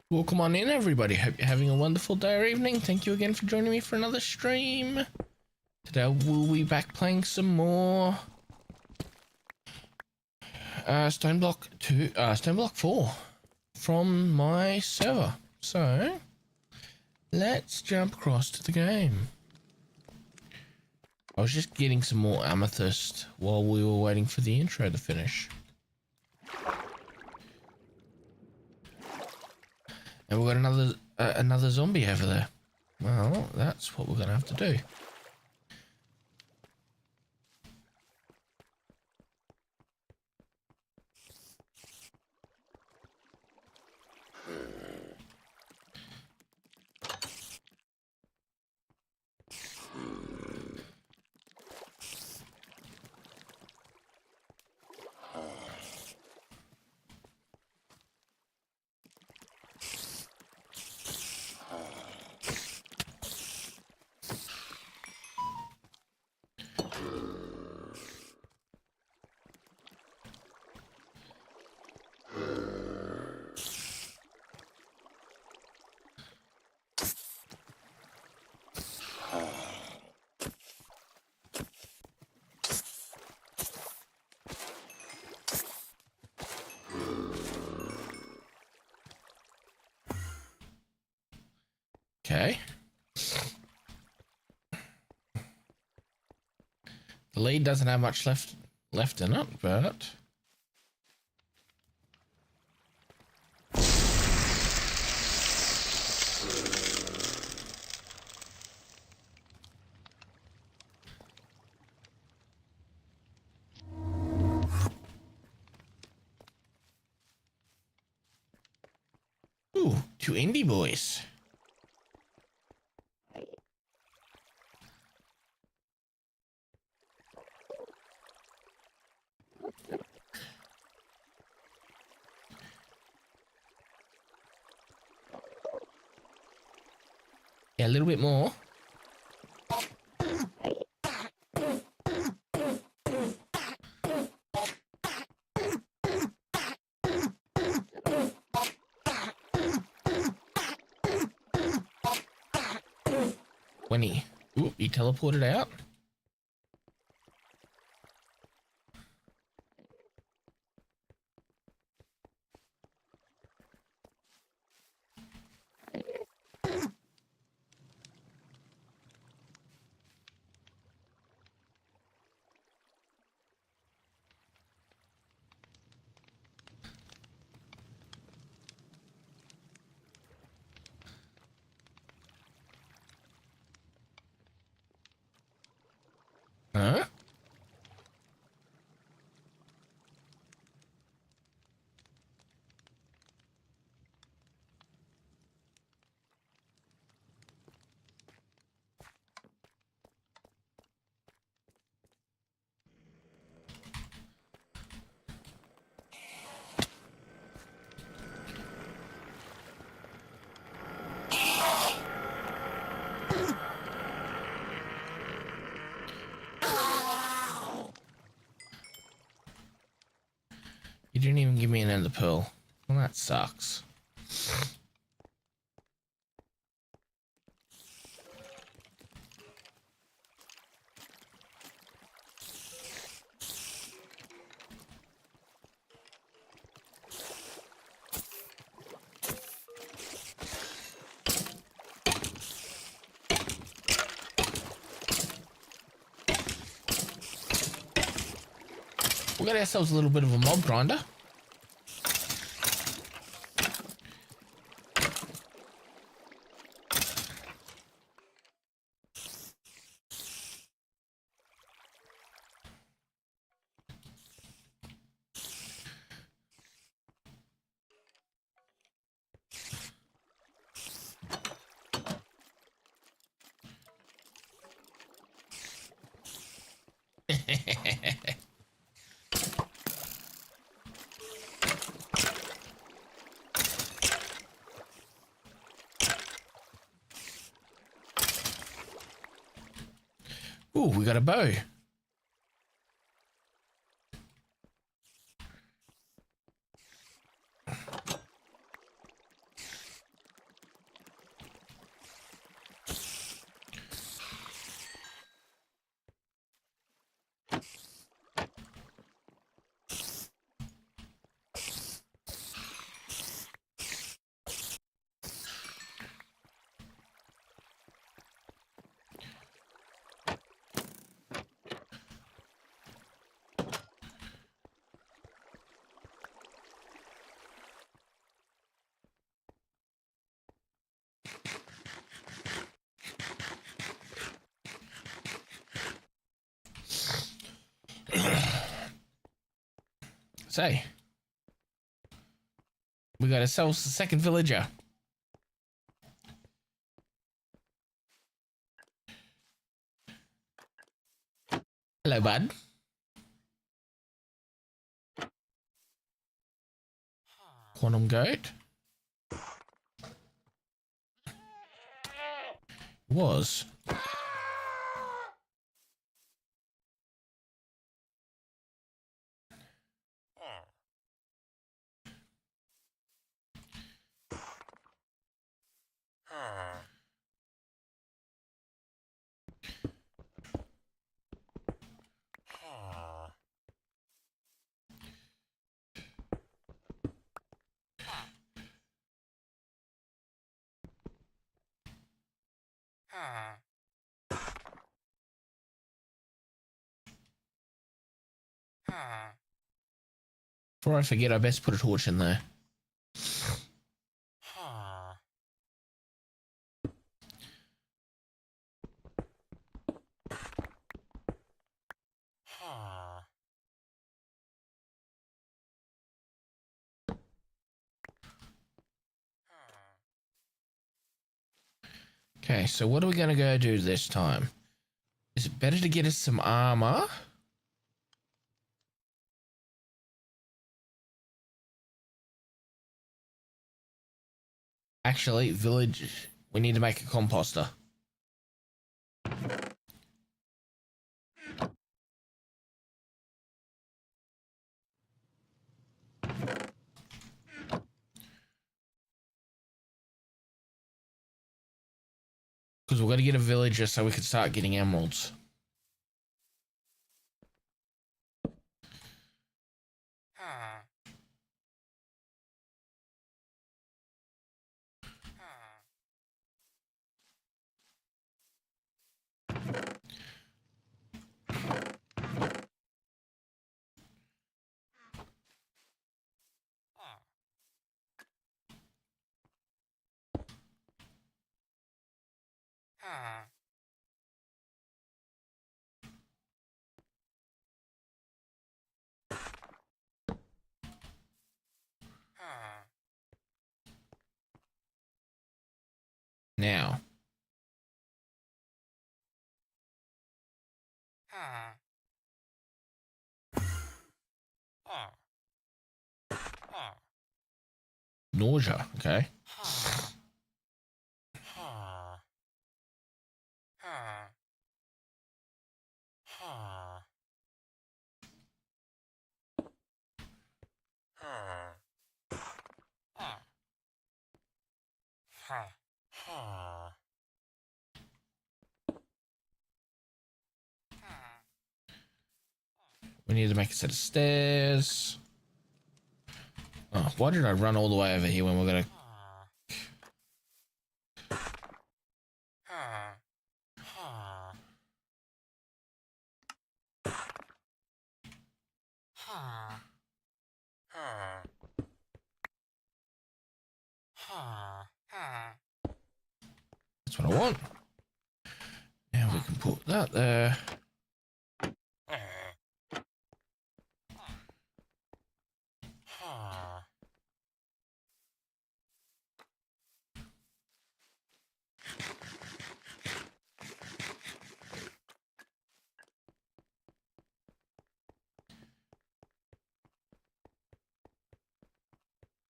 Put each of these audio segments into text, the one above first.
Welcome on in, everybody. Hope you're having a wonderful day or evening. Thank you again for joining me for another stream. Today we'll be back playing some more Stone Block 4 from my server. So let's jump across to the game. I was just getting some more amethyst while we were waiting for the intro to finish. And we've got another zombie over there. Well, that's what we're going to have to do. Okay. The lead doesn't have much left in it, but ooh, two indie boys. Yeah, a little bit more. When he teleported out. Huh? You didn't even give me an ender pearl. Well, that sucks. We got ourselves a little bit of a mob grinder. Ooh, we got a bow. Say, we got ourselves the second villager. Hello, bud. Quantum goat. Was. Before I forget, I best put a torch in there. Okay, so what are we going to go do this time? Is it better to get us some armor? Actually, village, we need to make a composter. Because we're going to get a villager so we can start getting emeralds. Now. Nausea, okay. We need to make a set of stairs. Oh, why did I run all the way over here when we're gonna... That's what I want. Now we can put that there.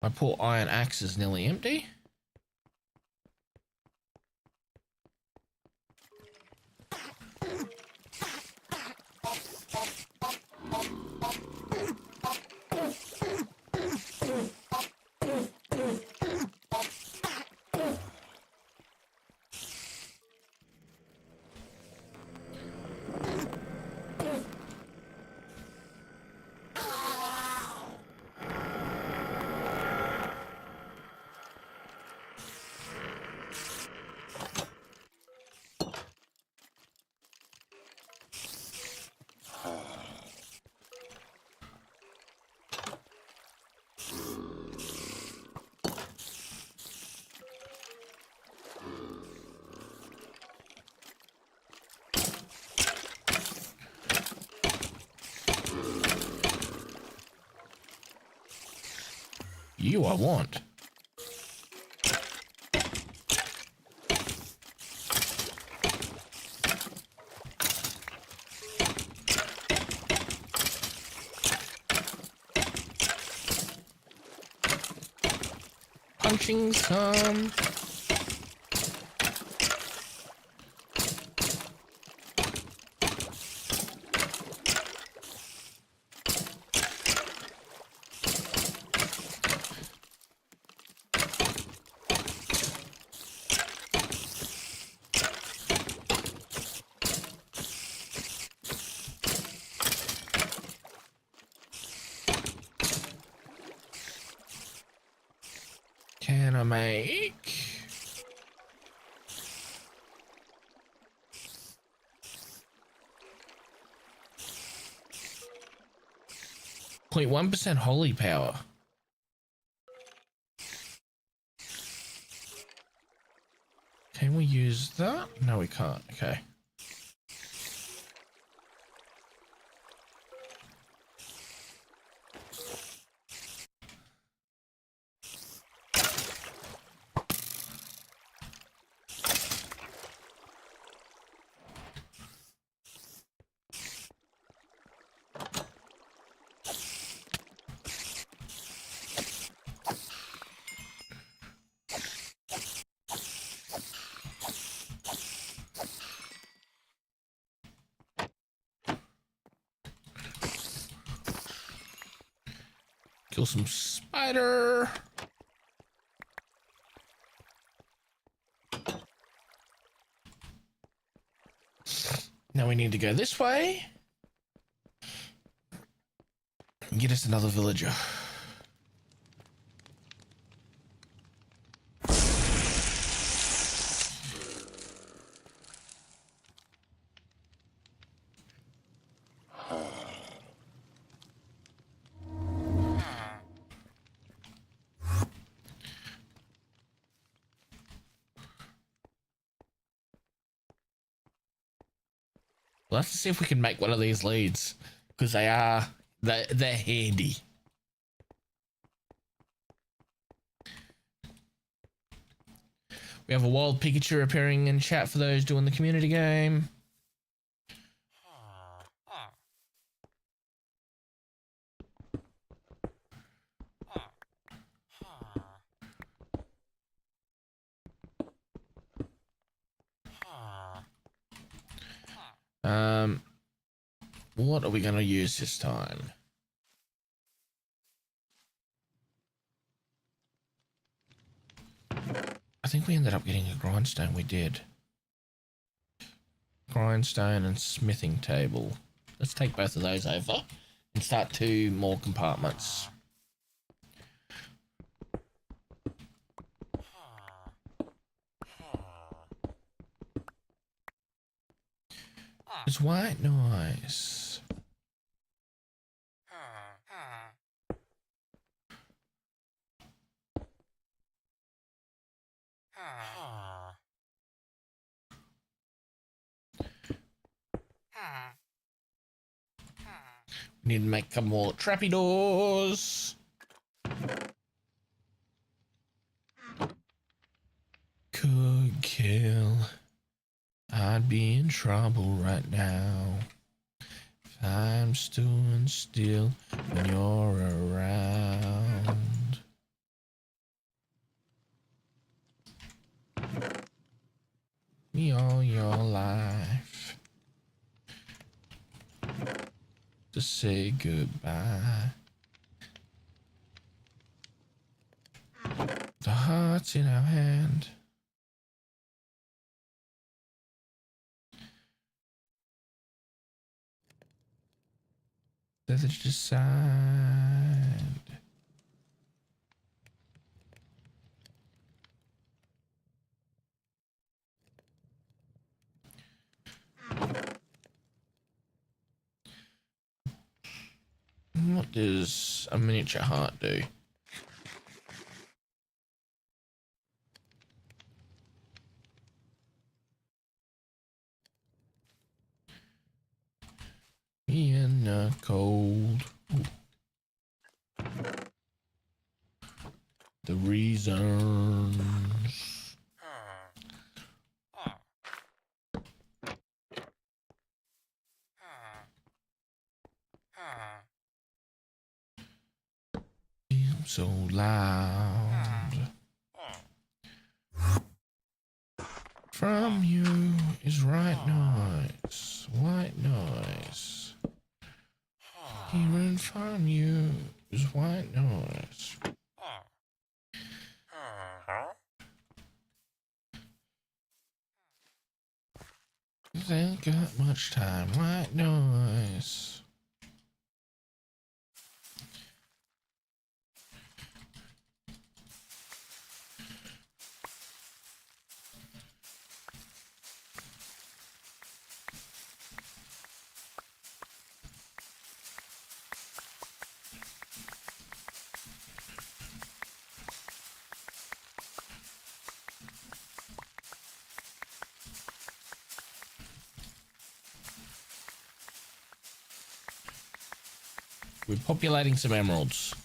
My poor iron axe is nearly empty. you I want. Punching some. Can I make 0.1% holy power? Can we use that? No, we can't. Okay. Kill some spider. Now we need to go this way. Get us another villager. We'll have to see if we can make one of these leads, because they're handy. We have a wild Pikachu appearing in chat for those doing the community game. What are we going to use this time? I think we ended up getting a grindstone. We did. Grindstone and smithing table. Let's take both of those over and start 2 more compartments. It's white noise. We need to make a couple more trappy doors. Could kill. I'd be in trouble right now if I'm stewing still when you're around. Me all your life to say goodbye. The heart's in our hand. Let's decide. What does a miniature heart do? In the cold. Ooh. zones. I'm so loud. From you is right noise, white noise. Hearing from you is white noise. Ain't got much time, white noise. We're populating some emeralds.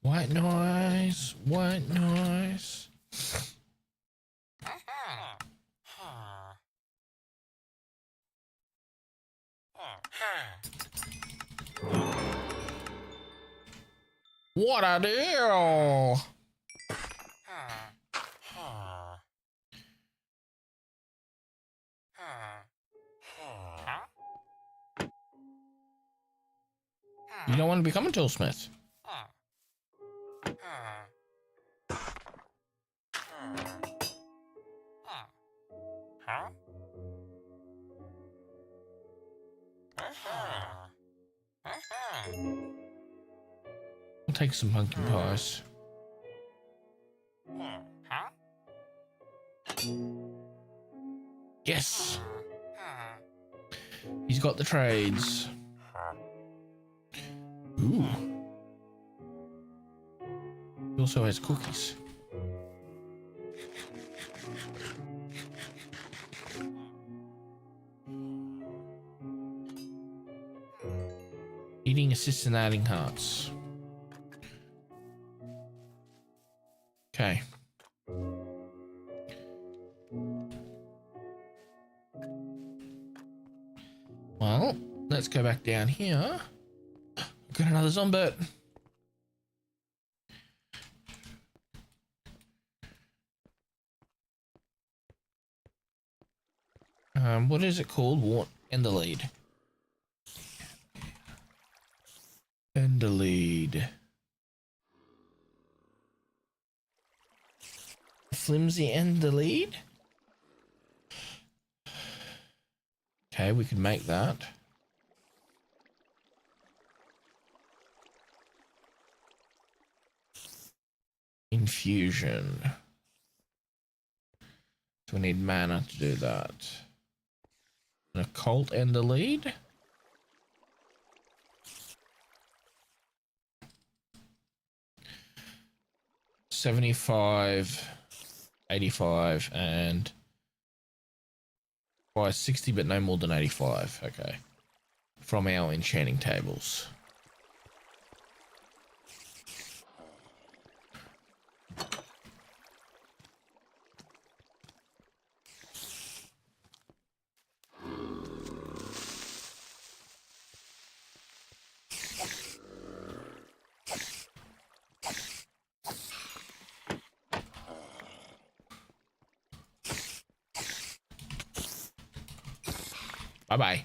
White noise, white noise. What a deal! You don't want to become a toolsmith. I'll take some pumpkin pies. Yes! He's got the trades. Ooh. He also has cookies. Eating assists in adding hearts. Okay. Well, let's go back down here. Got another zombie. What is it called? What? And the lead. And the lead. Flimsy and the lead. Okay, we can make that. Infusion. So we need mana to do that. An occult and the lead. $75, $85, and by 60, but no more than 85. Okay. From our enchanting tables. Bye-bye.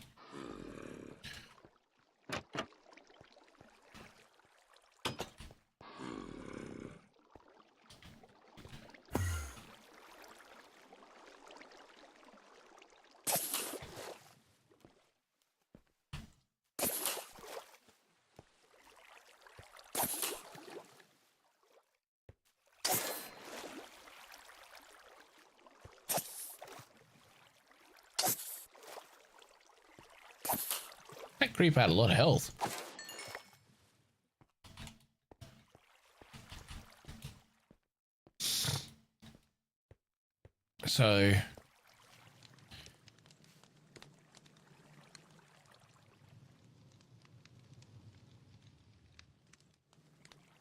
That creep had a lot of health. So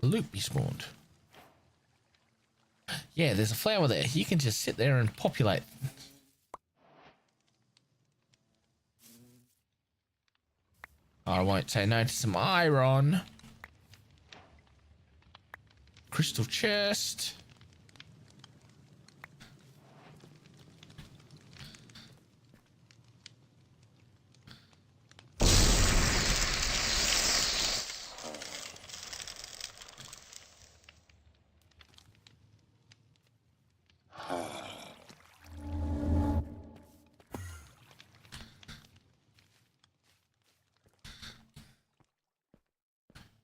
loot be spawned. Yeah, there's a flower there. You can just sit there and populate. I won't say no to some iron. Crystal chest.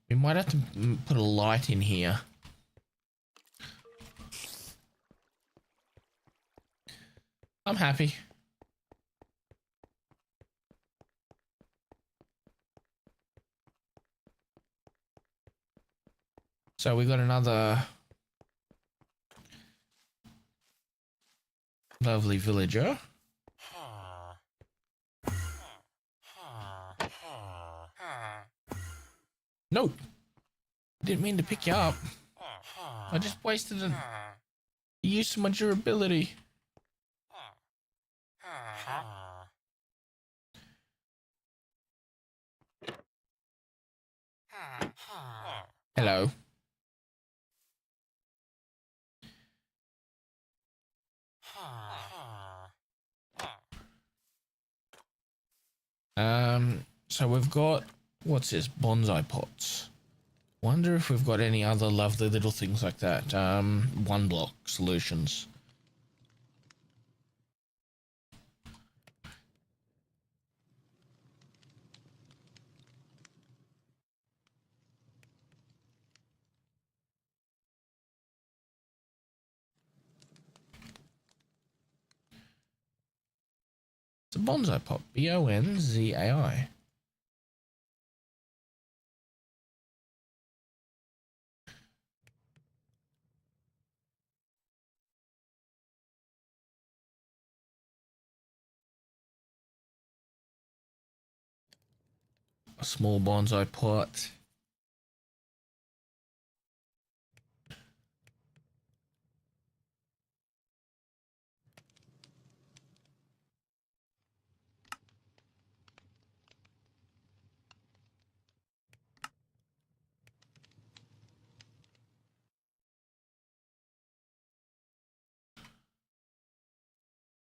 We might have to put a light in here. I'm happy. So we got another lovely villager. No, didn't mean to pick you up. I just wasted a use of my durability. Hello. So we've got, what's this? Bonsai pots. Wonder if we've got any other lovely little things like that. 1 block solutions. It's a bonsai pot. Bonzai. A small bonsai pot.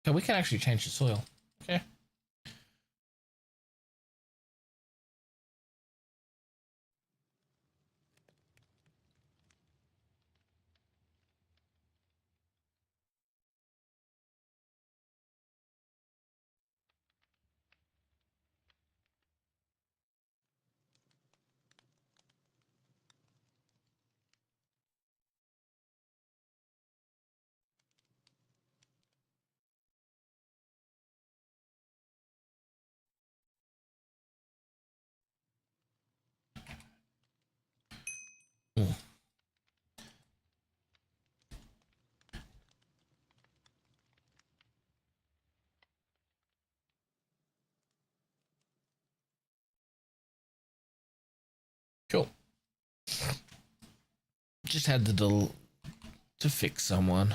Okay, we can actually change the soil. Okay. Ooh. Cool. Just had to fix someone.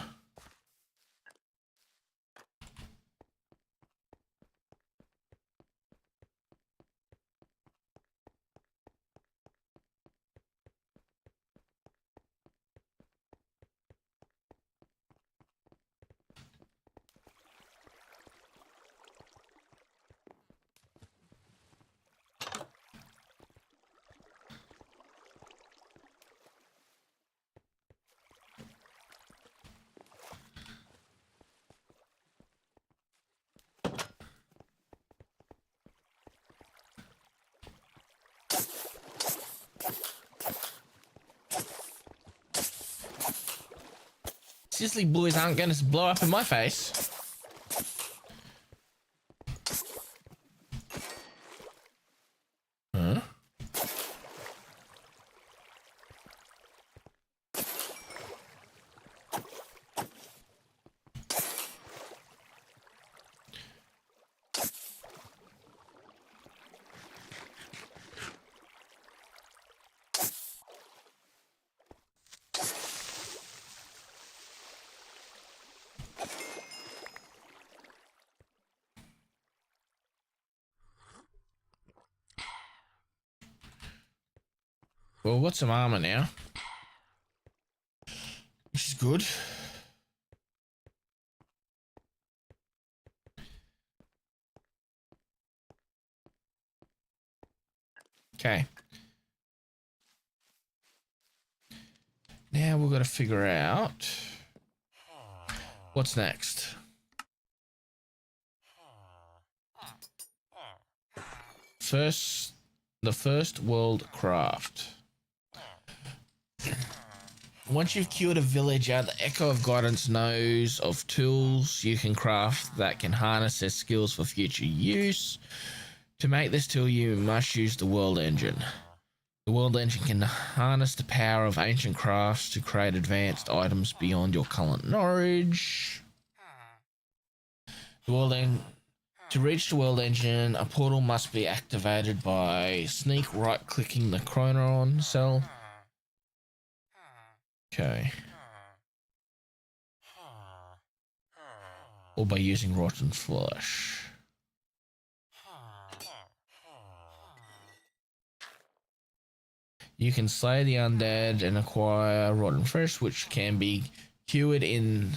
Sizzly boys aren't going to blow up in my face. Huh? Well, we've got some armor now, which is good. Okay. Now we've got to figure out what's next. The first world craft. Once you've cured a villager, the Echo of Guidance knows of tools you can craft that can harness their skills for future use. To make this tool, you must use the World Engine. The World Engine can harness the power of ancient crafts to create advanced items beyond your current knowledge. To reach the World Engine, a portal must be activated by sneak right-clicking the Chronon cell. Okay. Or by using rotten flesh. You can slay the undead and acquire rotten flesh, which can be cured into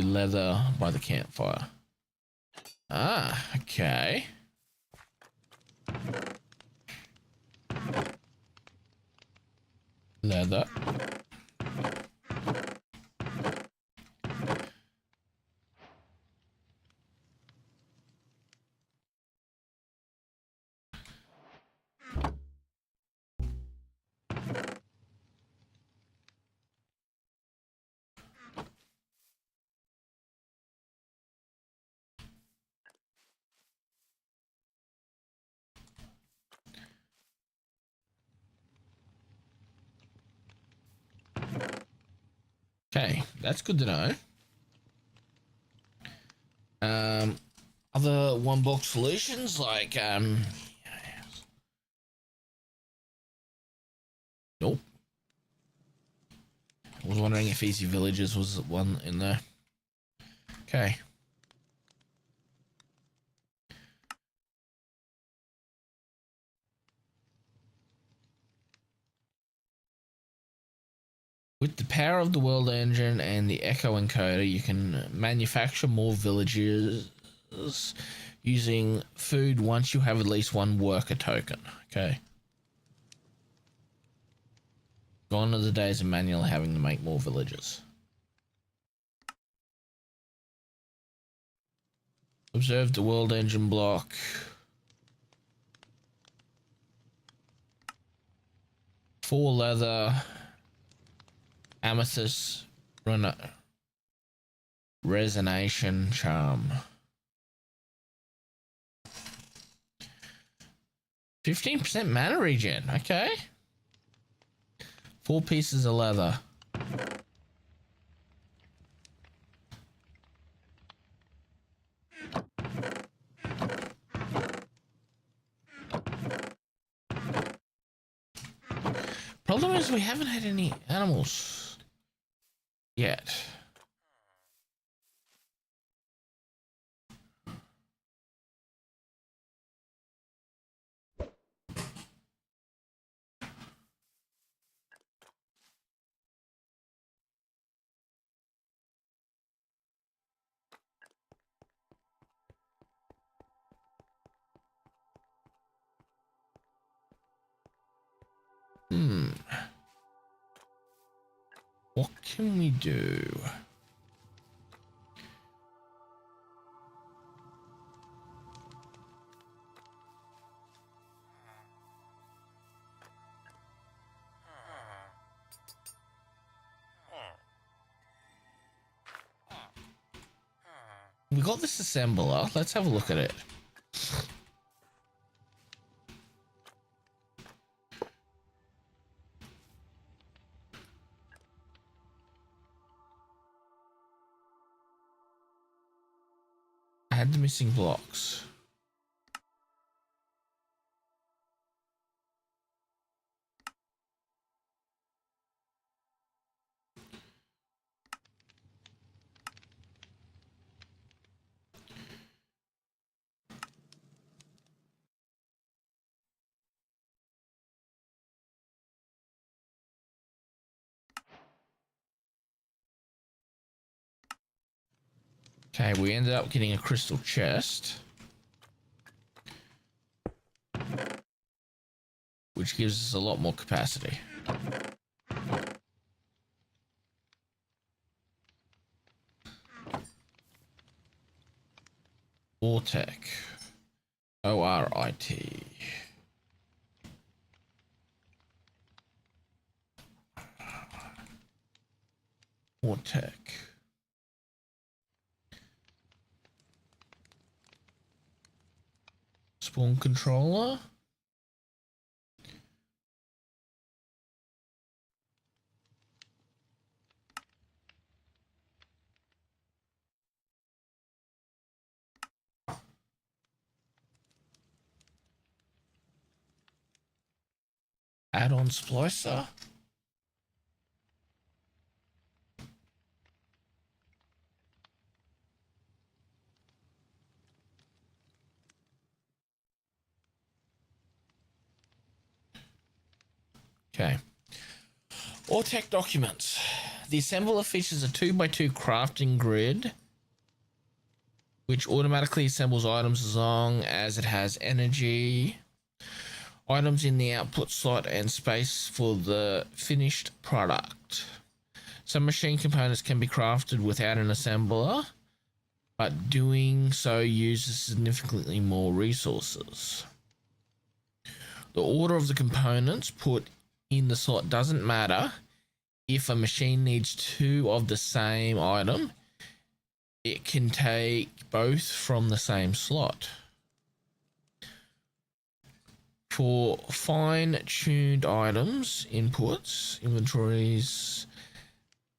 leather by the campfire. Ah, okay. Leather. Okay, that's good to know. Other one box solutions like nope. I was wondering if Easy Villages was one in there. Okay. With the power of the World Engine and the Echo Encoder, you can manufacture more villages using food once you have at least one worker token. Okay. Gone are the days of manually having to make more villages. Observe the World Engine block. Four leather. Amethyst resonation charm. 15% mana regen. Okay. 4 pieces of leather. Problem is we haven't had any animals yet. What can we do? We got this assembler. Let's have a look at it. Add the missing blocks. Okay, we ended up getting a crystal chest, which gives us a lot more capacity. Ortec. O-R-I-T. Ortec. Spawn controller. Add-on splicer. Okay. Ortec documents. The assembler features a 2x2 crafting grid, which automatically assembles items as long as it has energy, items in the output slot, and space for the finished product. Some machine components can be crafted without an assembler, but doing so uses significantly more resources. The order of the components put in the slot doesn't matter. If a machine needs two of the same item, it can take both from the same slot. For fine-tuned items, inputs, inventories,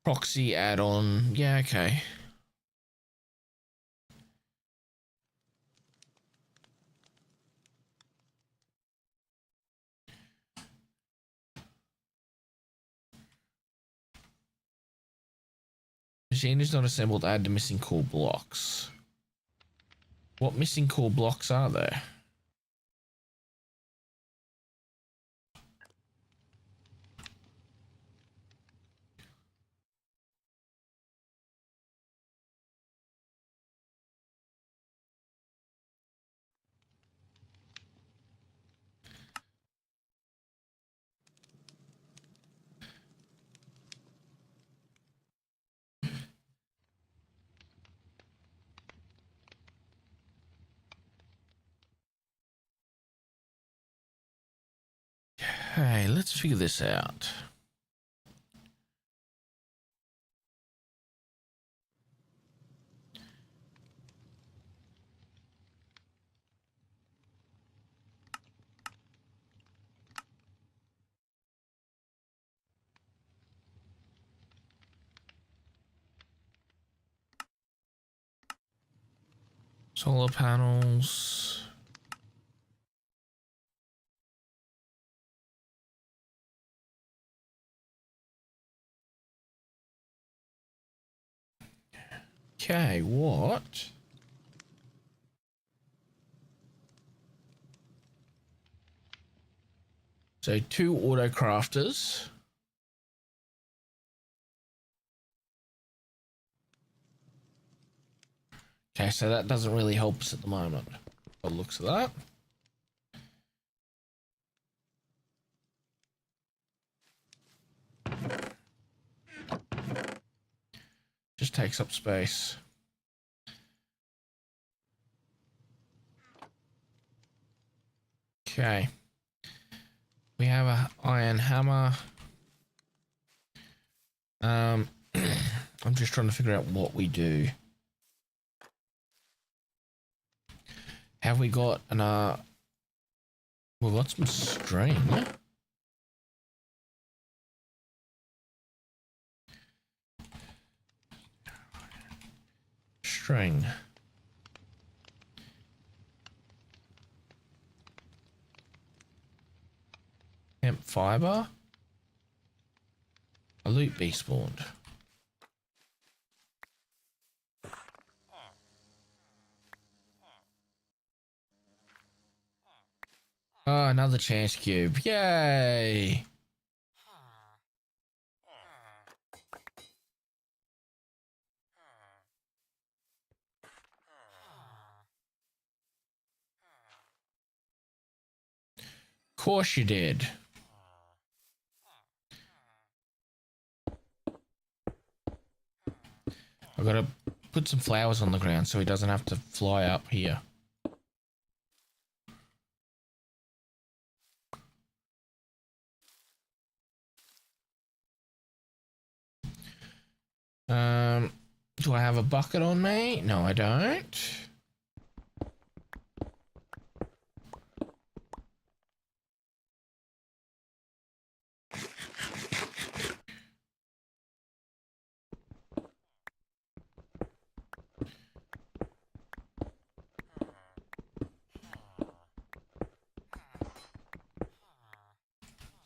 proxy add-on, yeah, okay. Machine is not assembled, add to missing core blocks. What missing core blocks are there? Okay, let's figure this out. Solar panels. Okay, what? So 2 auto crafters. Okay, so that doesn't really help us at the moment. By the looks of that. Just takes up space. Okay. We have a iron hammer. I'm just trying to figure out what we do. Have we got an we've got some string. String. Hemp fiber. A loot bee spawned. Oh, another chance cube. Yay! course you did. I've got to put some flowers on the ground so he doesn't have to fly up here. Do I have a bucket on me? No, I don't.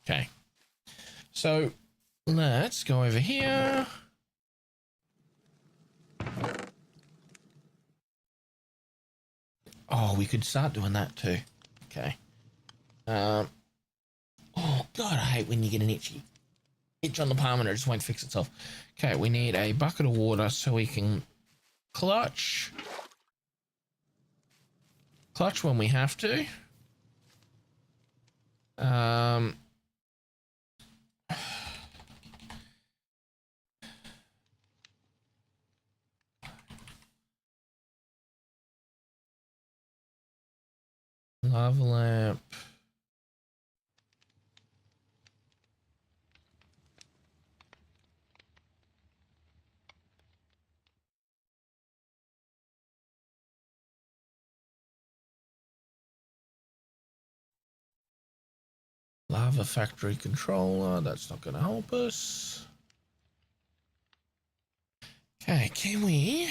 Okay. So let's go over here. Oh, we could start doing that too. Okay. Oh God, I hate when you get an itch on the palm and it just won't fix itself. Okay, we need a bucket of water so we can clutch when we have to. Lava lamp. Lava factory controller. That's not going to help us. Okay, can we?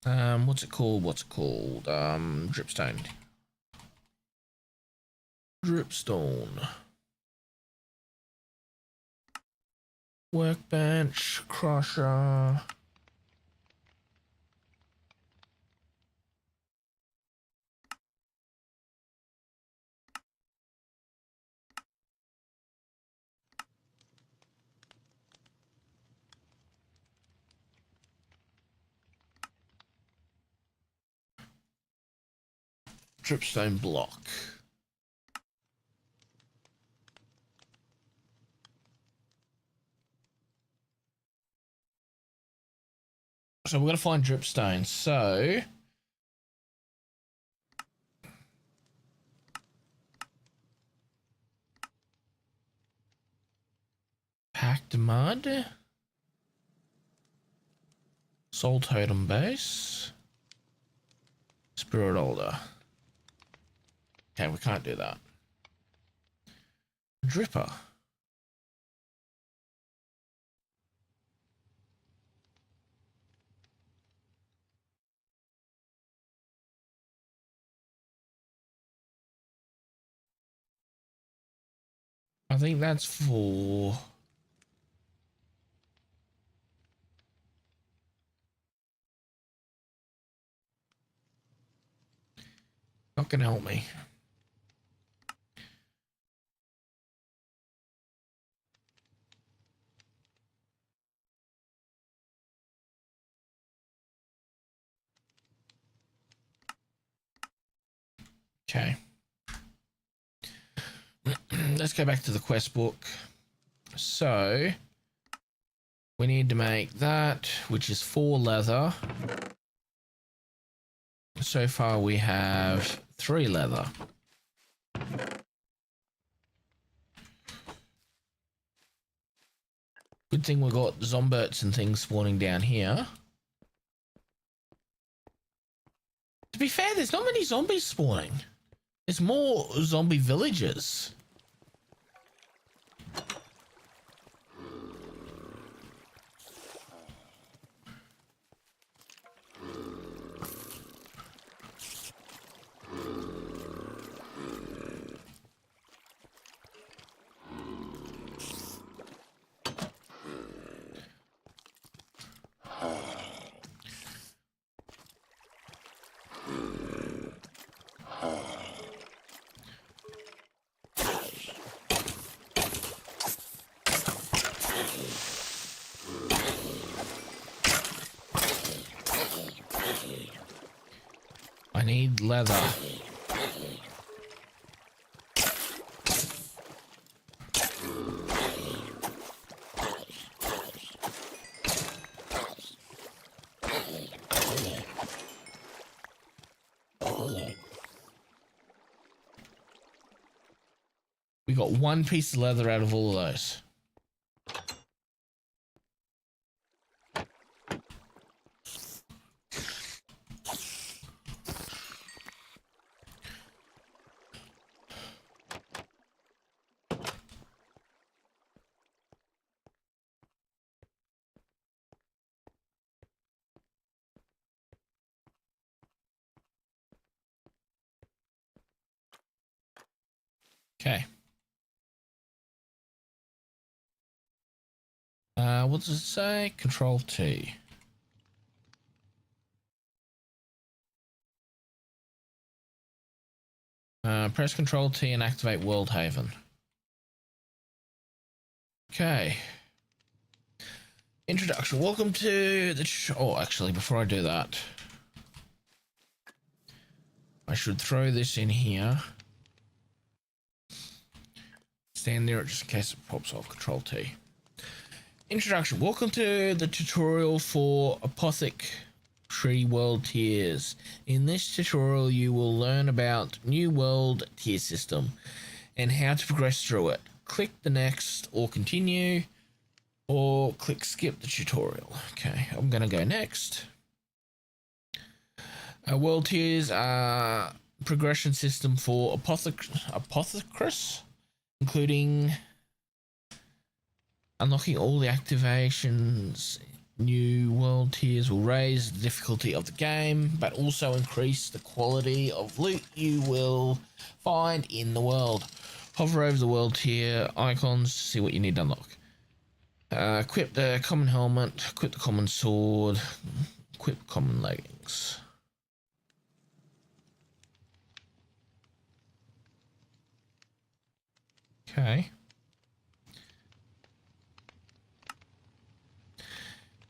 What's it called? Dripstone. Dripstone. Workbench, crusher. Dripstone block. So we're going to find dripstone. So packed mud, soul totem base, spirit altar. Okay, we can't do that. Dripper. I think that's for... Not gonna help me. Okay. Let's go back to the quest book. So we need to make that, which is 4 leather. So far we have 3 leather. Good thing we got zomberts and things spawning down here. To be fair, there's not many zombies spawning. There's more zombie villagers. I need leather. got one piece of leather out of all of those. Okay. What does it say? Control T. Press Control T and activate World Haven. Okay. Introduction. Welcome to the... Oh, actually, before I do that, I should throw this in here. Stand there just in case it pops off. Control T. Introduction. Welcome to the tutorial for Apothecary World Tiers. In this tutorial, you will learn about New World Tier System and how to progress through it. Click the next or continue, or click skip the tutorial. Okay, I'm going to go next. World Tiers are progression system for apothecaries, including unlocking all the activations. New world tiers will raise the difficulty of the game, but also increase the quality of loot you will find in the world. Hover over the world tier icons to see what you need to unlock. Equip the common helmet, equip the common sword, equip common leggings. Okay.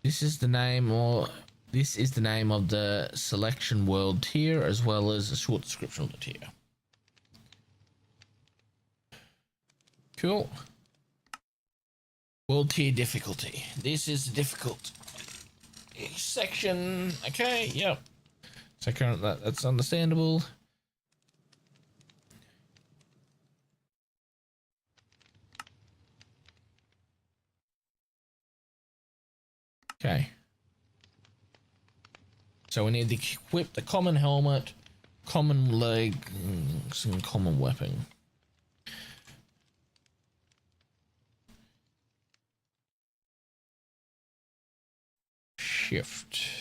This is the name of the selection world tier, as well as a short description of the tier. Cool. World tier difficulty. This is the difficult section. Okay, yep. So current that's understandable. Okay. So we need to equip the common helmet, common legs, and common weapon. Shift.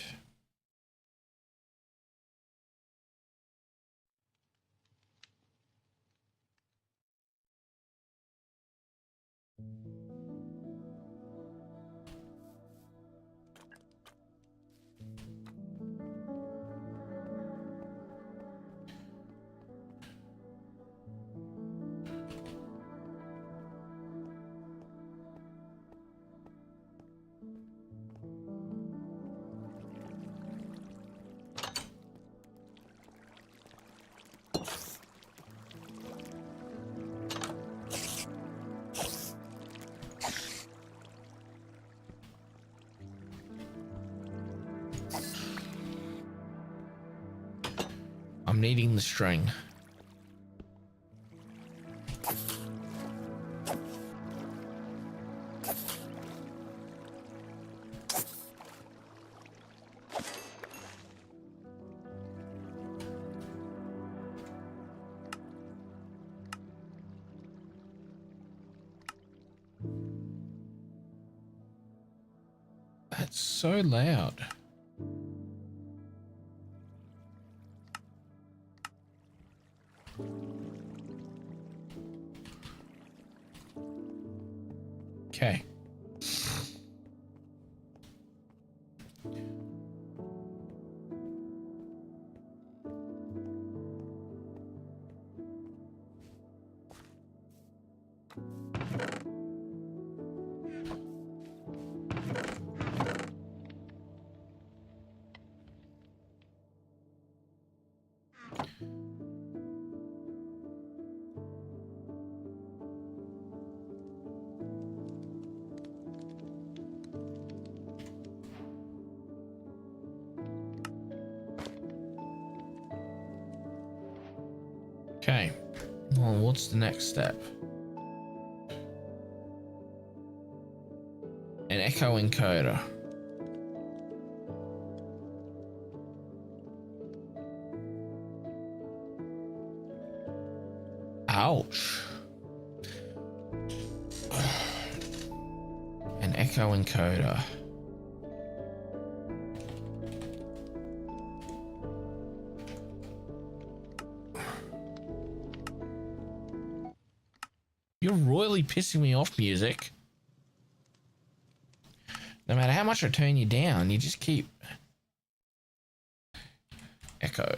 I'm needing the string. That's so loud. Okay. Okay. Well, what's the next step? An echo encoder. Ouch. An echo encoder. You're royally pissing me off, music. No matter how much I turn you down, you just keep... Echo.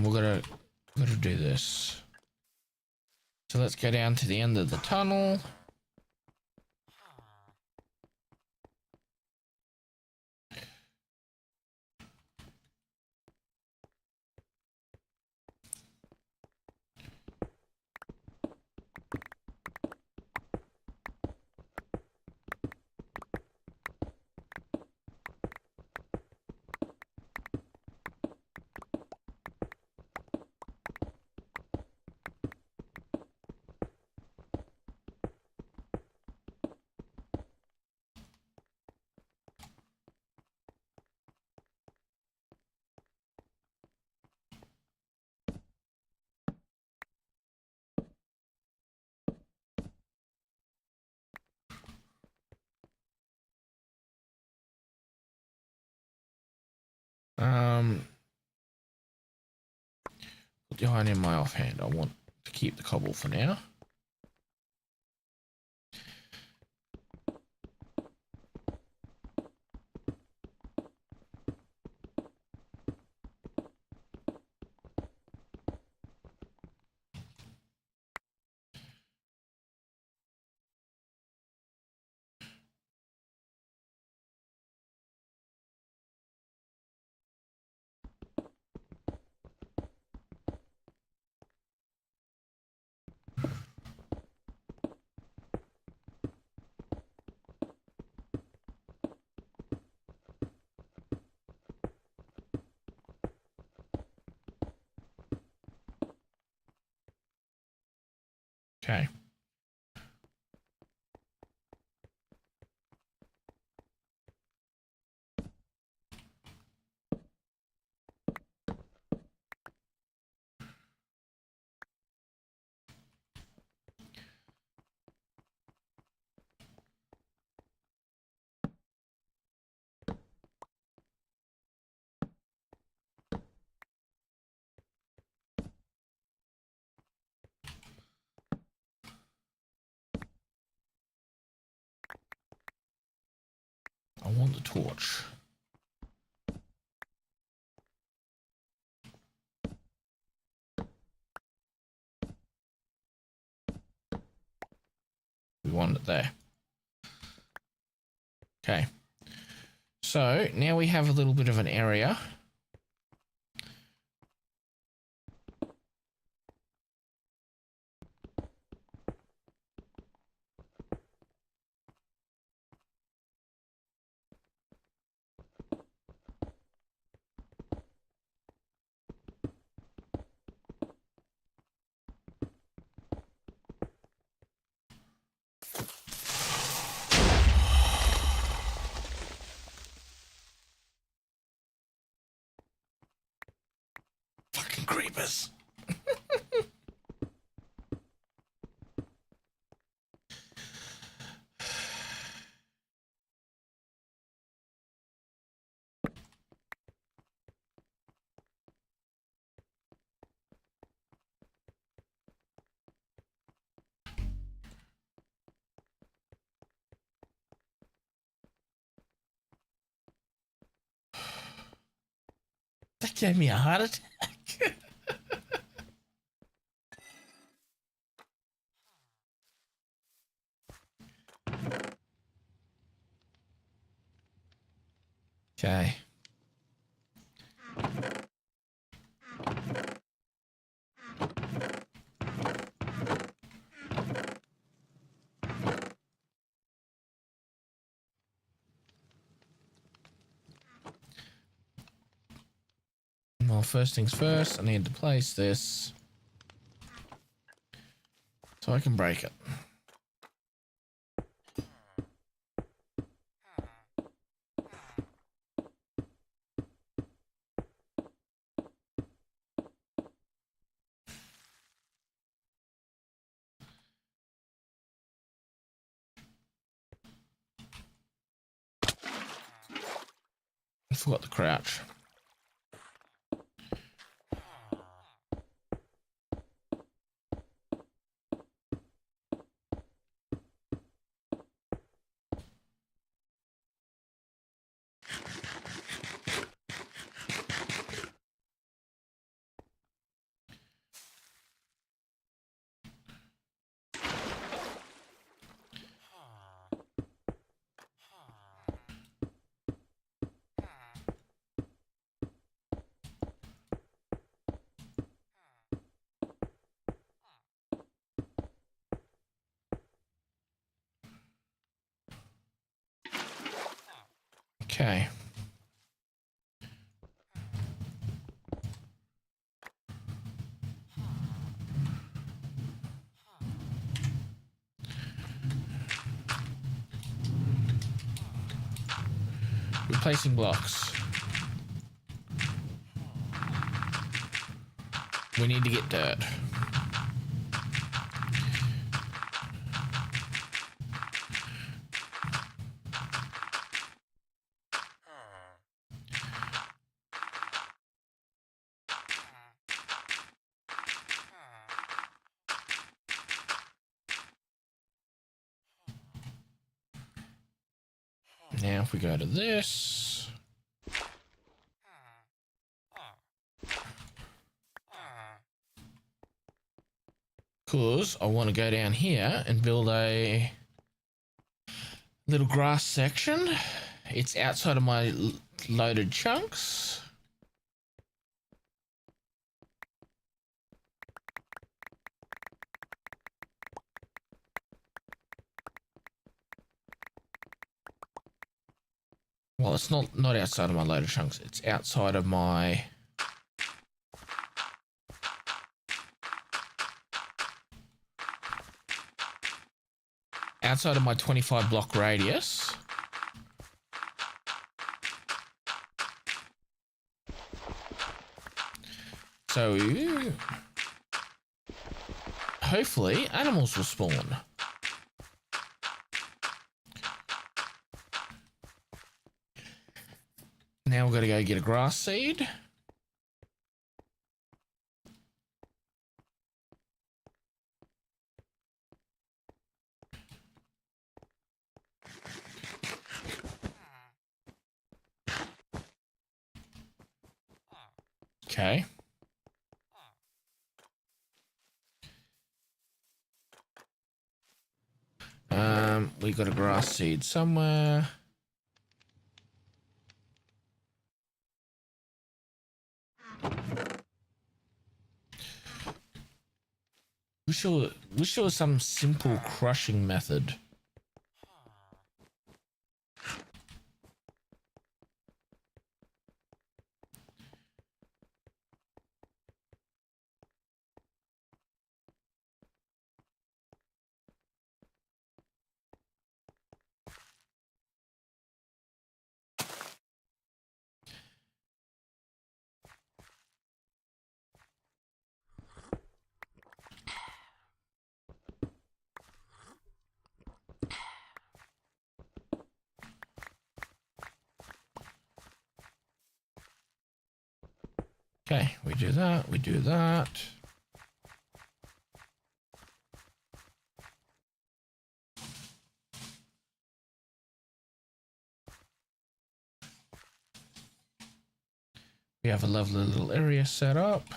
We're gonna do this. So let's go down to the end of the tunnel. Put the iron in my offhand. I want to keep the cobble for now. Okay. I want the torch. We want it there. Okay. So now we have a little bit of an area. Fucking creepers. That gave me a heart attack. Okay. Well, first things first, I need to place this so I can break it. I forgot the crouch. Okay. Replacing blocks. We need to get dirt. Now if we go to this, because I want to go down here and build a little grass section. It's outside of my loaded chunks. Well, it's not outside of my loaded chunks. It's outside of my outside of my 25 block radius. So hopefully animals will spawn. Now we've got to go get a grass seed. Okay. We got a grass seed somewhere. Wish there was some simple crushing method. Okay, we do that, we do that. We have a lovely little area set up.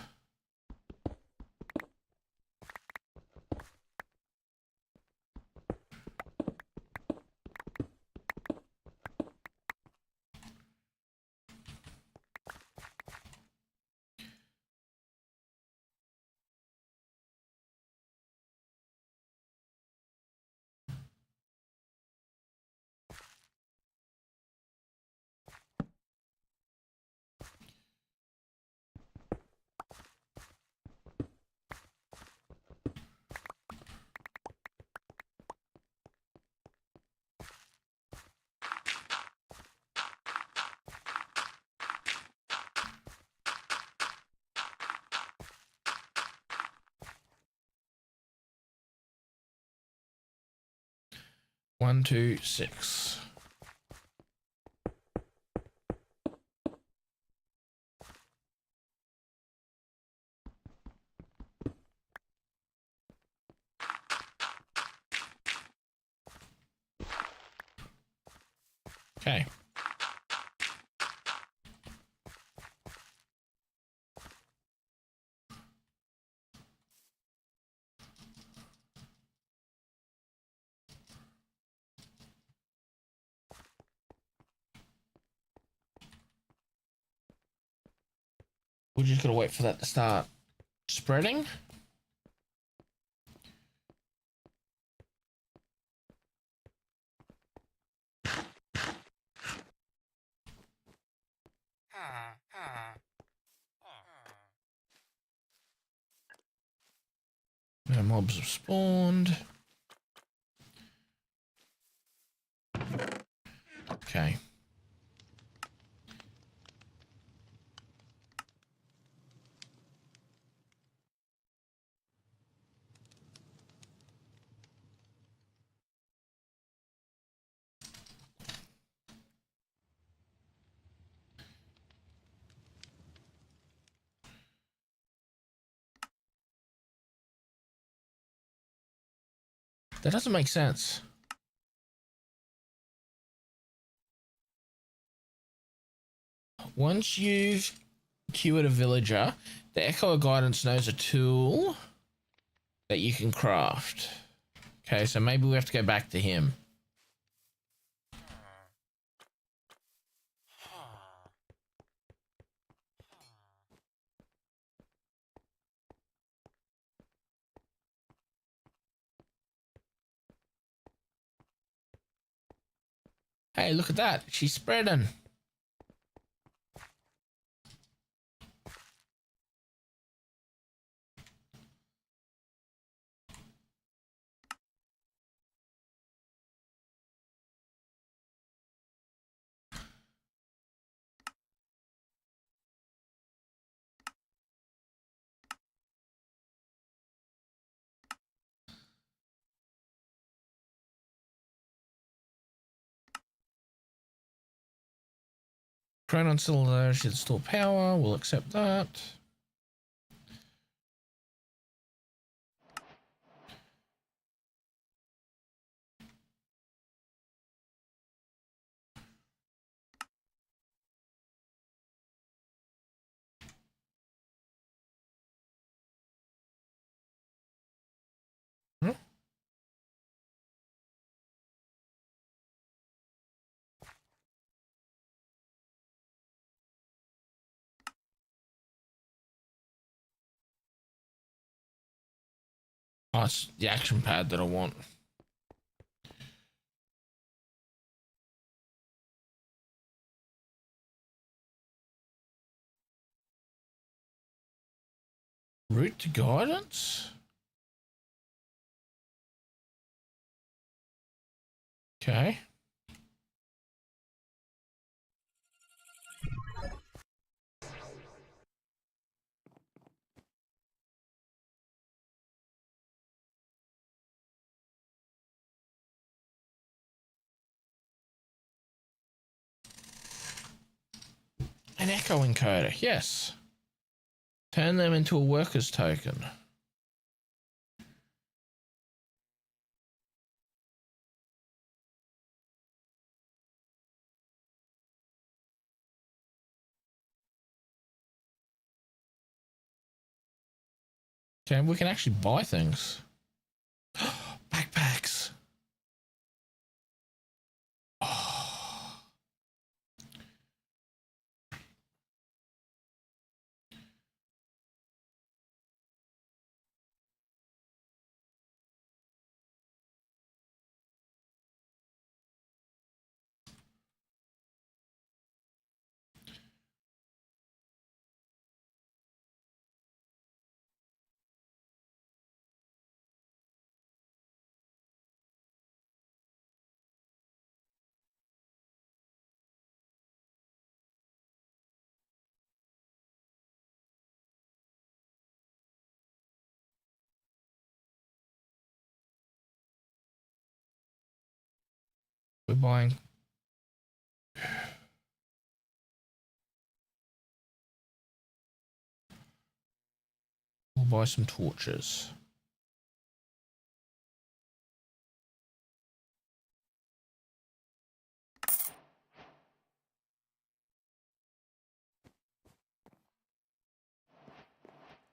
126. Okay. We're just gonna wait for that to start spreading. No mobs have spawned. Okay. That doesn't make sense. Once you've cured a villager, the Echo of Guidance knows a tool that you can craft. Okay, so maybe we have to go back to him. Hey, look at that. She's spreading. Chronon cylinder should store power. We'll accept that. Hmm? Oh, it's the action pad that I want. Route to guidance? Okay. An echo encoder, yes. Turn them into a worker's token. Okay, we can actually buy things. Backpacks. Oh. We're buying. We'll buy some torches.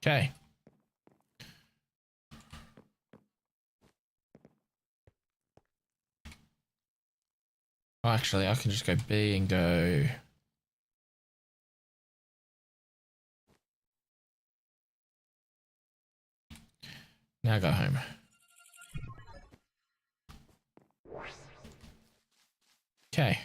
Okay. Oh, actually, I can just go B and go. Now go home. Okay.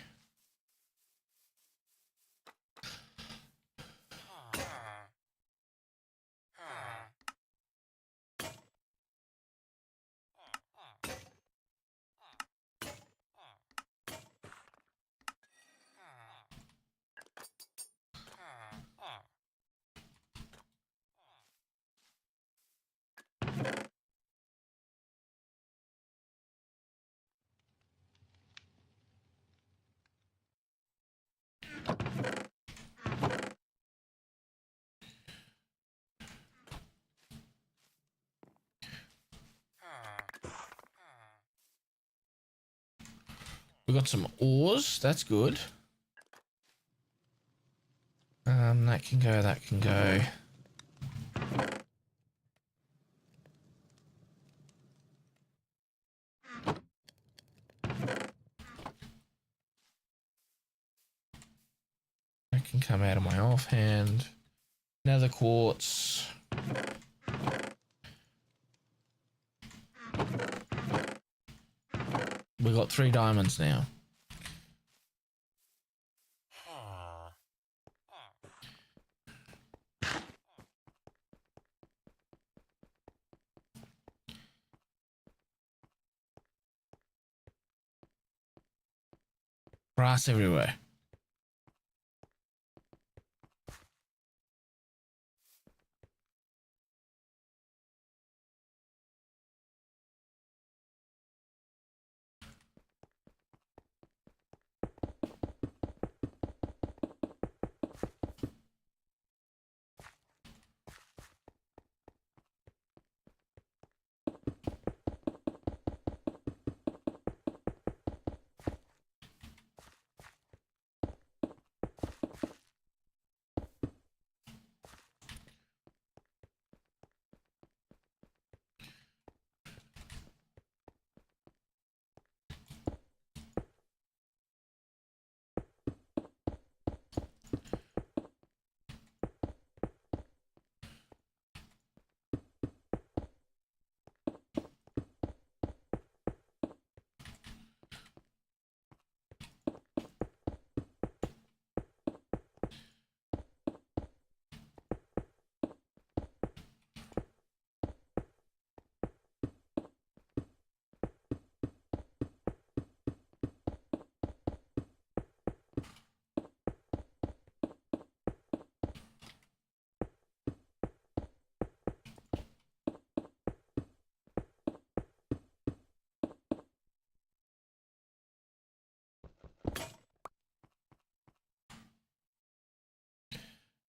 We got some ores. That's good. That can go. That can go. That can come out of my offhand. Nether quartz. We got 3 diamonds now. Grass everywhere.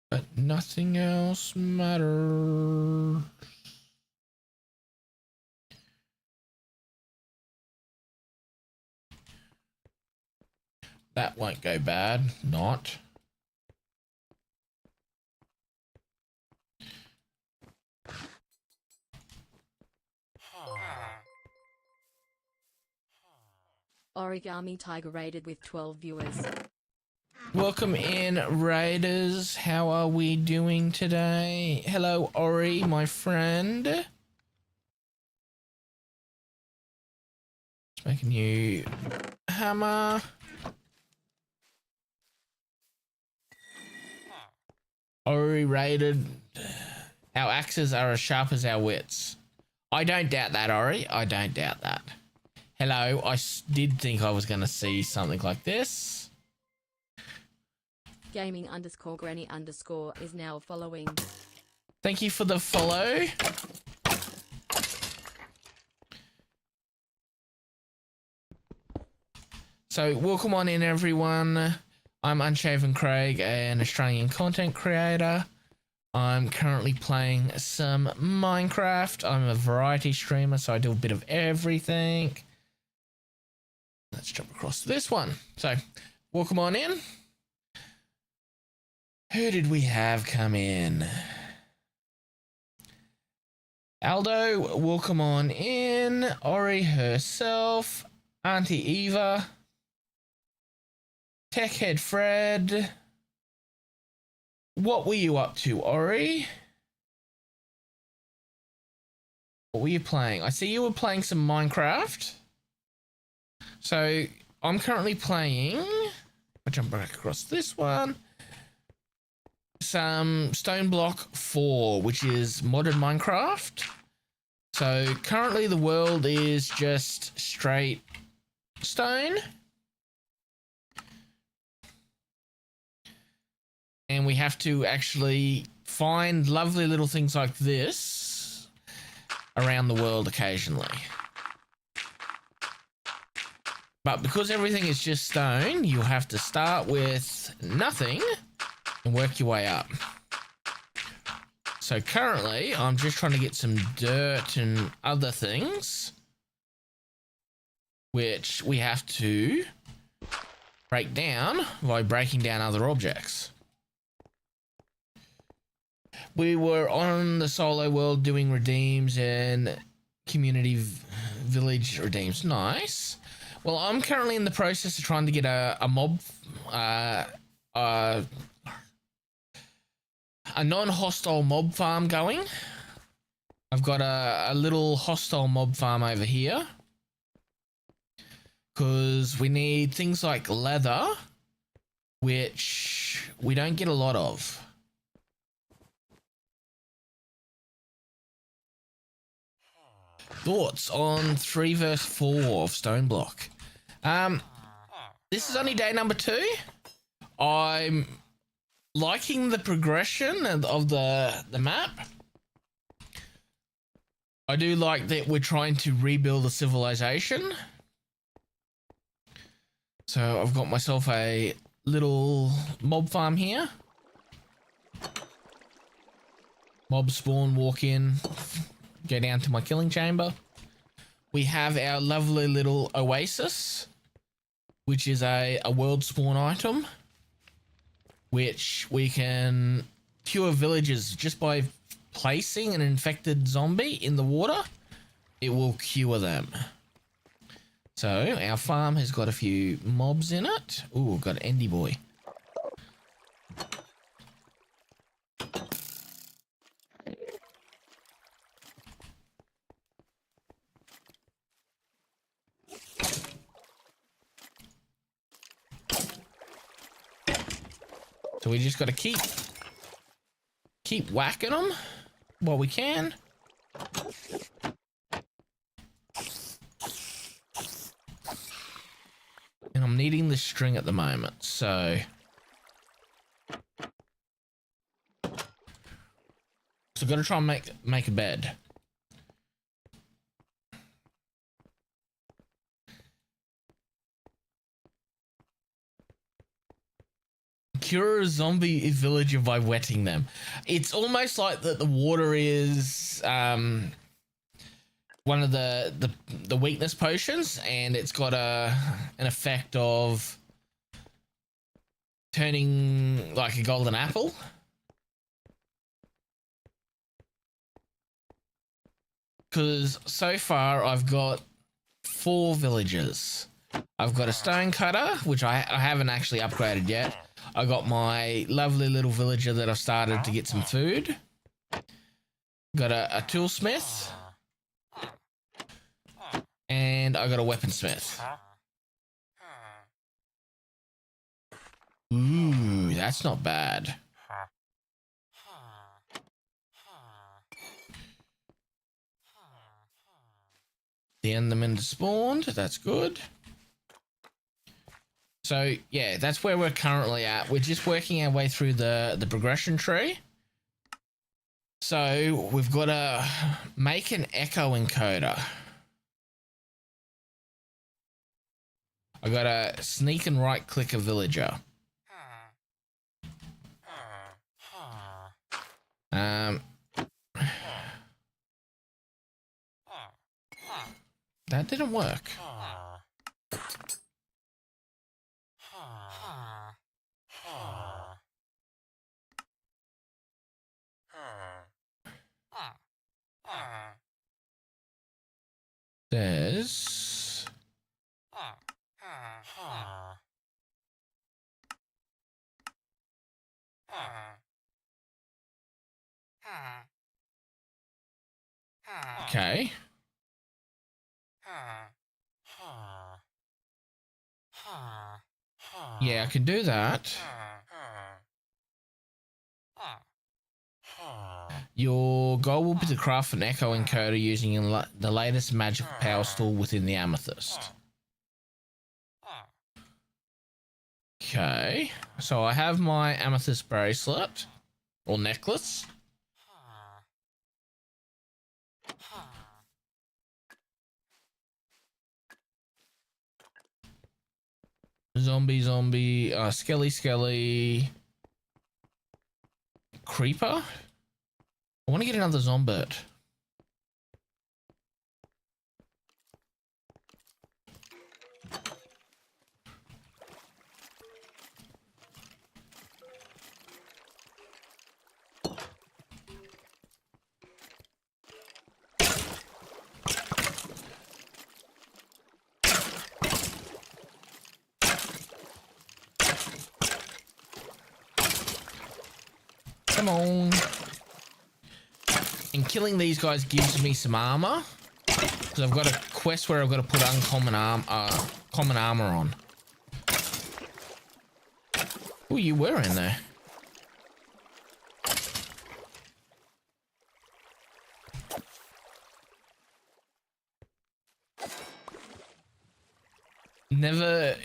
But nothing else matters. That won't go bad. Not. Origami Tiger rated with 12 viewers. Welcome in, Raiders. How are we doing today? Hello, Ori, my friend. Let's make a new hammer. Ori rated. Our axes are as sharp as our wits. I don't doubt that, Ori. I don't doubt that. Hello, I did think I was going to see something like this. Gaming_granny_ is now following. Thank you for the follow. So welcome on in, everyone. I'm Unshaven Craig, an Australian content creator. I'm currently playing some Minecraft. I'm a variety streamer, so I do a bit of everything. Let's jump across to this one. So welcome on in. Who did we have come in? Aldo, welcome on in. Ori herself. Auntie Eva. Techhead Fred. What were you up to, Ori? What were you playing? I see you were playing some Minecraft. So I'm currently playing, I'll jump back across this one, some Stone Block 4, which is modern Minecraft. So currently the world is just straight stone. And we have to actually find lovely little things like this around the world occasionally. But because everything is just stone, you'll have to start with nothing and work your way up. So currently, I'm just trying to get some dirt and other things, which we have to break down by breaking down other objects. We were on the solo world doing redeems and community village redeems. Nice. Well, I'm currently in the process of trying to get a mob, a non-hostile mob farm going. I've got a little hostile mob farm over here because we need things like leather, which we don't get a lot of. Thoughts on 3 verse 4 of Stone Block? This is only day number 2. I'm liking the progression of the map. I do like that we're trying to rebuild a civilization. So I've got myself a little mob farm here. Mob spawn, walk in, go down to my killing chamber. We have our lovely little oasis, which is a world spawn item, which we can cure villages just by placing an infected zombie in the water. It will cure them. So our farm has got a few mobs in it. Ooh, got an Endy boy. So we just got to keep whacking them while we can. And I'm needing the string at the moment, so I've got to try and make a bed. Cure a zombie villager by wetting them. It's almost like that the water is one of the weakness potions, and it's got an effect of turning like a golden apple. Because so far I've got 4 villagers. I've got a stone cutter, which I haven't actually upgraded yet. I got my lovely little villager that I've started to get some food. Got a toolsmith. And I got a weaponsmith. Ooh, that's not bad. The enderman spawned, that's good. So yeah, that's where we're currently at. We're just working our way through the progression tree. So we've got to make an echo encoder. I gotta sneak and right click a villager. That didn't work. There's okay. Yeah, I can do that. Your goal will be to craft an echo encoder using the latest magical power tool within the amethyst. Okay, so I have my amethyst bracelet or necklace. Zombie, skelly, creeper. I want to get another zombie. Come on. And killing these guys gives me some armor. Because I've got a quest where I've got to put common armor on. Oh, you were in there.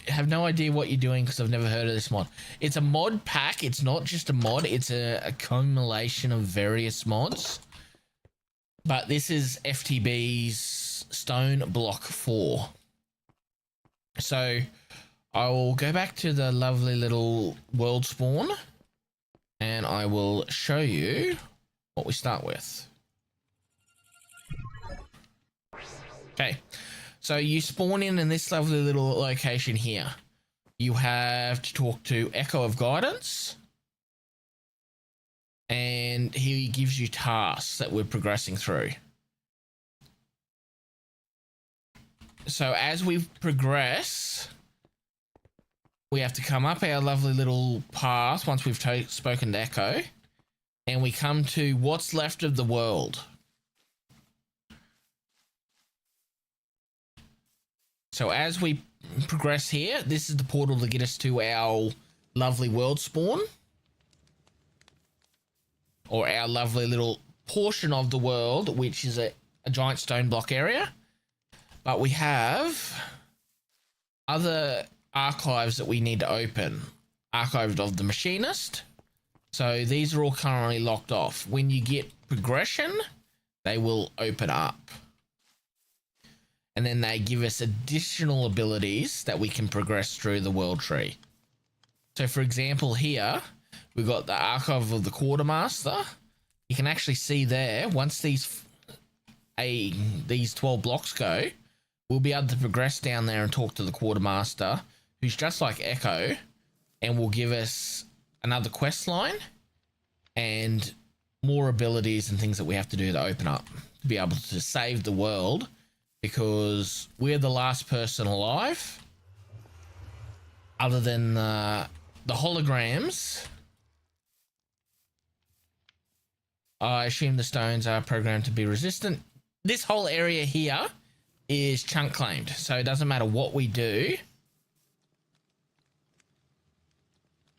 Have no idea what you're doing because I've never heard of this mod. It's a mod pack. It's not just a mod. It's a accumulation of various mods. But this is FTB's Stone Block 4. So I will go back to the lovely little world spawn and I will show you what we start with. Okay. So you spawn in this lovely little location here. You have to talk to Echo of Guidance. And he gives you tasks that we're progressing through. So as we progress, we have to come up our lovely little path once we've spoken to Echo. And we come to what's left of the world. So as we progress here, this is the portal to get us to our lovely world spawn. Or our lovely little portion of the world, which is a giant stone block area. But we have other archives that we need to open. Archive of the Machinist. So these are all currently locked off. When you get progression, they will open up. And then they give us additional abilities that we can progress through the world tree. So for example here, we've got the Archive of the Quartermaster. You can actually see there, once these 12 blocks go, we'll be able to progress down there and talk to the Quartermaster, who's just like Echo, and will give us another quest line and more abilities and things that we have to do to open up to be able to save the world, because we're the last person alive other than the holograms. I assume the stones are programmed to be resistant. This whole area here is chunk claimed, so it doesn't matter what we do.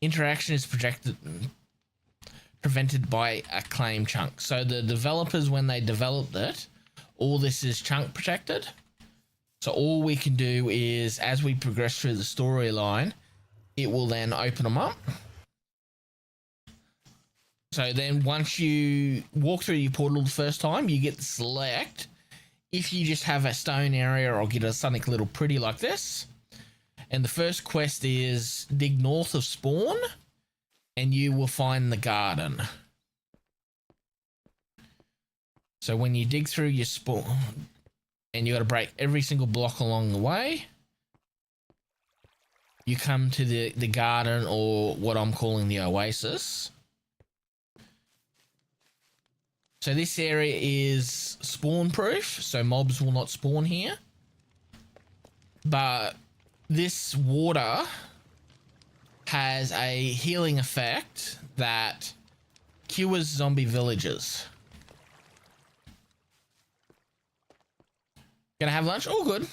Interaction is prevented by a claim chunk. So the developers, when they developed it, all this is chunk protected. So all we can do is, as we progress through the storyline, it will then open them up. So then once you walk through your portal the first time, you get to select if you just have a stone area or get a something little pretty like this. And the first quest is dig north of spawn and you will find the garden. So when you dig through your spawn, and you got to break every single block along the way, you come to the garden, or what I'm calling the oasis. So this area is spawn proof, so mobs will not spawn here. But this water has a healing effect that cures zombie villagers. Gonna have lunch? All good.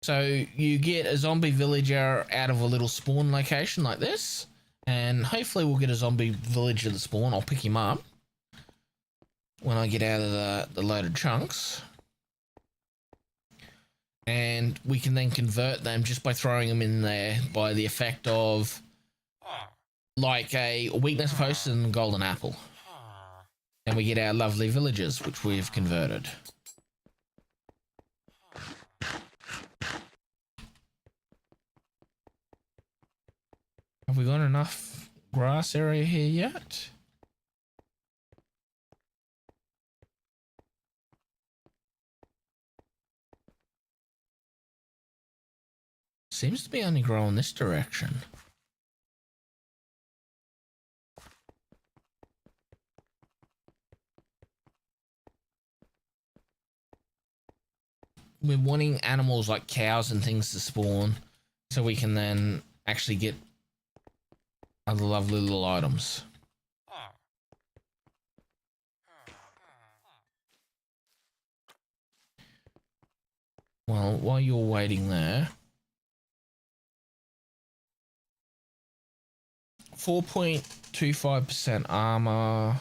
So you get a zombie villager out of a little spawn location like this, and hopefully we'll get a zombie villager to spawn. I'll pick him up when I get out of the loaded chunks, and we can then convert them just by throwing them in there by the effect of like a weakness post and golden apple, and we get our lovely villagers which we've converted. Have we got enough grass area here yet? Seems to be only growing this direction. We're wanting animals like cows and things to spawn so we can then actually get other lovely little items. Well, while you're waiting there, 4.25% armor.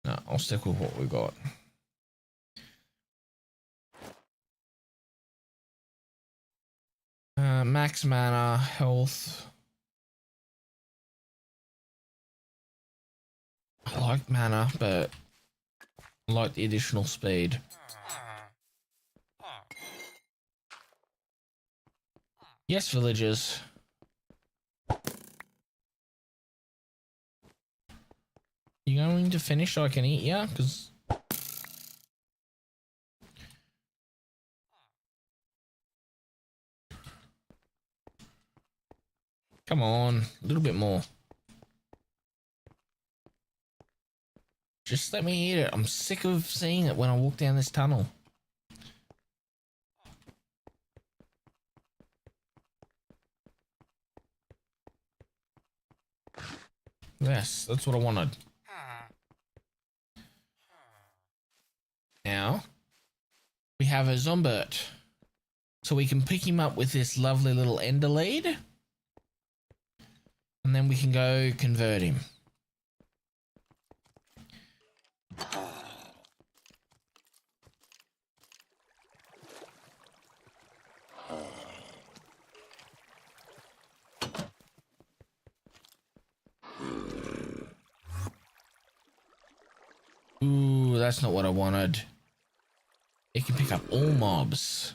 No, I'll stick with what we got. Max mana, health. I like mana, but I like the additional speed. Yes, villagers. You going to finish so I can eat? Yeah, because come on, a little bit more. Just let me eat it. I'm sick of seeing it when I walk down this tunnel. Yes, that's what I wanted. Now, we have a Zombert. So we can pick him up with this lovely little ender lead. And then we can go convert him. Ooh, that's not what I wanted. It can pick up all mobs.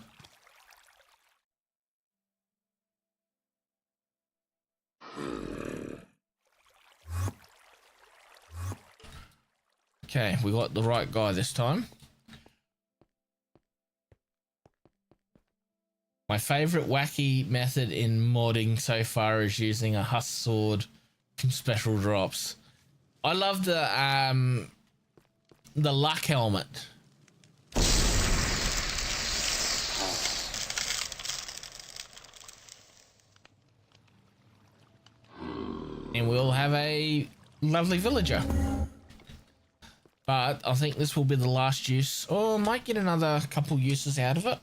Okay, we got the right guy this time. My favorite wacky method in modding so far is using a husk sword from special drops. I love the luck helmet. And we'll have a lovely villager. But I think this will be the last use. Or I might get another couple uses out of it.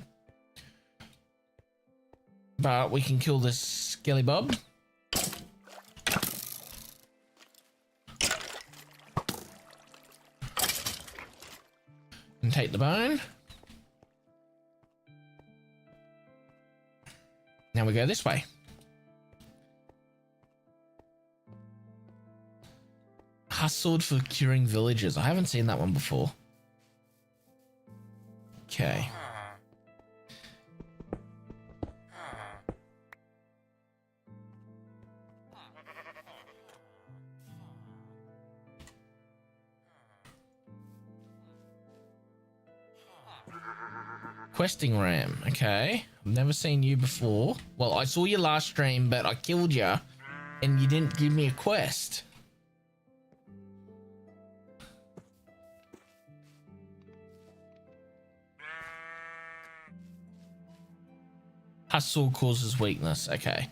But we can kill this skelly bob. And take the bone. Now we go this way. hustled for curing villages. I haven't seen that one before. Okay. Questing ram. Okay. I've never seen you before. Well, I saw you last stream, but I killed you and you didn't give me a quest. Hustle causes weakness. Okay.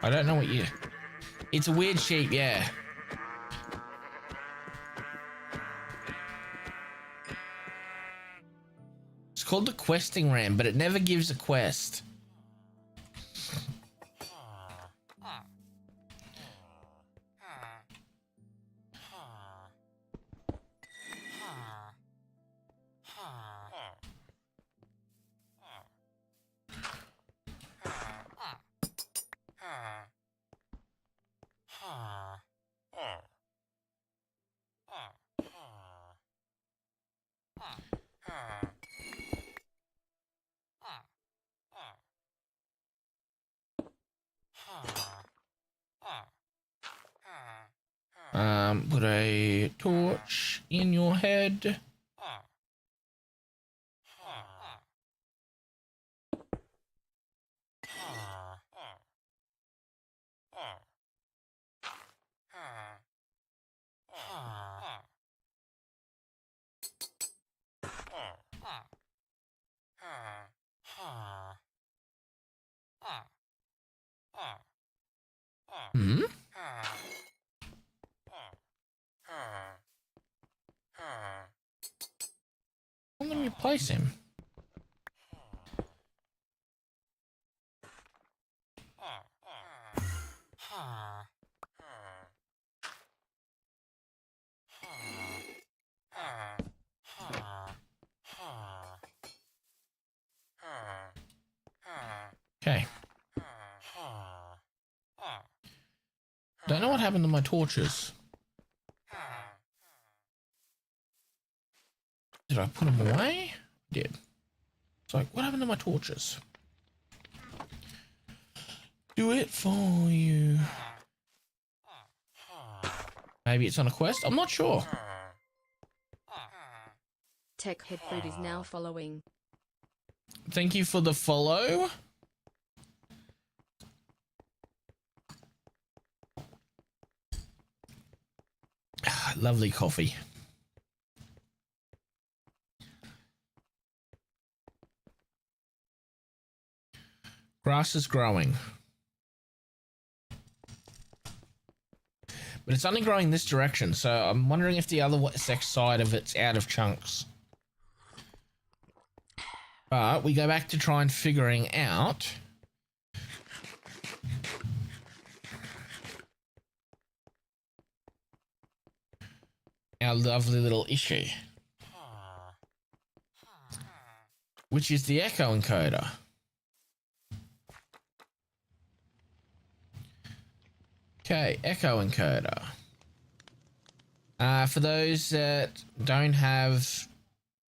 I don't know what you... It's a weird sheep, yeah. It's called the questing ram, but it never gives a quest. Put a torch in your head. Hmm? Well, let me place him. Okay. Don't know what happened to my torches. Did I put them away? Did. It's like, what happened to my torches? Do it for you. Maybe it's on a quest? I'm not sure. Tech Head Fruit is now following. Thank you for the follow. Lovely coffee. Grass is growing. But it's only growing this direction, so I'm wondering if the other side of it's out of chunks. But we go back to try and figuring out our lovely little issue, which is the echo encoder. Okay, echo encoder. For those that don't have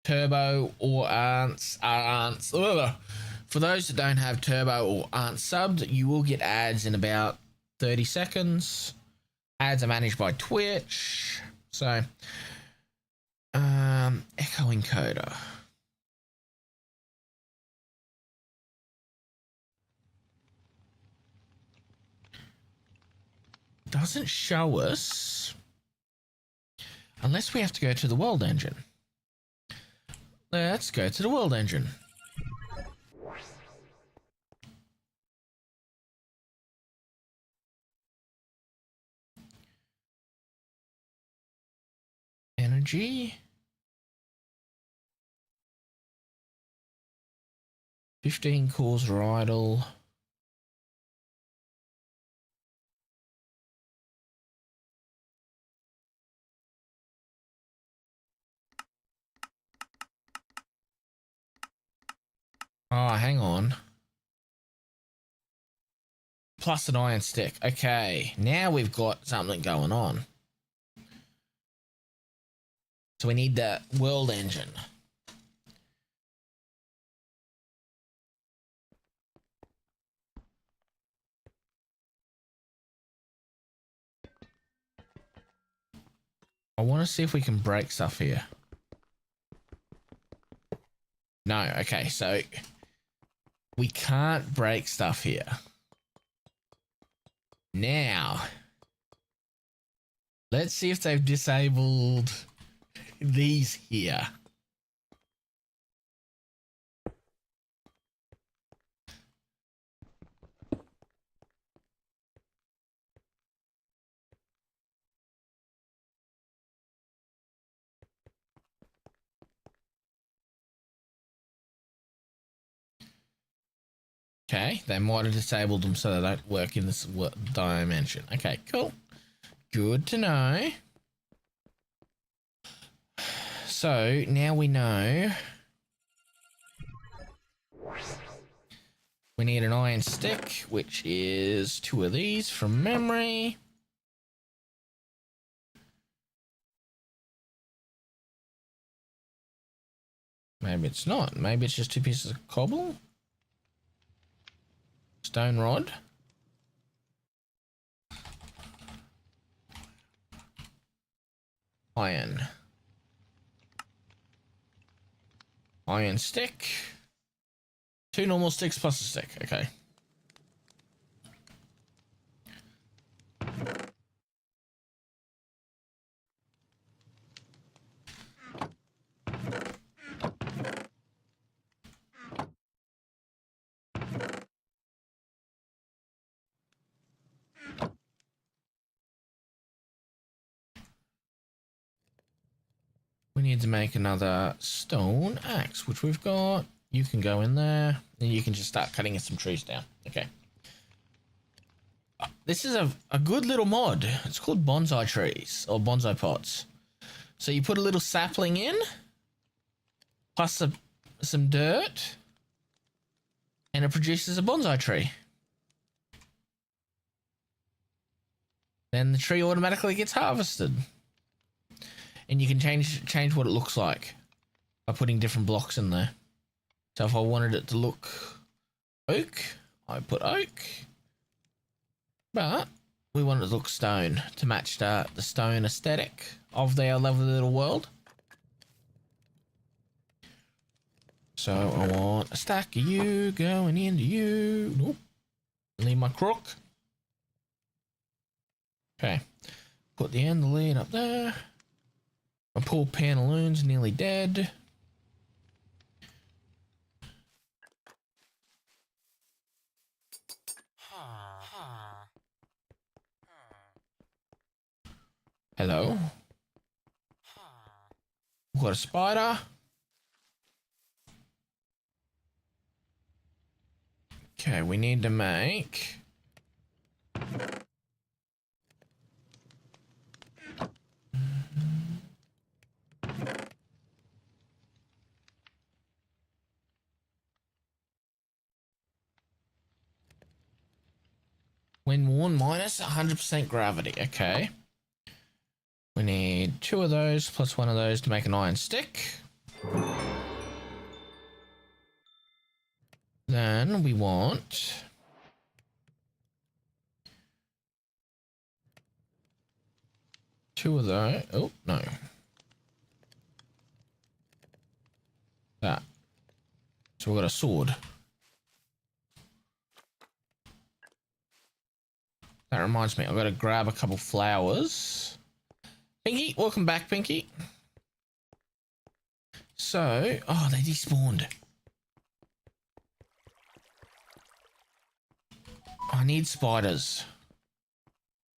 turbo or aren't for those that don't have turbo or aren't subbed, you will get ads in about 30 seconds. Ads are managed by Twitch. So, echo encoder. Doesn't show us unless we have to go to the world engine. Let's go to the world engine. Energy. 15 cores are idle. Oh, hang on. Plus an iron stick. Okay, now we've got something going on. So we need the world engine. I want to see if we can break stuff here. No, okay, so we can't break stuff here. Now, let's see if they've disabled these here. Okay, they might have disabled them so they don't work in this dimension. Okay, cool. Good to know. So now we know we need an iron stick, which is 2 of these from memory. Maybe it's not. Maybe it's just 2 pieces of cobble. Stone rod. Iron. Iron stick. 2 normal sticks plus a stick. Okay. We need to make another stone axe, which we've got. You can go in there, and you can just start cutting some trees down. Okay. This is a good little mod. It's called bonsai trees, or bonsai pots. So you put a little sapling in, plus some dirt, and it produces a bonsai tree. Then the tree automatically gets harvested. And you can change what it looks like by putting different blocks in there. So if I wanted it to look oak, I put oak. But we want it to look stone to match the stone aesthetic of their lovely little world. So I want a stack of you going into you. Nope. Leave my crook. Okay. Put the end of the lead up there. My poor pantaloon's nearly dead. Hello. We've got a spider. Okay, we need to make when worn minus 100% gravity. Okay. We need 2 of those plus 1 of those to make an iron stick. Then we want two of those. Oh, no. That. So we've got a sword. That reminds me, I've got to grab a couple flowers. Pinky, welcome back, Pinky. So, oh, they despawned. I need spiders.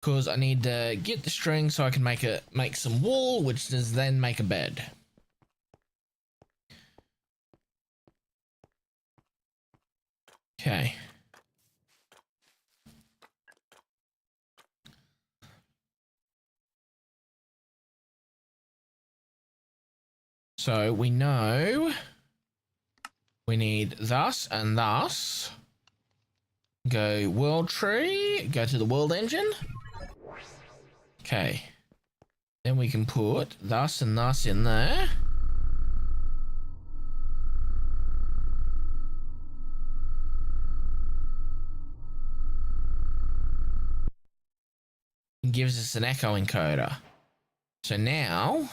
Because I need to get the string so I can make some wool, which does then make a bed. Okay. So we know we need thus and thus. Go world tree, go to the world engine. Okay. Then we can put thus and thus in there. It gives us an echo encoder. So now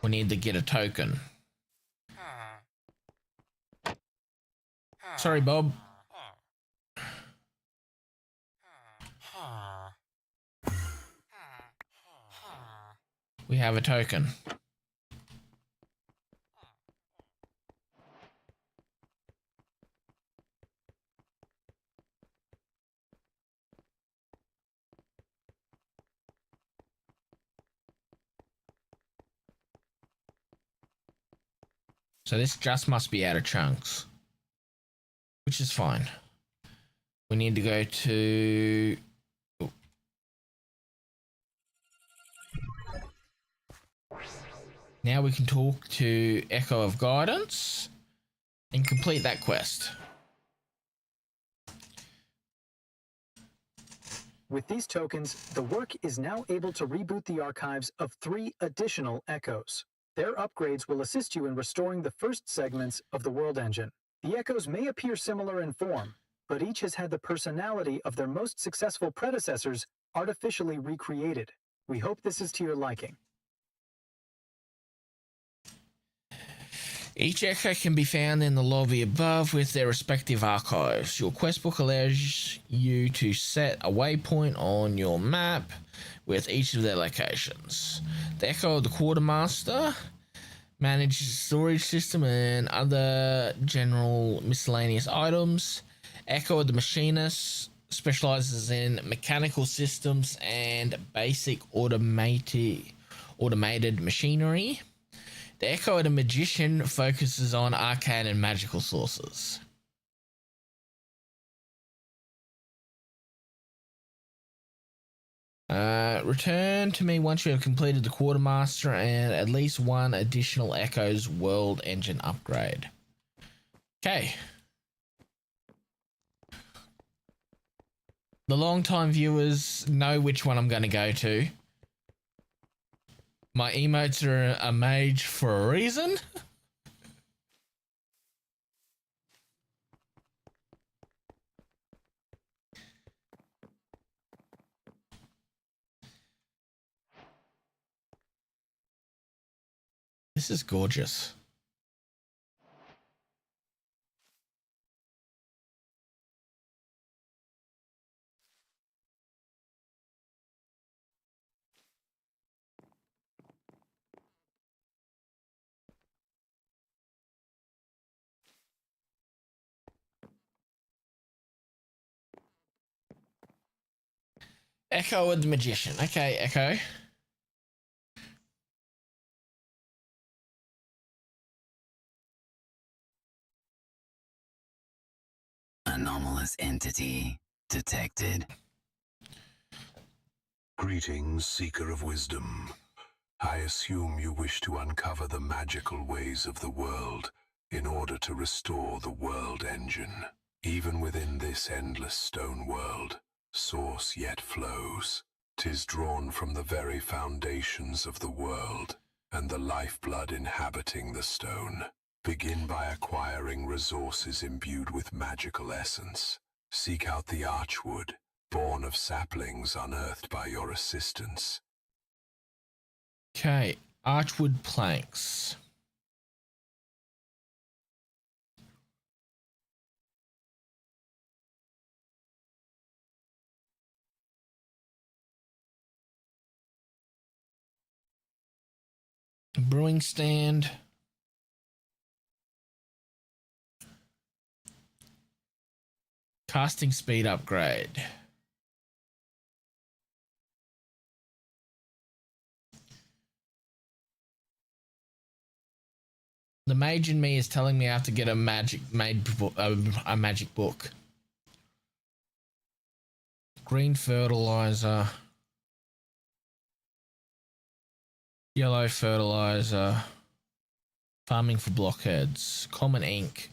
we need to get a token. Sorry, Bob. We have a token. So this just must be out of chunks, which is fine. We need to go to... Now we can talk to Echo of Guidance and complete that quest. With these tokens, the work is now able to reboot the archives of 3 additional echoes. Their upgrades will assist you in restoring the first segments of the world engine. The echoes may appear similar in form, but each has had the personality of their most successful predecessors artificially recreated. We hope this is to your liking. Each echo can be found in the lobby above with their respective archives. Your quest book allows you to set a waypoint on your map with each of their locations. The Echo of the Quartermaster manages the storage system and other general miscellaneous items. Echo of the Machinist specializes in mechanical systems and basic automated machinery. The Echo of the Magician focuses on arcane and magical sources. Return to me once you have completed the Quartermaster and at least one additional Echo's World Engine upgrade. Okay. The long-time viewers know which one I'm going to go to. My emotes are a mage for a reason. This is gorgeous. Echo of the Magician. Okay, Echo. Anomalous entity detected. Greetings, Seeker of Wisdom. I assume you wish to uncover the magical ways of the world in order to restore the world engine. Even within this endless stone world, source yet flows. 'Tis drawn from the very foundations of the world and the lifeblood inhabiting the stone. Begin by acquiring resources imbued with magical essence. Seek out the archwood, born of saplings unearthed by your assistance. Okay, archwood planks. Brewing stand. Casting speed upgrade. The mage in me is telling me I have to get a magic book. Green fertilizer. Yellow fertilizer. Farming for blockheads. Common ink.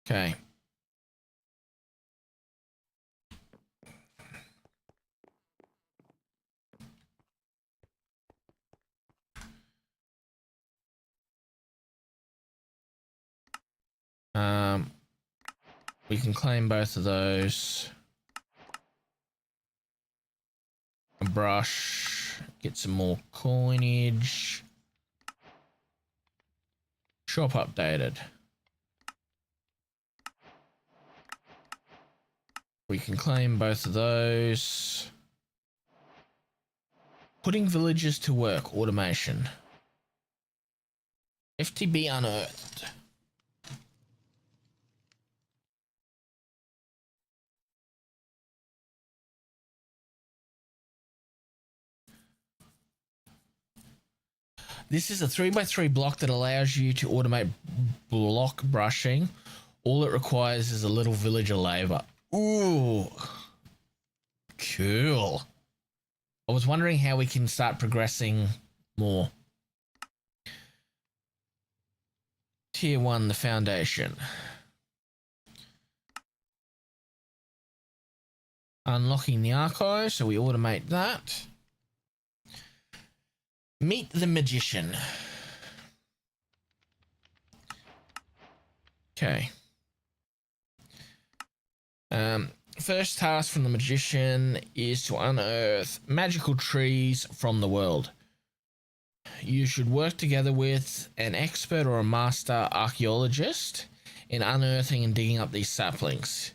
Okay. We can claim both of those. A brush. Get some more coinage. Shop updated. We can claim both of those. Putting villagers to work. Automation. FTB unearthed. This is a 3x3 block that allows you to automate block brushing. All it requires is a little villager labor. Ooh. Cool. I was wondering how we can start progressing more. Tier 1, the foundation. Unlocking the archive, so we automate that. Meet the magician. Okay. First task from the magician is to unearth magical trees from the world. You should work together with an expert or a master archaeologist in unearthing and digging up these saplings.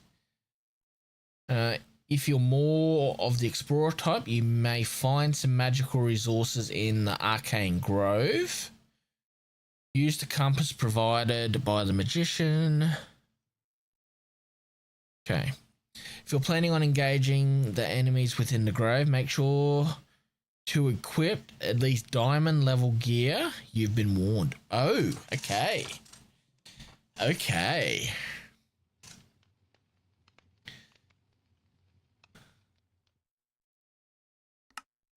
If you're more of the explorer type, you may find some magical resources in the Arcane Grove. Use the compass provided by the magician. Okay. If you're planning on engaging the enemies within the grove, make sure to equip at least diamond level gear. You've been warned. Oh, okay. Okay.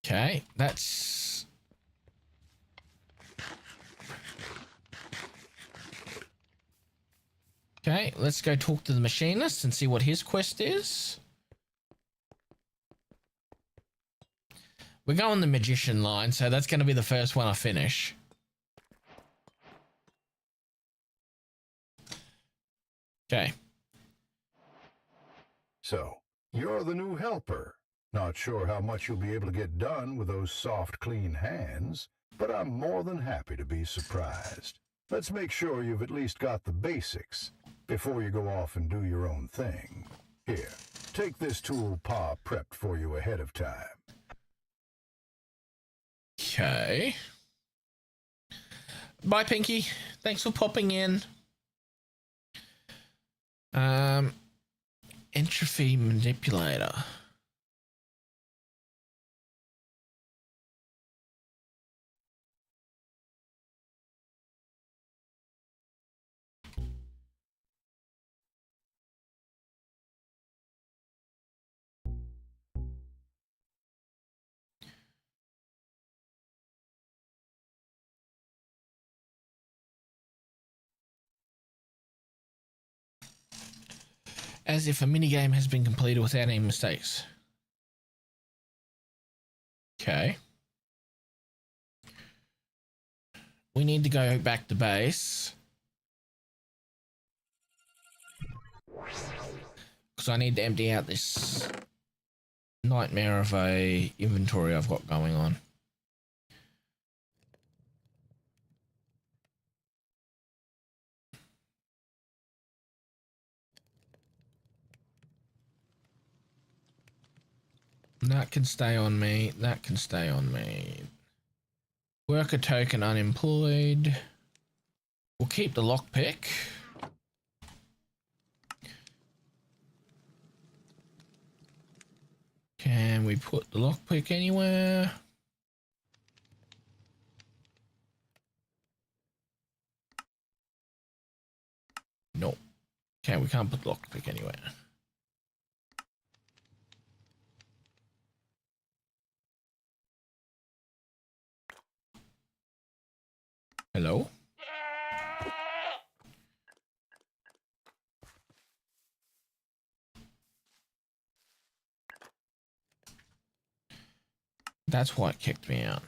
Okay, that's... Okay, let's go talk to the machinist and see what his quest is. We're going the magician line, so that's going to be the first one I finish. Okay. So, you're the new helper. Not sure how much you'll be able to get done with those soft, clean hands, but I'm more than happy to be surprised. Let's make sure you've at least got the basics before you go off and do your own thing. Here, take this tool Pa prepped for you ahead of time. Okay. Bye, Pinky. Thanks for popping in. Entropy manipulator. As if a minigame has been completed without any mistakes. Okay. We need to go back to base. Because I need to empty out this nightmare of a inventory I've got going on. That can stay on me. That can stay on me. Worker token unemployed. We'll keep the lockpick. Can we put the lockpick anywhere? Okay, we can't put lockpick anywhere. Hello? That's why it kicked me out.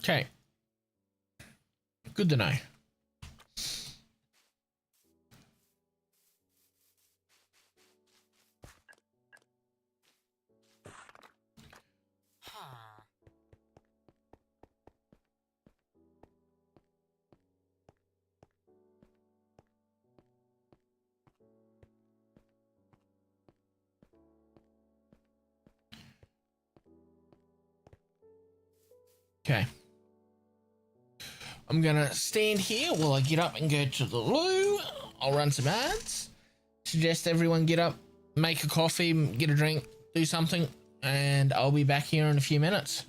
Okay. Good to know. Okay. I'm gonna stand here while I get up and go to the loo. I'll run some ads. Suggest everyone get up, make a coffee, get a drink, do something, and I'll be back here in a few minutes.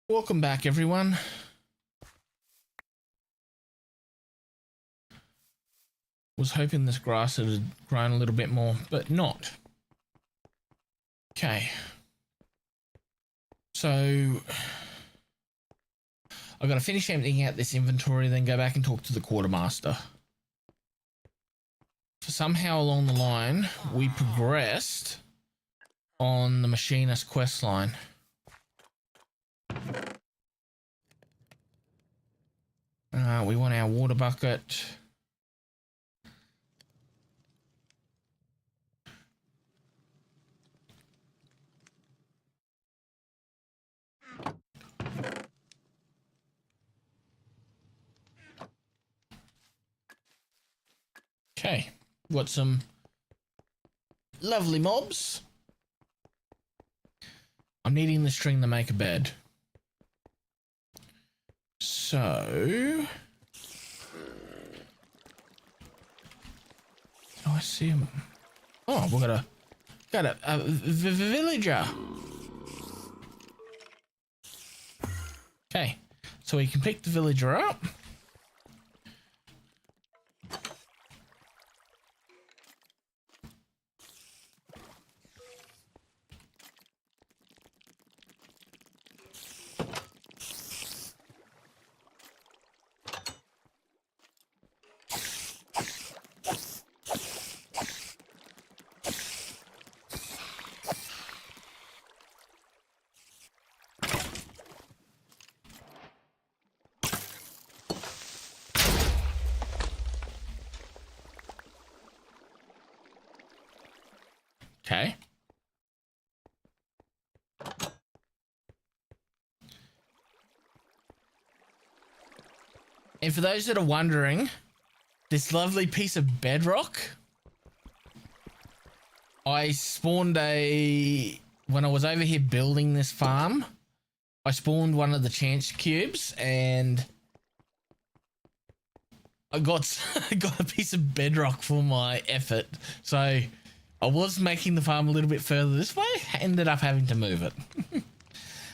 Welcome back, everyone. Was hoping this grass had grown a little bit more, but not. Okay. So I've got to finish emptying out this inventory, then go back and talk to the quartermaster. So somehow along the line, we progressed on the machinist quest line. We want our water bucket. Okay, got some lovely mobs. I'm needing the string to make a bed. So... Oh, I see him. Oh, we got a villager. Okay, so we can pick the villager up. Okay. And for those that are wondering, this lovely piece of bedrock, I spawned when I was over here building this farm, I spawned one of the chance cubes and I got got a piece of bedrock for my effort. So I was making the farm a little bit further this way, ended up having to move it.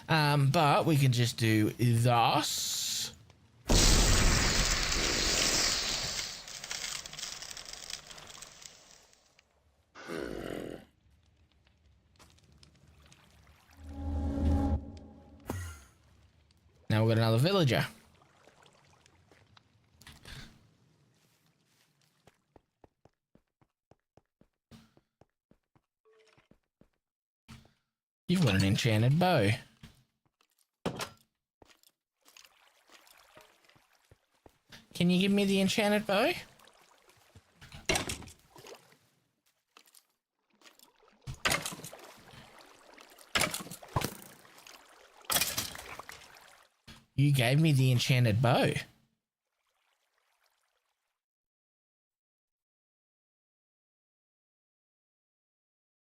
But we can just do this. Now we've got another villager. You've got an enchanted bow. Can you give me the enchanted bow? You gave me the enchanted bow.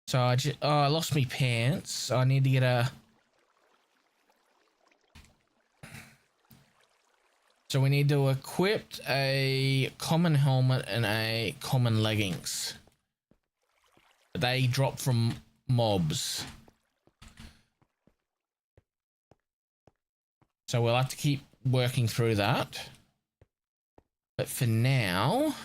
So I lost my pants. I need to get a... So we need to equip a common helmet and a common leggings. They drop from mobs. So we'll have to keep working through that. But for now,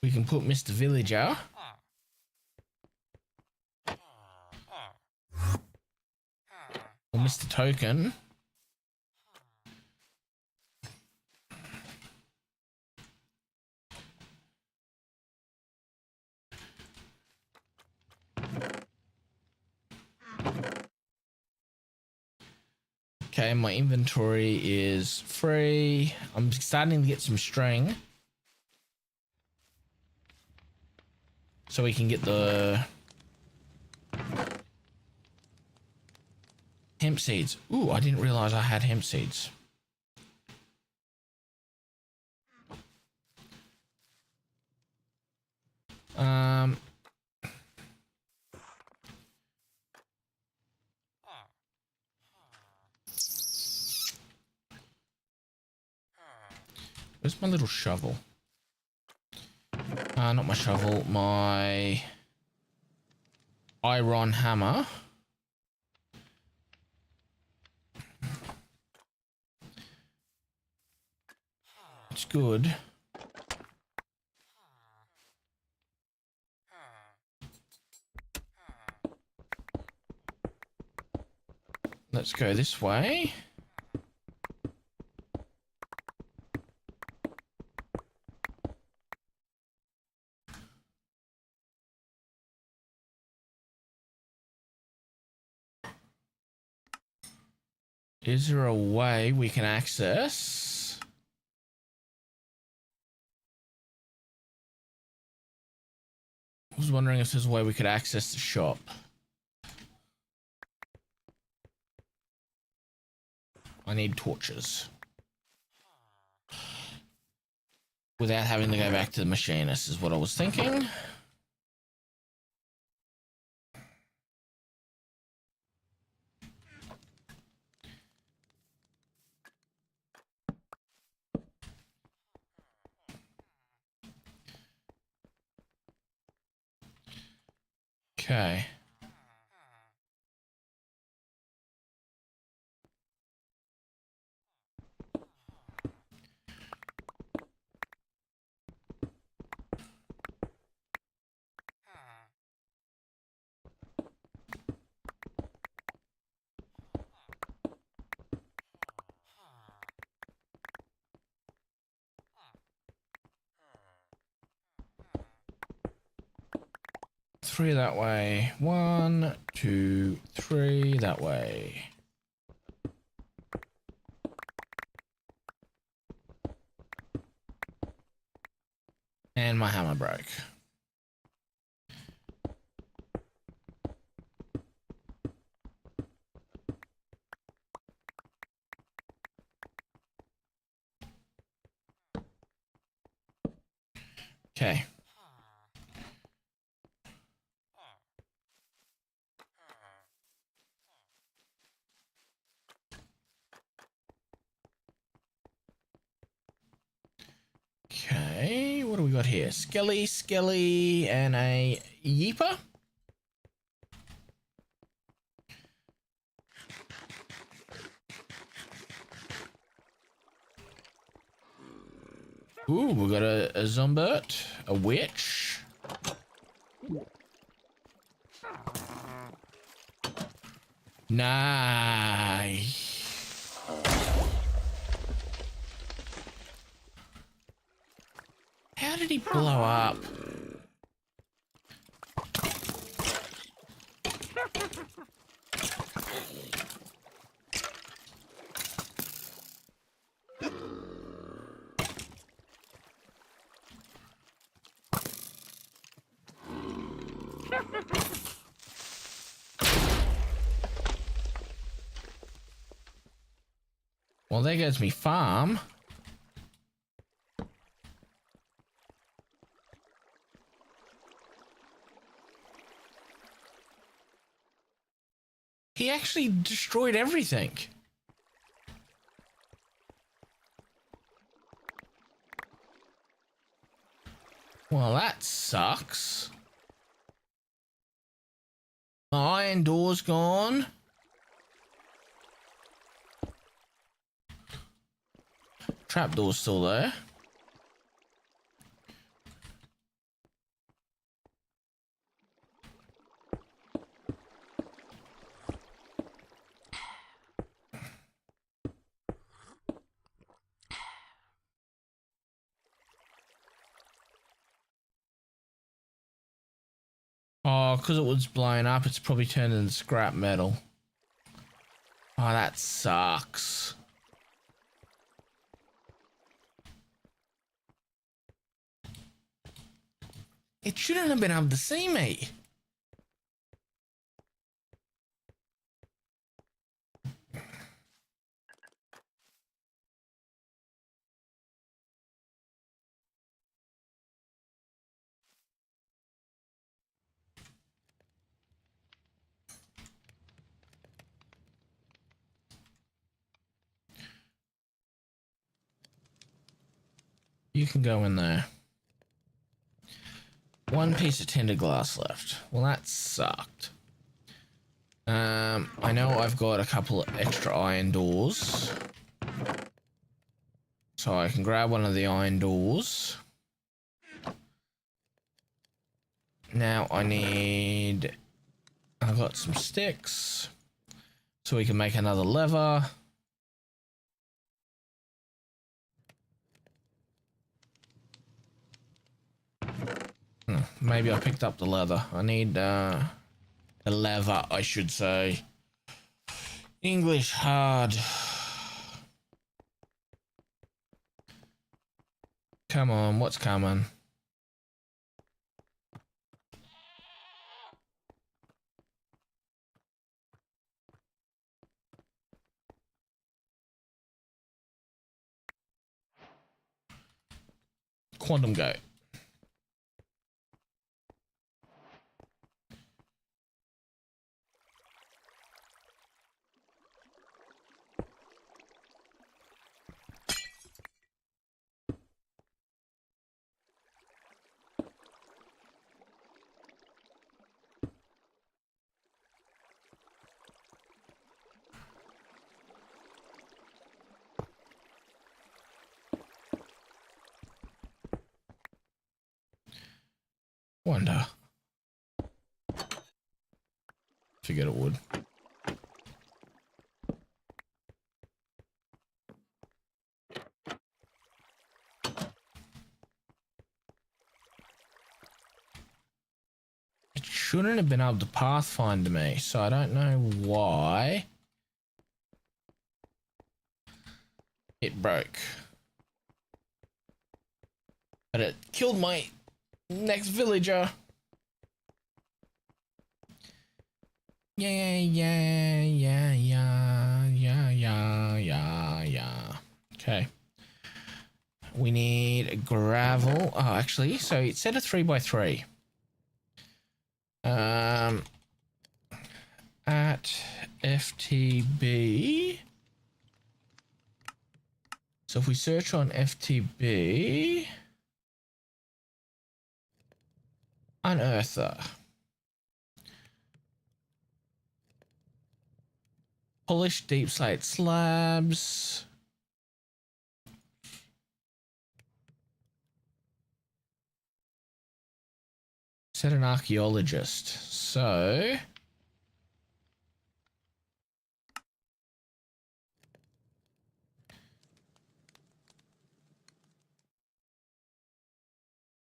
we can put Mr. Villager or Mr. Token. Okay, my inventory is free. I'm starting to get some string. So we can get the hemp seeds. Ooh, I didn't realize I had hemp seeds. Where's my little shovel? Not my shovel, my iron hammer. It's good. Let's go this way. Is there a way we can access? I was wondering if there's a way we could access the shop. I need torches. Without having to go back to the machinist is what I was thinking. Okay. Three that way. 1, 2, 3 that way. And my hammer broke. Okay. Okay, what do we got here? Skelly, and a Yeeper. Ooh, we got a Zombert, a witch. Nice. How did he blow up? Well, there goes me farm. He actually destroyed everything. Well, that sucks. My iron door's gone. Trapdoor's still there. Oh, because it was blown up, it's probably turned into scrap metal. Oh, that sucks. It shouldn't have been able to see me. You can go in there. One piece of tinted glass left. Well, that sucked. I know I've got a couple of extra iron doors. So I can grab one of the iron doors. Now I've got some sticks. So we can make another lever. Maybe I picked up the leather. I need the lever, I should say. English hard. Come on, what's coming? Quantum go. Wonder. Figured it would. It shouldn't have been able to pathfind me, so I don't know why it broke. But it killed my next villager. Yeah. Okay. We need gravel. Oh, actually, so it said a 3x3. At FTB. So if we search on FTB, unearther. Polished deep slate slabs. Said an archaeologist. So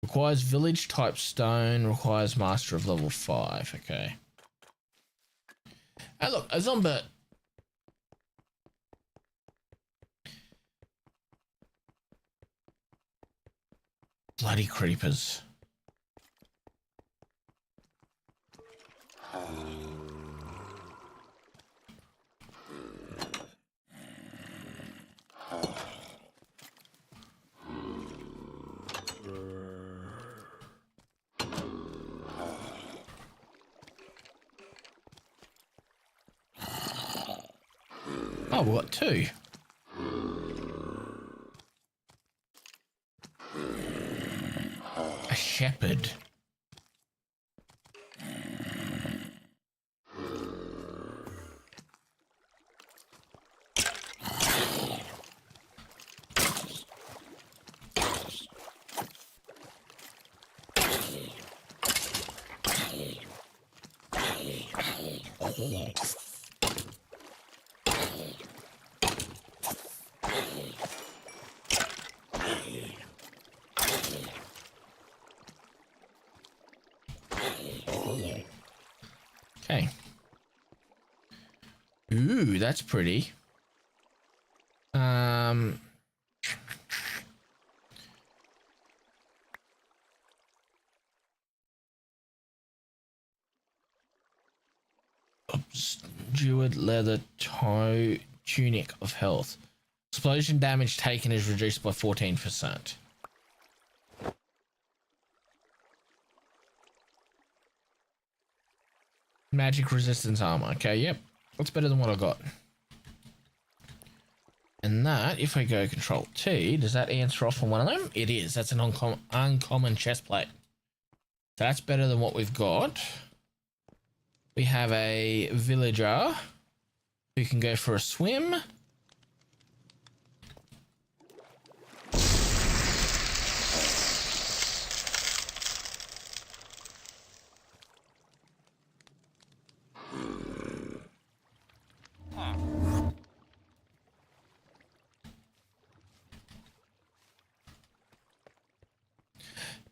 requires village type stone, requires master of level 5. Okay. Oh look, a zombie. Bloody creepers. Oh, we got 2. A shepherd. Okay. Ooh, that's pretty. Jeweled leather toe tunic of health. Explosion damage taken is reduced by 14%. Magic resistance armor. Okay, yep. That's better than what I got. And that, if I go Control T, does that answer off on one of them? It is. That's an uncommon chest plate. So that's better than what we've got. We have a villager who can go for a swim.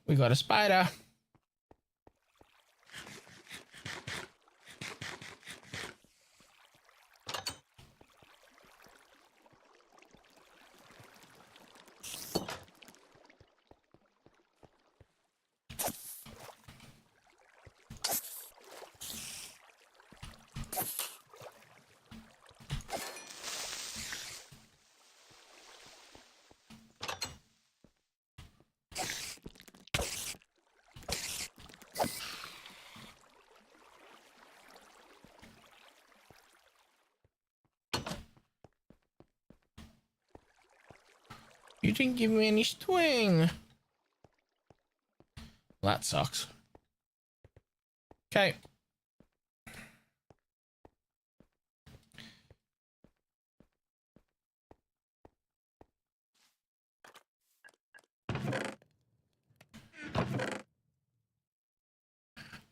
We got a spider. you didn't give me any string. Well, that sucks. Okay.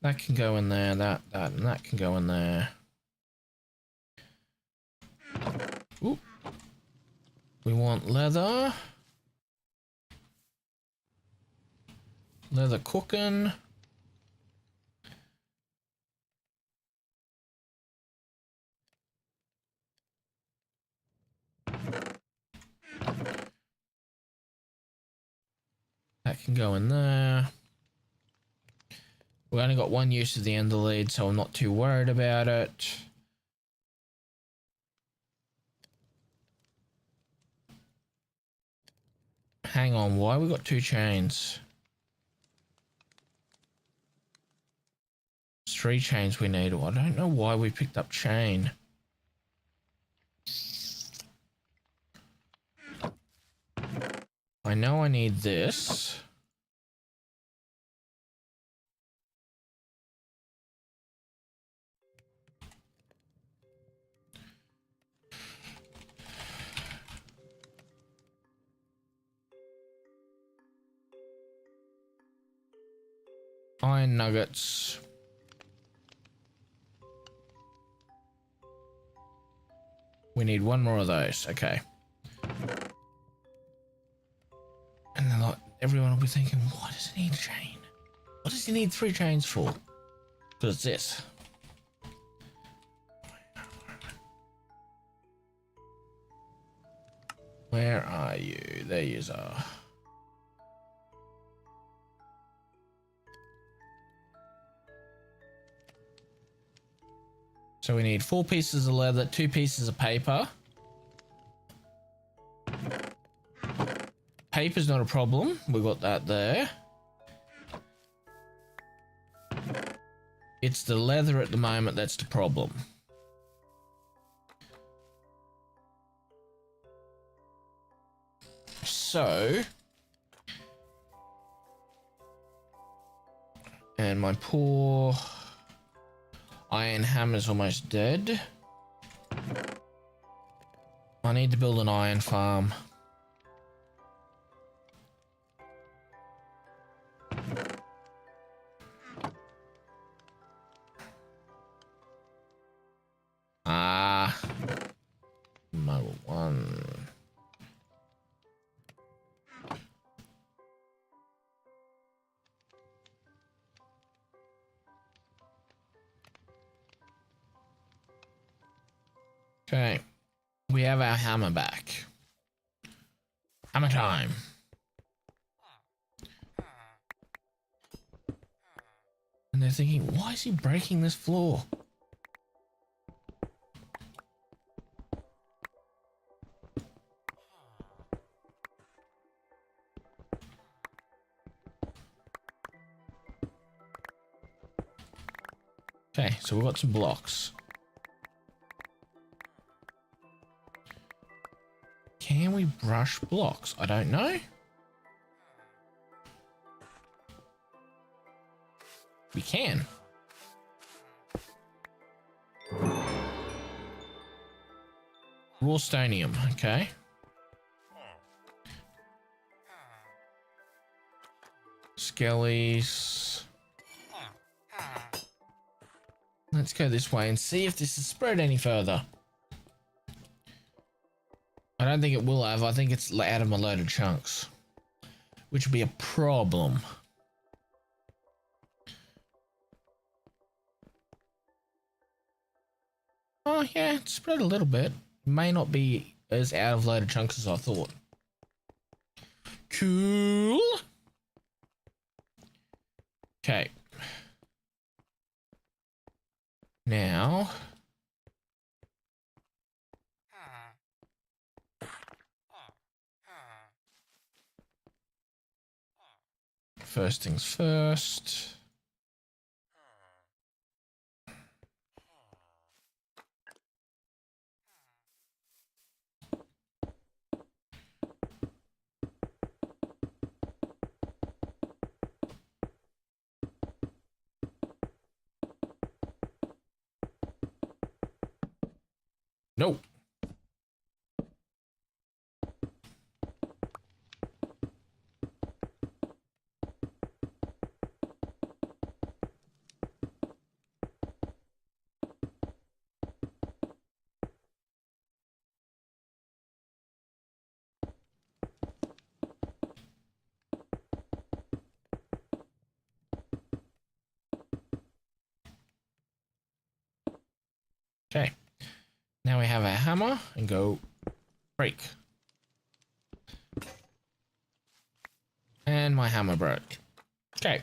That can go in there, that, and that can go in there. Ooh. We want leather. Leather cooking. That can go in there. We only got one use of the ender lead, so I'm not too worried about it. Hang on, why we got 2 chains? It's 3 chains we need. I don't know why we picked up chain. I know I need this. Iron nuggets. We need 1 more of those. Okay. And then like, everyone will be thinking, why does he need a chain? What does he need 3 chains for? Because it's this. Where are you? There you are. So we need 4 pieces of leather, 2 pieces of paper. Paper's not a problem. We got that there. It's the leather at the moment that's the problem. So, and my poor iron hammer's almost dead. I need to build an iron farm. Model 1. Okay, we have our hammer back. Hammer time. And they're thinking, why is he breaking this floor? Okay, so we've got some blocks. Can we brush blocks? I don't know. We can. Raw stonium, okay. Skellies. Let's go this way and see if this has spread any further. I don't think it will have. I think it's out of my loaded chunks, which would be a problem. Oh yeah, it's spread a little bit. May not be as out of loaded chunks as I thought. Cool. Okay. Now. First things first. No. Okay. Now we have a hammer and go break. And my hammer broke. Okay.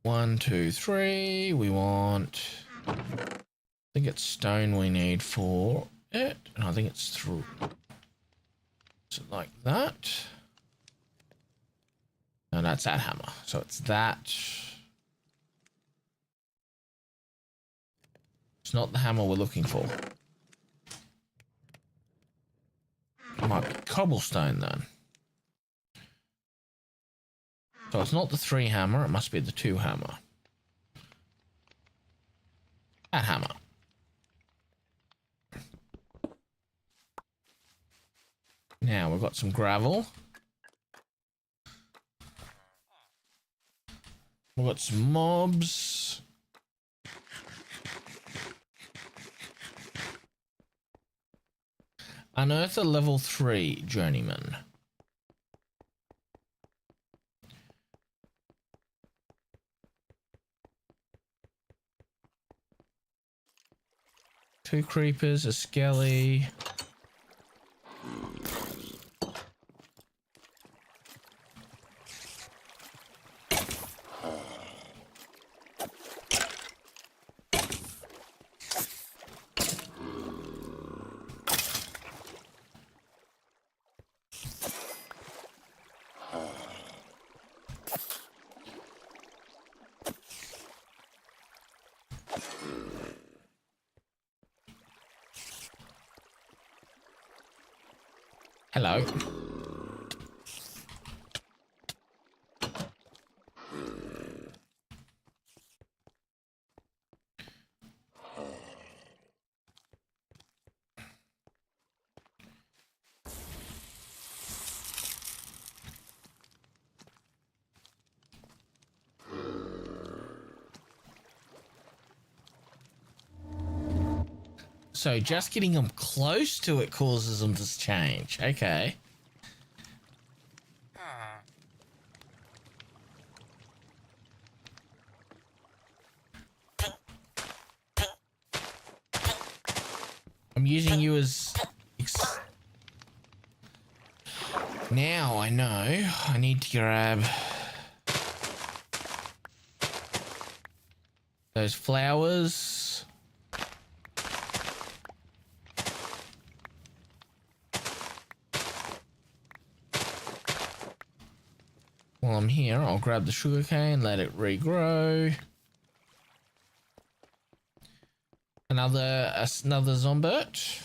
One, two, three. We want... I think it's stone we need for it. And I think it's through... Is it like that? No, that's that hammer. So it's that... It's not the hammer we're looking for. It might be cobblestone then. So it's not the 3 hammer, it must be the 2 hammer. That hammer. Now we've got some gravel. We've got some mobs. Unearth a level 3 journeyman. Two creepers, a skelly. Hello. So just getting them close to it causes them to change. Okay. I'm using you as... Now I know I need to grab those flowers. While I'm here, I'll grab the sugarcane, let it regrow. Another zombert.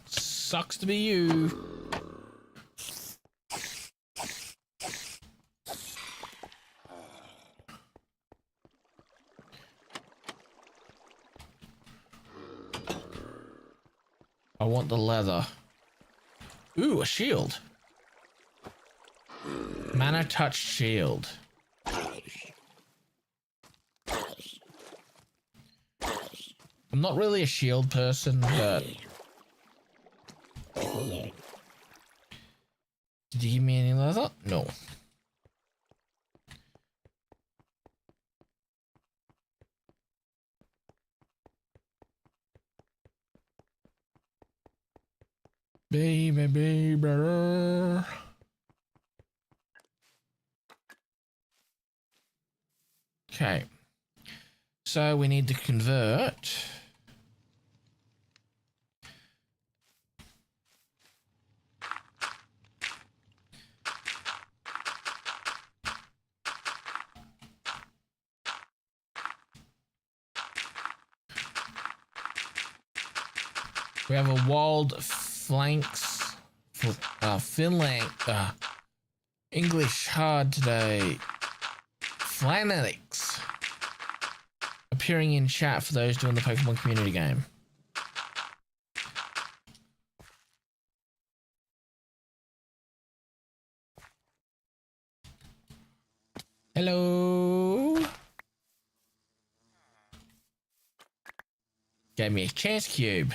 Sucks to be you. I want the leather. Ooh, a shield. Mana touch shield. I'm not really a shield person, but... Did you give me any leather? No. Baby. Okay. So we need to convert. We have a wild flanks, phalanx, English hard today. Flanetics. Appearing in chat for those doing the Pokemon community game. Hello. Gave me a chance cube.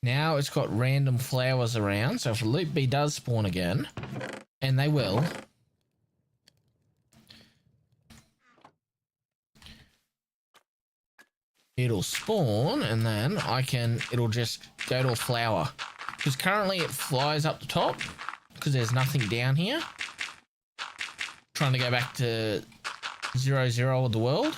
Now it's got random flowers around, so if a loop bee does spawn again, and they will, it'll spawn and then it'll just go to a flower. Because currently it flies up the top because there's nothing down here. Trying to go back to 0-0 of the world.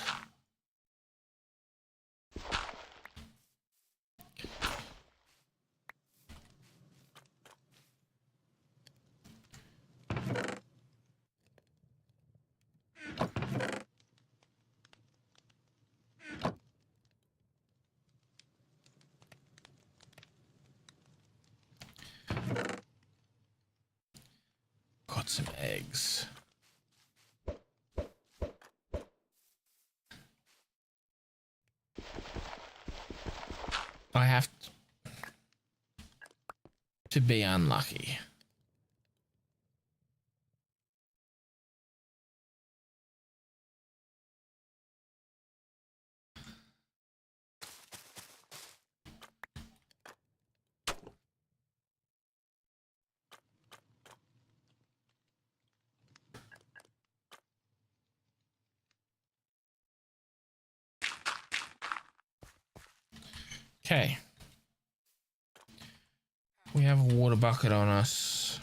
Got some eggs. I have to be unlucky. Okay. We have a water bucket on us.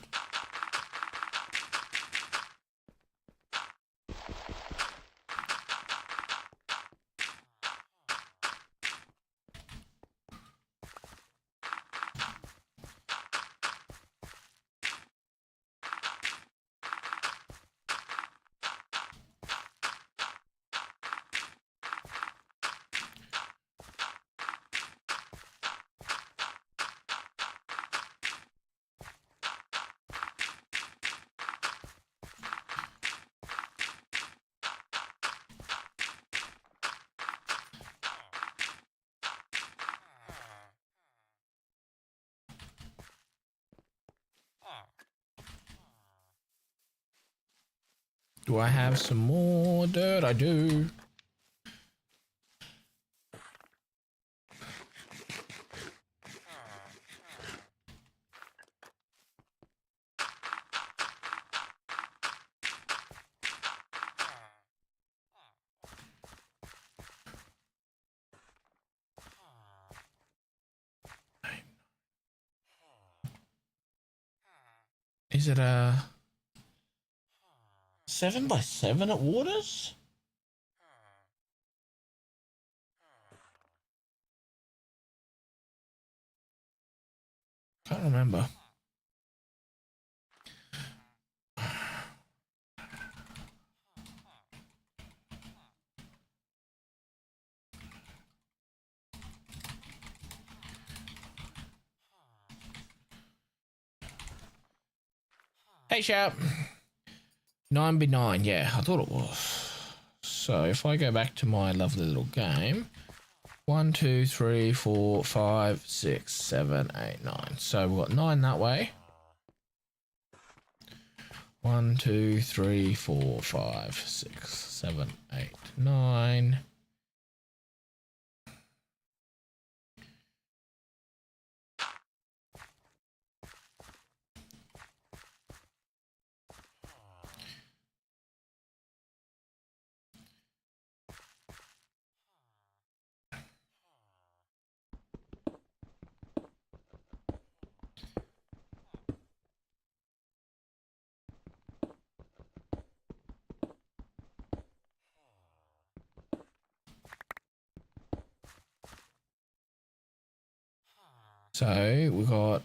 Do I have some more dirt? I do. Is it a 7x7 at Waters? Can't remember. Hey, Sharp. 9x9, yeah, I thought it was. So if I go back to my lovely little game, 1, 2, 3, 4, 5, 6, 7, 8, 9. So we've got 9 that way. 1, 2, 3, 4, 5, 6, 7, 8, 9. So we got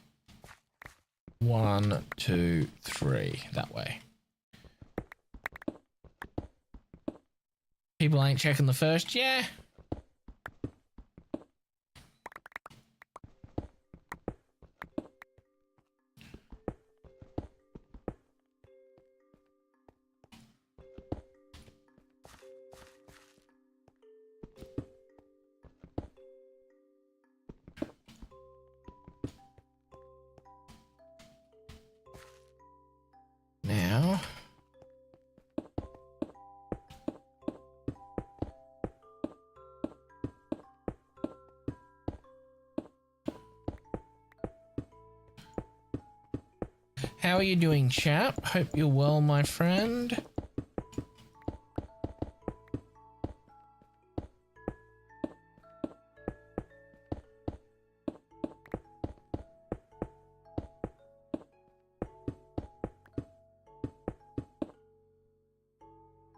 1, 2, 3. That way. People ain't checking the first. Yeah. Now. How are you doing, chap? Hope you're well, my friend.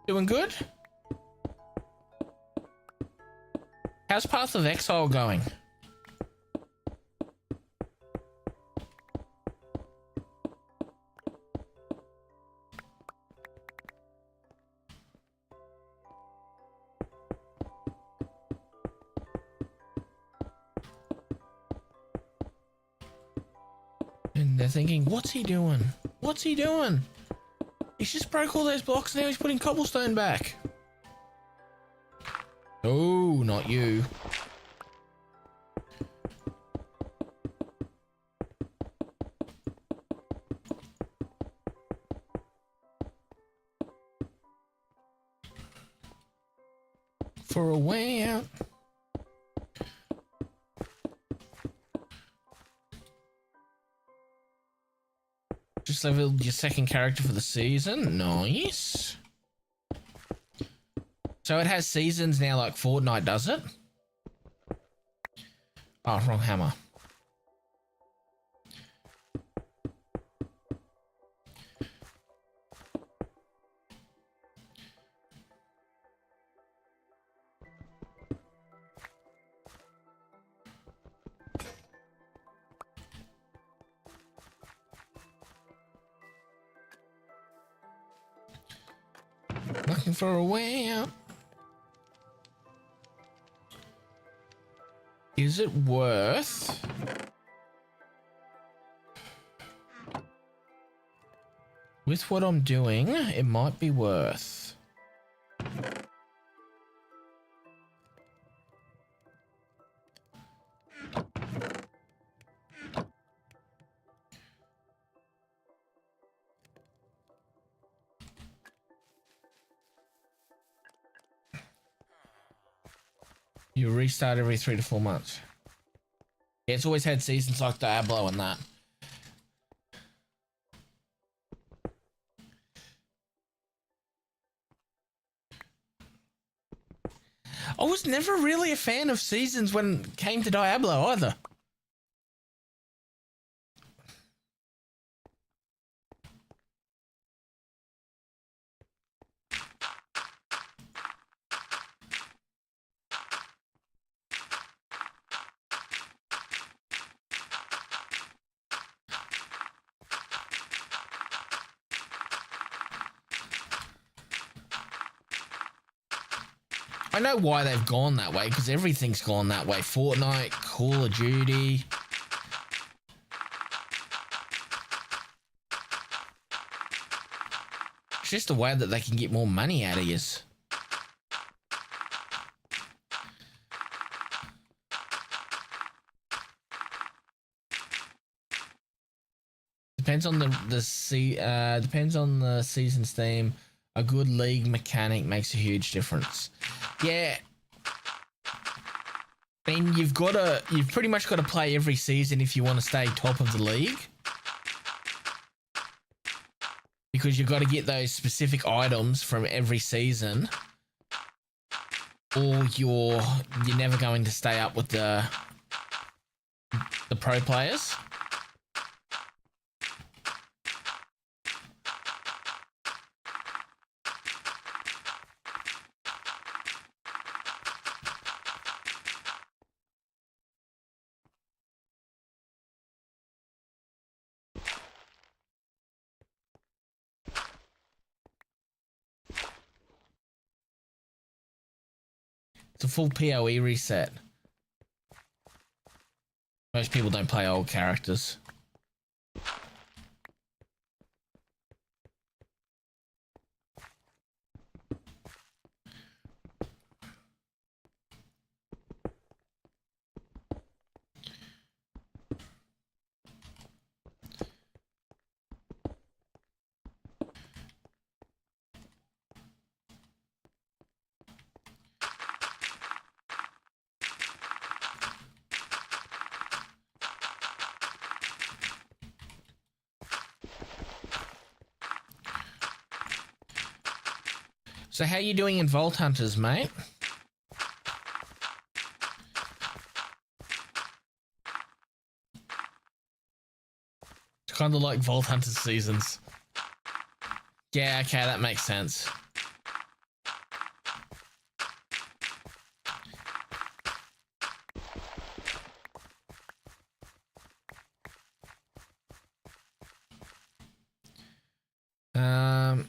Doing good? How's Path of Exile going? And they're thinking, what's he doing? What's he doing? He's just broke all those blocks and now he's putting cobblestone back. Oh, not you. For a way out. Just leveled your second character for the season. Nice. So it has seasons now like Fortnite, does it? Oh, wrong hammer. Looking for a way out. Is it worth? With what I'm doing, it might be worth. You restart every 3 to 4 months. Yeah, it's always had seasons like Diablo and that. I was never really a fan of seasons when it came to Diablo either. I know why they've gone that way, because everything's gone that way. Fortnite, Call of Duty. It's just a way that they can get more money out of you. Depends on depends on the season's theme. A good league mechanic makes a huge difference. Yeah. I mean, you've pretty much got to play every season if you want to stay top of the league. Because you've got to get those specific items from every season. Or you're never going to stay up with the pro players. It's a full PoE reset. Most people don't play old characters. So how you doing in Vault Hunters, mate? It's kind of like Vault Hunters seasons. Yeah, okay, that makes sense. Um...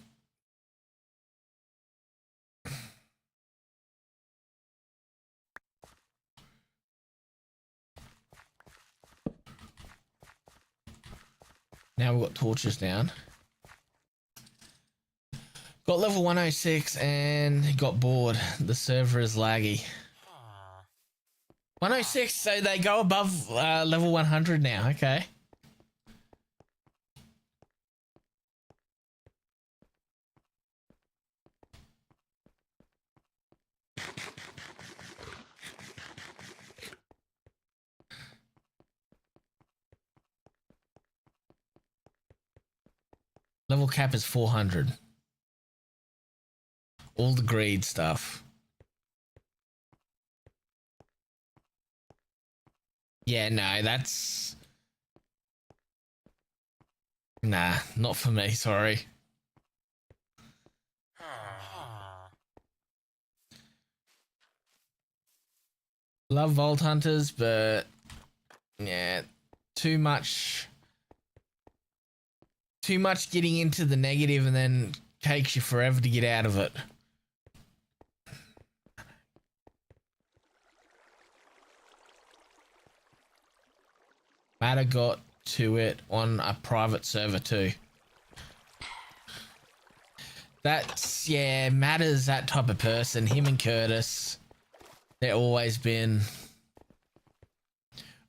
Now we've got torches down. Got level 106 and got bored. The server is laggy. 106, so they go above level 100 now. Okay. Level cap is 400. All the greed stuff. Yeah, no, that's... Nah, not for me, sorry. Love Vault Hunters, but... Yeah, too much getting into the negative and then takes you forever to get out of it. Matter got to it on a private server too. That's, yeah, Matter's that type of person. Him and Curtis, they've always been...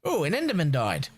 Oh, an Enderman died.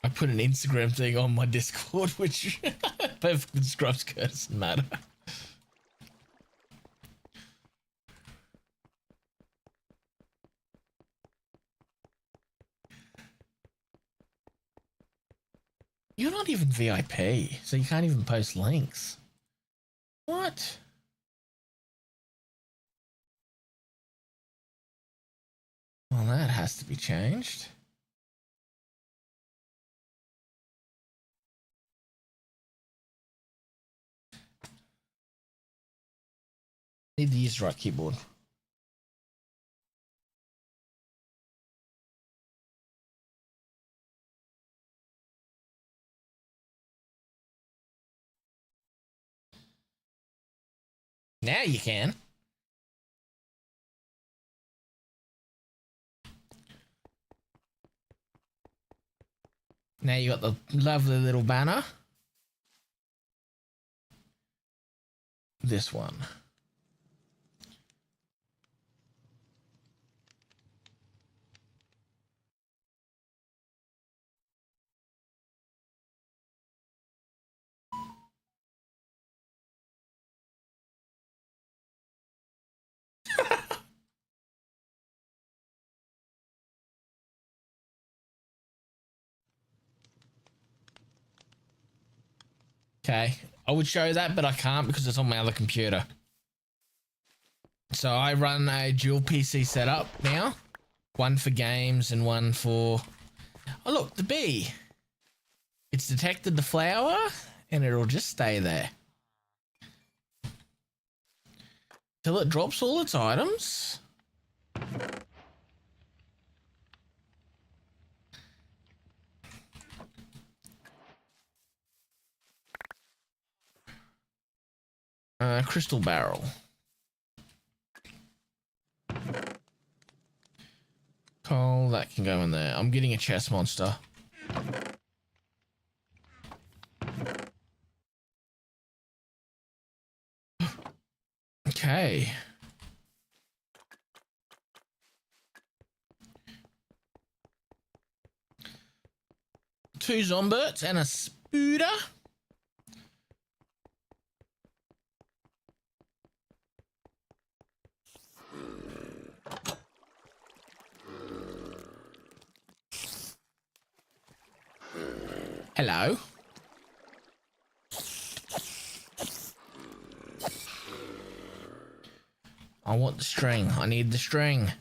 I put an Instagram thing on my Discord, which perfectly describes Curtis and Matter. You're not even VIP, so you can't even post links. What? Well, that has to be changed. Need to use the right keyboard. Now you can. Now you got the lovely little banner. This one. Okay, I would show that, but I can't because it's on my other computer. So I run a dual PC setup now. One for games and one for... Oh, look, the bee. It's detected the flower and it'll just stay there. Till it drops all its items. Crystal barrel. Coal, that can go in there. I'm getting a chest monster. Okay. Two zomberts and a spooder. Hello. I want the string. I need the string.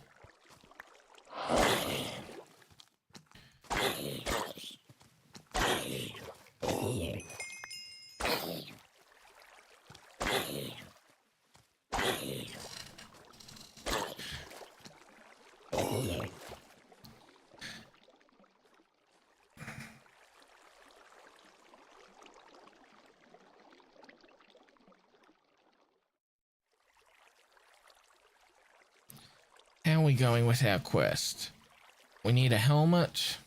How are we going with our quest? We need a helmet.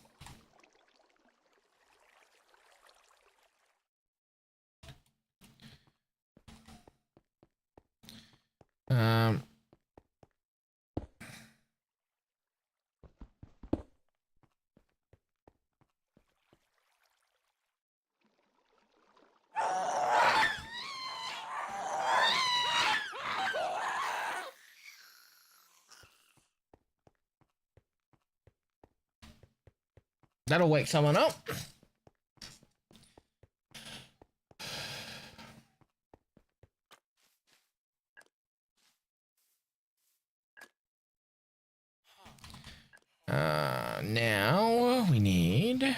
That'll wake someone up. Now we need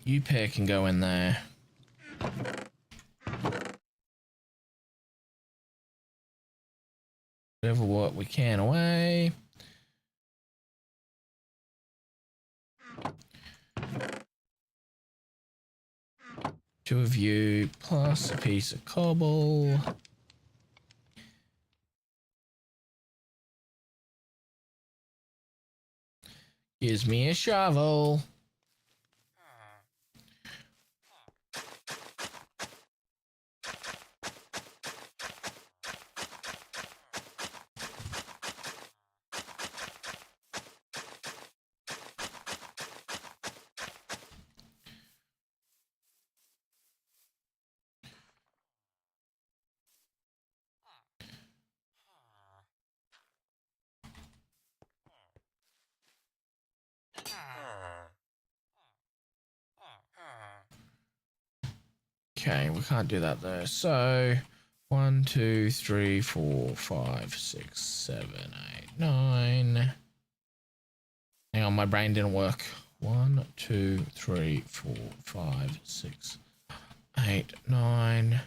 you pair can go in there. Whatever what we can away. Two of you plus a piece of cobble. Gives me a shovel. Okay, we can't do that though. So 1, 2, 3, 4, 5, 6, 7, 8, 9. Hang on, my brain didn't work. 1, 2, 3, 4, 5, 6, 8, 9.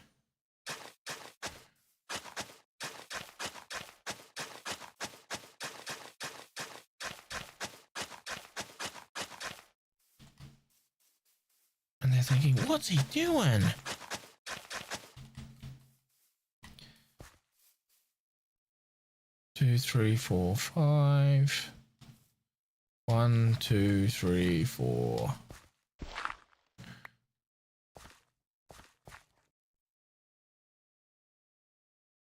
And they're thinking, what's he doing? Two, three, four, 5. 1, 2, 3, 4.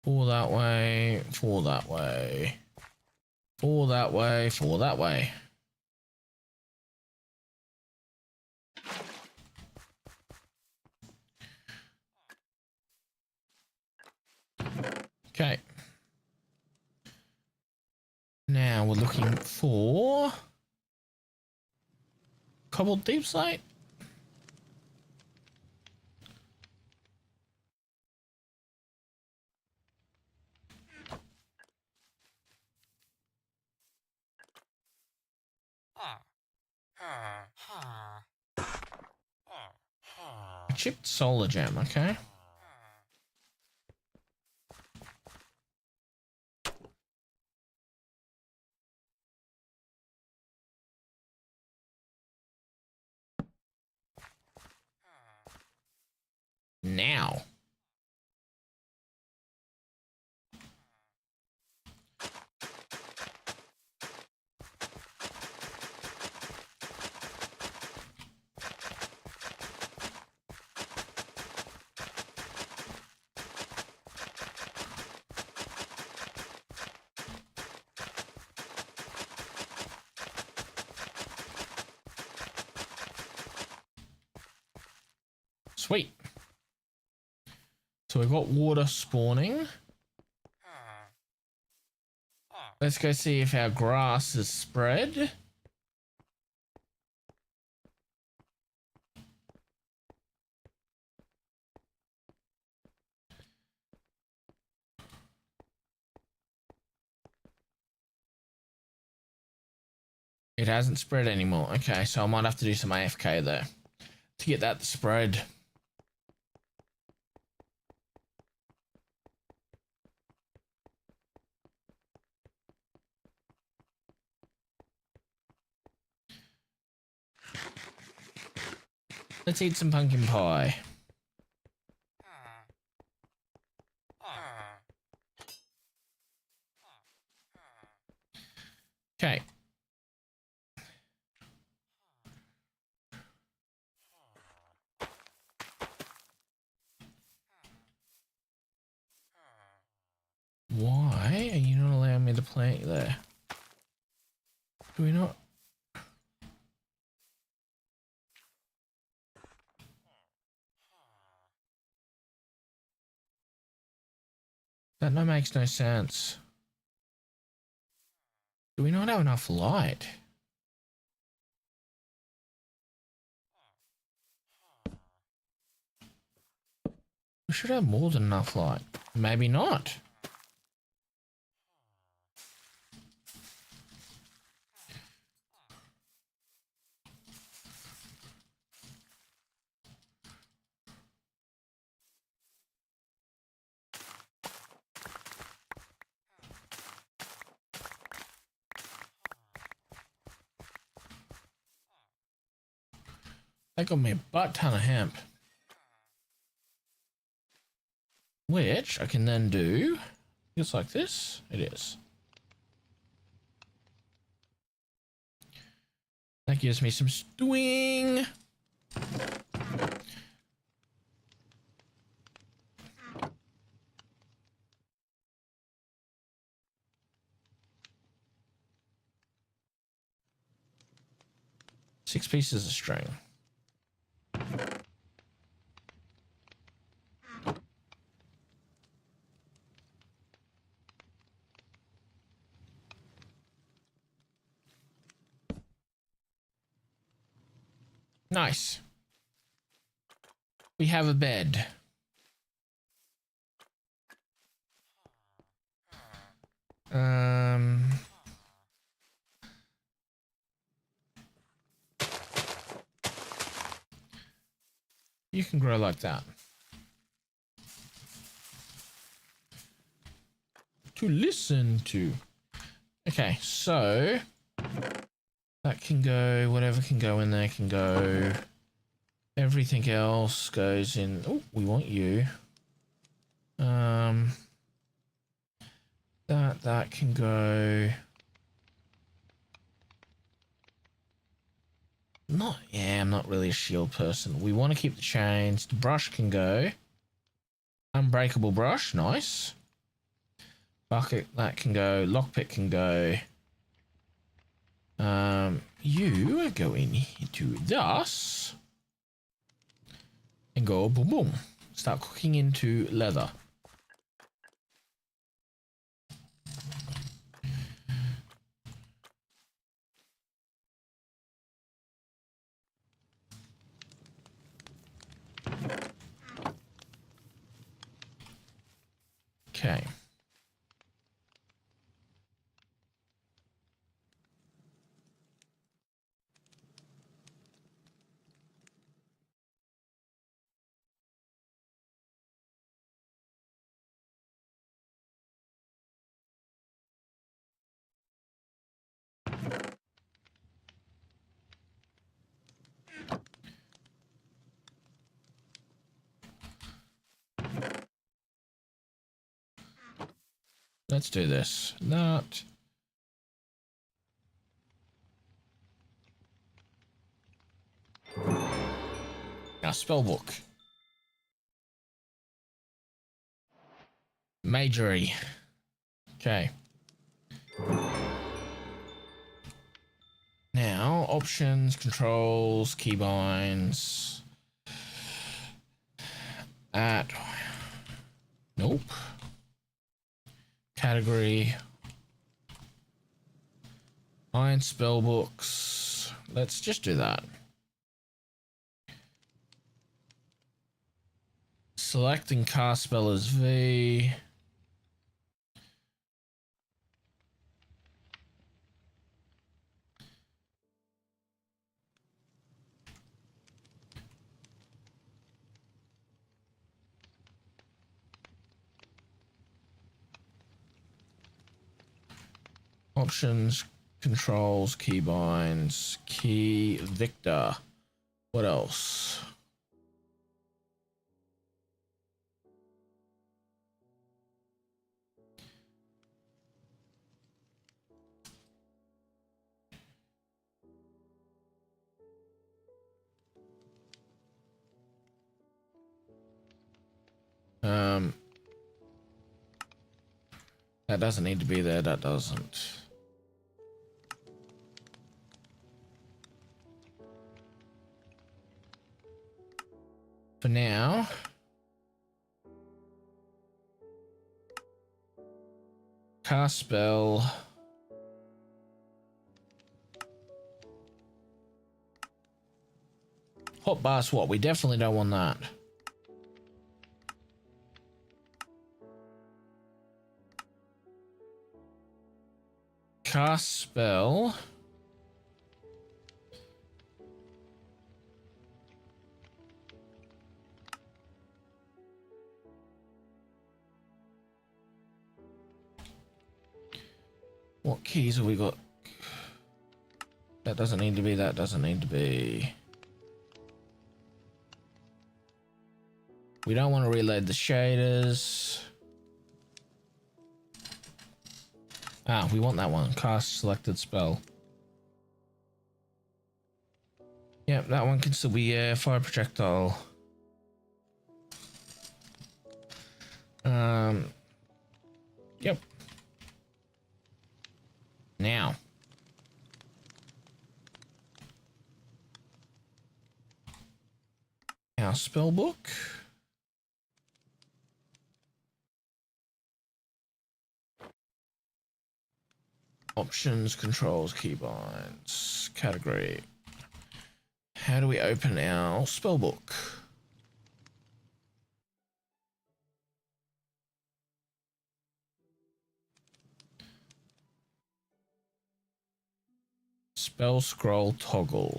Four that way, four that way. Four that way, four that way. Okay. looking for cobbled deep slate. Chipped solar gem, okay. Now. Sweet. So we've got water spawning. Let's go see if our grass is spread. It hasn't spread anymore. Okay, so I might have to do some AFK there to get that to spread. Let's eat some pumpkin pie. Okay. Why are you not allowing me to plant there? Do we not? That no makes no sense. Do we not have enough light? We should have more than enough light. Maybe not. That got me a butt ton of hemp. Which I can then do just like this. It is. That gives me some stewing. Six pieces of string. Nice. We have a bed. You can grow like that. To listen to. Okay, so that can go, whatever can go in there can go. Everything else goes in. Oh, we want you. That can go. I'm not really a shield person. We want to keep the chains. The brush can go. Unbreakable brush, nice. Bucket, that can go. Lockpick can go. You are going into this. And go boom boom. Start cooking into leather. Okay. Let's do this. Not. Now, spellbook. Majory. Okay. Now, options, controls, keybinds. At. Nope. Category. Find spellbooks. Let's just do that. Selecting cast spell as V. Options, controls, keybinds, key, Victor. What else? That doesn't need to be there. That doesn't. For now, cast spell. Hot bar swap. We definitely don't want that. Cast spell. What keys have we got? That doesn't need to be. That doesn't need to be. We don't want to reload the shaders. Ah, we want that one. Cast selected spell. Yep, that one can still be fire projectile. Yep. Now. Our spell book. Options, controls, keybinds, category. How do we open our spellbook? Spell scroll toggle.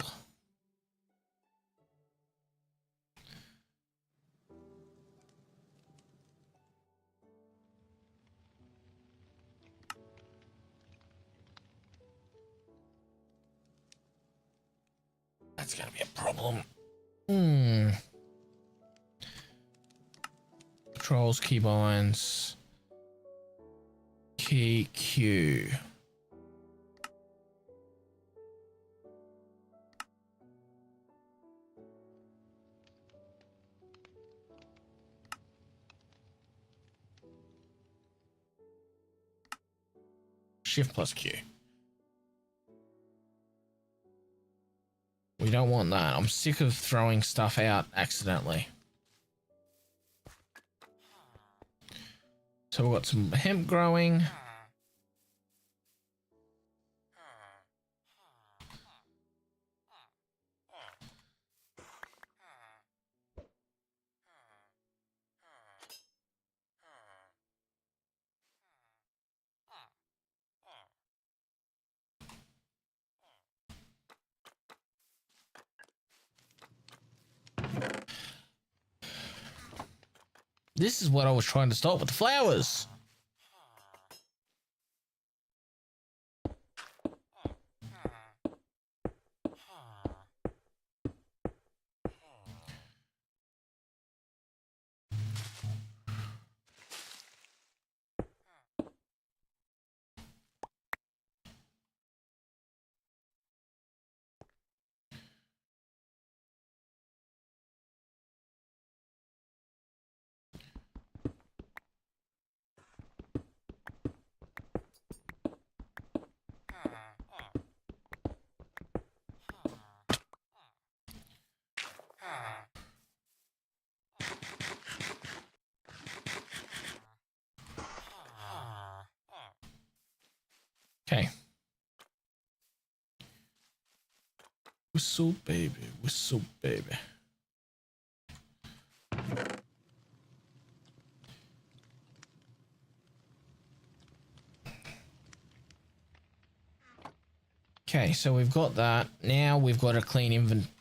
That's gonna be a problem. Controls, keybinds, key Q. Shift plus Q. We don't want that. I'm sick of throwing stuff out accidentally. So we've got some hemp growing. This is what I was trying to stop with the flowers. Okay. Whistle, baby. Whistle, baby. Okay, so we've got that. Now we've got a clean inventory.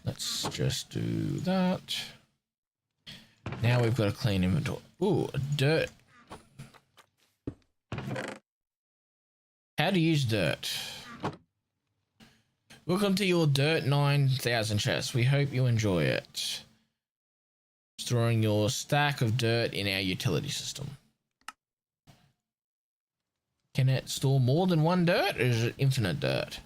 Let's just do that. Now we've got a clean inventory. Ooh, dirt. How to use dirt. Welcome to your Dirt 9000 chest. We hope you enjoy it. Storing your stack of dirt in our utility system. Can it store more than one dirt, or is it infinite dirt?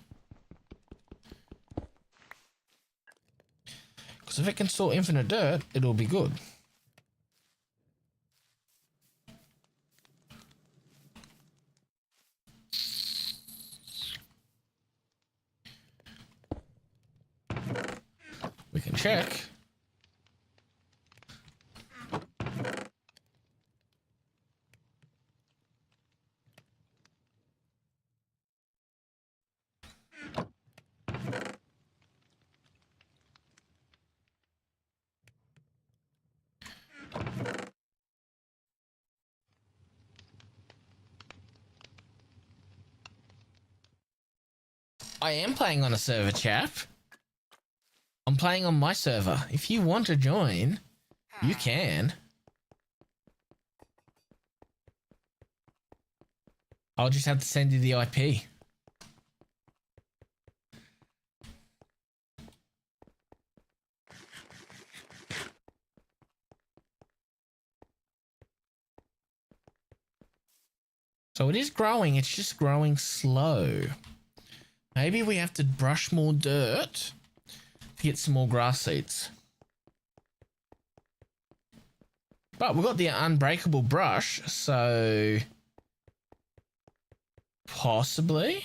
Because if it can store infinite dirt, it'll be good. We can check. I am playing on a server, chap. I'm playing on my server. If you want to join, you can. I'll just have to send you the IP. So it is growing, it's just growing slow. Maybe we have to brush more dirt to get some more grass seeds. But we've got the unbreakable brush, so possibly.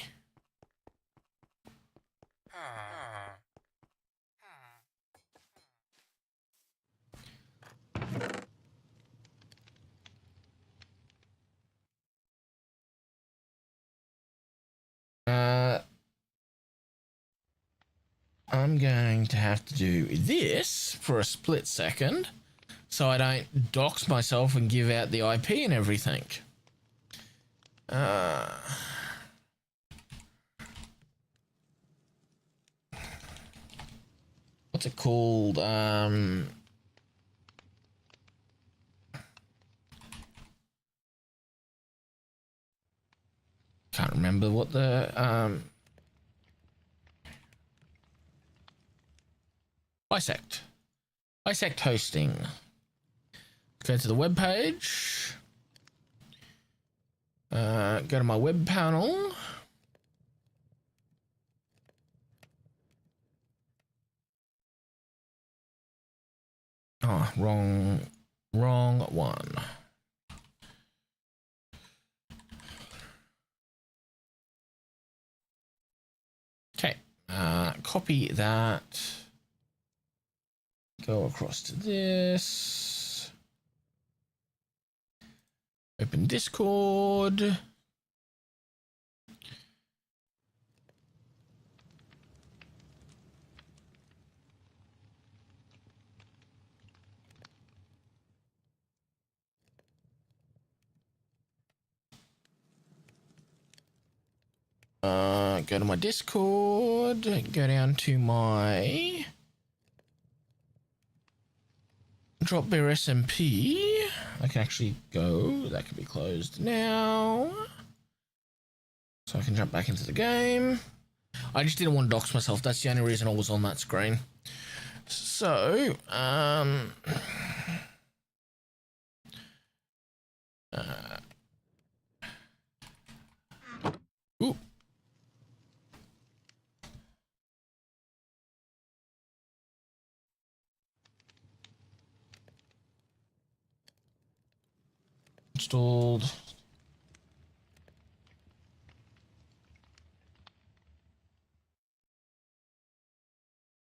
I'm going to have to do this for a split second so I don't dox myself and give out the IP and everything. What's it called? Can't remember what the Bisect hosting. Go to the web page. Go to my web panel. Oh, wrong one. Okay, copy that. Go across to this. Open Discord. Go to my Discord, go down to my Drop Bear SMP. I can actually go, that can be closed now. So I can jump back into the game. I just didn't want to dox myself, that's the only reason I was on that screen. So, ooh. Installed.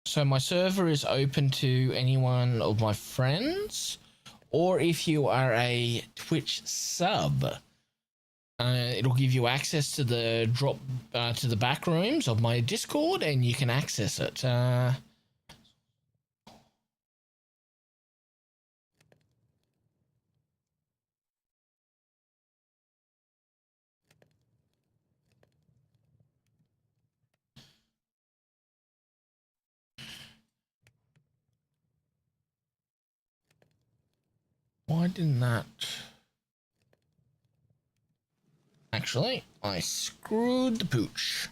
So my server is open to anyone of my friends, or if you are a Twitch sub, it'll give you access to the to the back rooms of my Discord, and you can access it. Why didn't that? Actually, I screwed the pooch.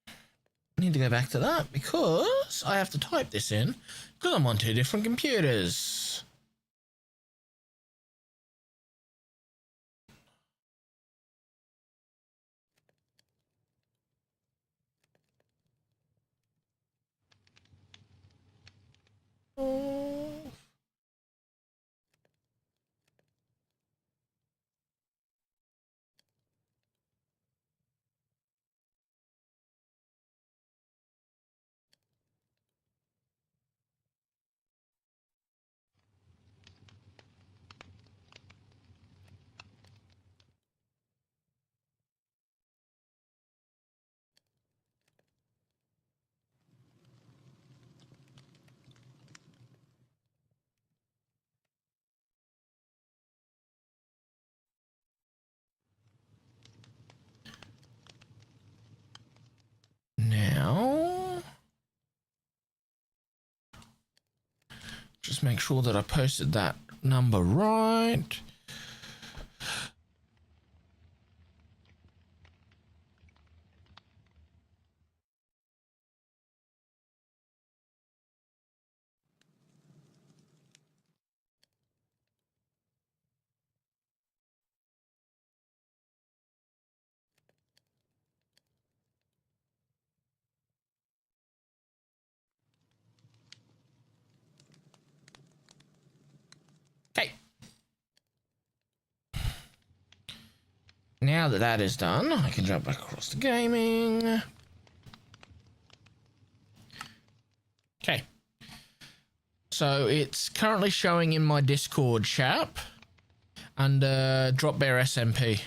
I need to go back to that because I have to type this in because I'm on 2 different computers. Oh. Now, just make sure that I posted that number right. Okay. Now that that is done, I can jump back across to gaming. Okay. So it's currently showing in my Discord chat under Drop Bear SMP.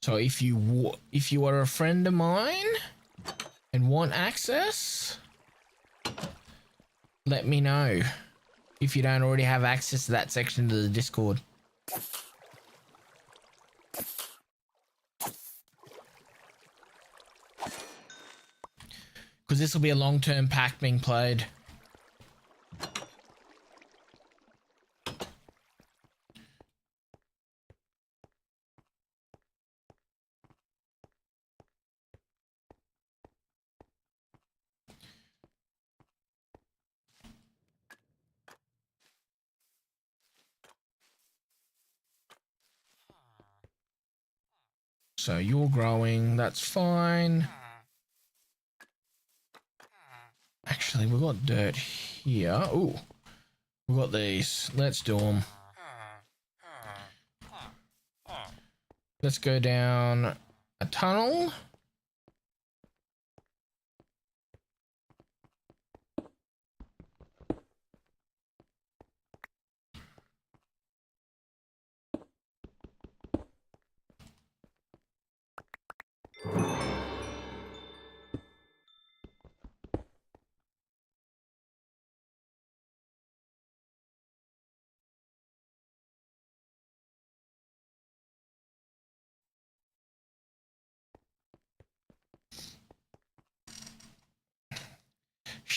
So if you are a friend of mine and want access, let me know if you don't already have access to that section of the Discord. Because this will be a long-term pack being played. So you're growing, that's fine. Actually, we've got dirt here. Ooh, we've got these. Let's do them. Let's go down a tunnel.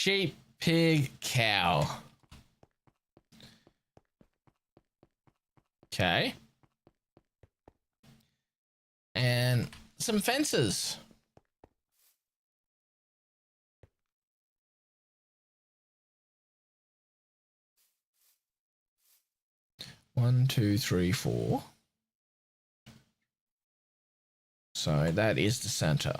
sheep, pig, cow. Okay. And some fences. One, two, three, four. So that is the center.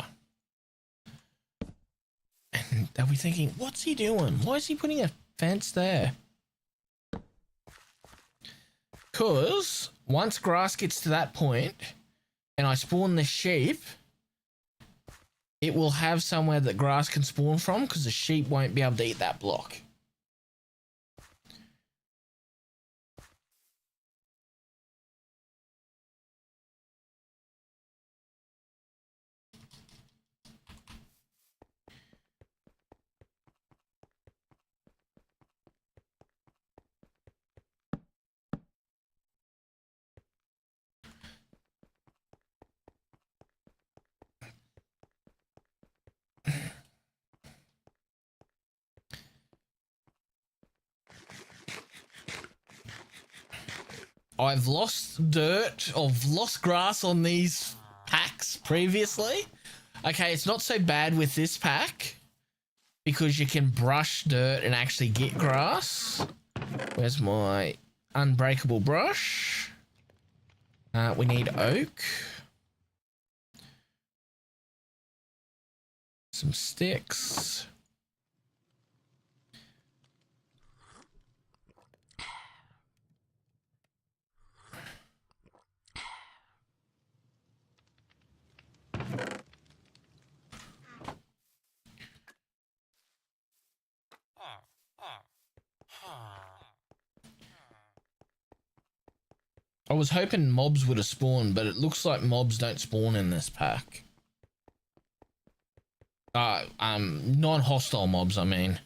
And they'll be thinking, what's he doing? Why is he putting a fence there? Because once grass gets to that point and I spawn the sheep, it will have somewhere that grass can spawn from because the sheep won't be able to eat that block. I've lost dirt, I've lost grass on these packs previously. Okay, it's not so bad with this pack because you can brush dirt and actually get grass. Where's my unbreakable brush? We need oak. Some sticks. I was hoping mobs would have spawned, but it looks like mobs don't spawn in this pack. Non-hostile mobs, I mean.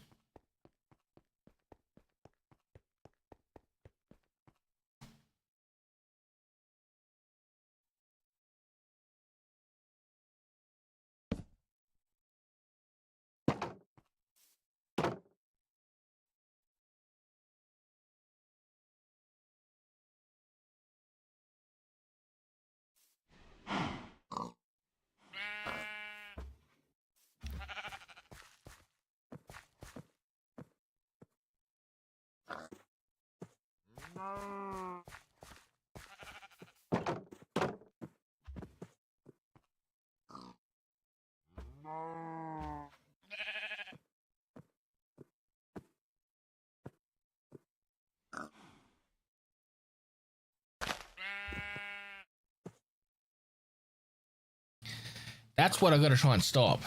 That's what I've got to try and stop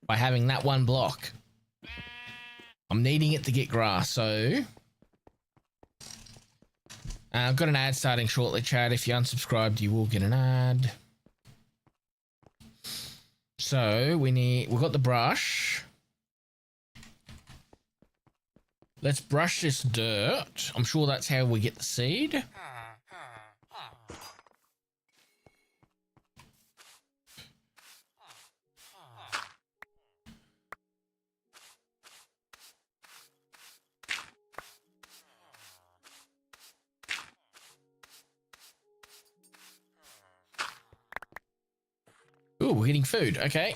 by having that one block. I'm needing it to get grass, so I've got an ad starting shortly, Chad. If you unsubscribed, you will get an ad. So we've got the brush. Let's brush this dirt. I'm sure that's how we get the seed. Ooh, we're getting food. Okay.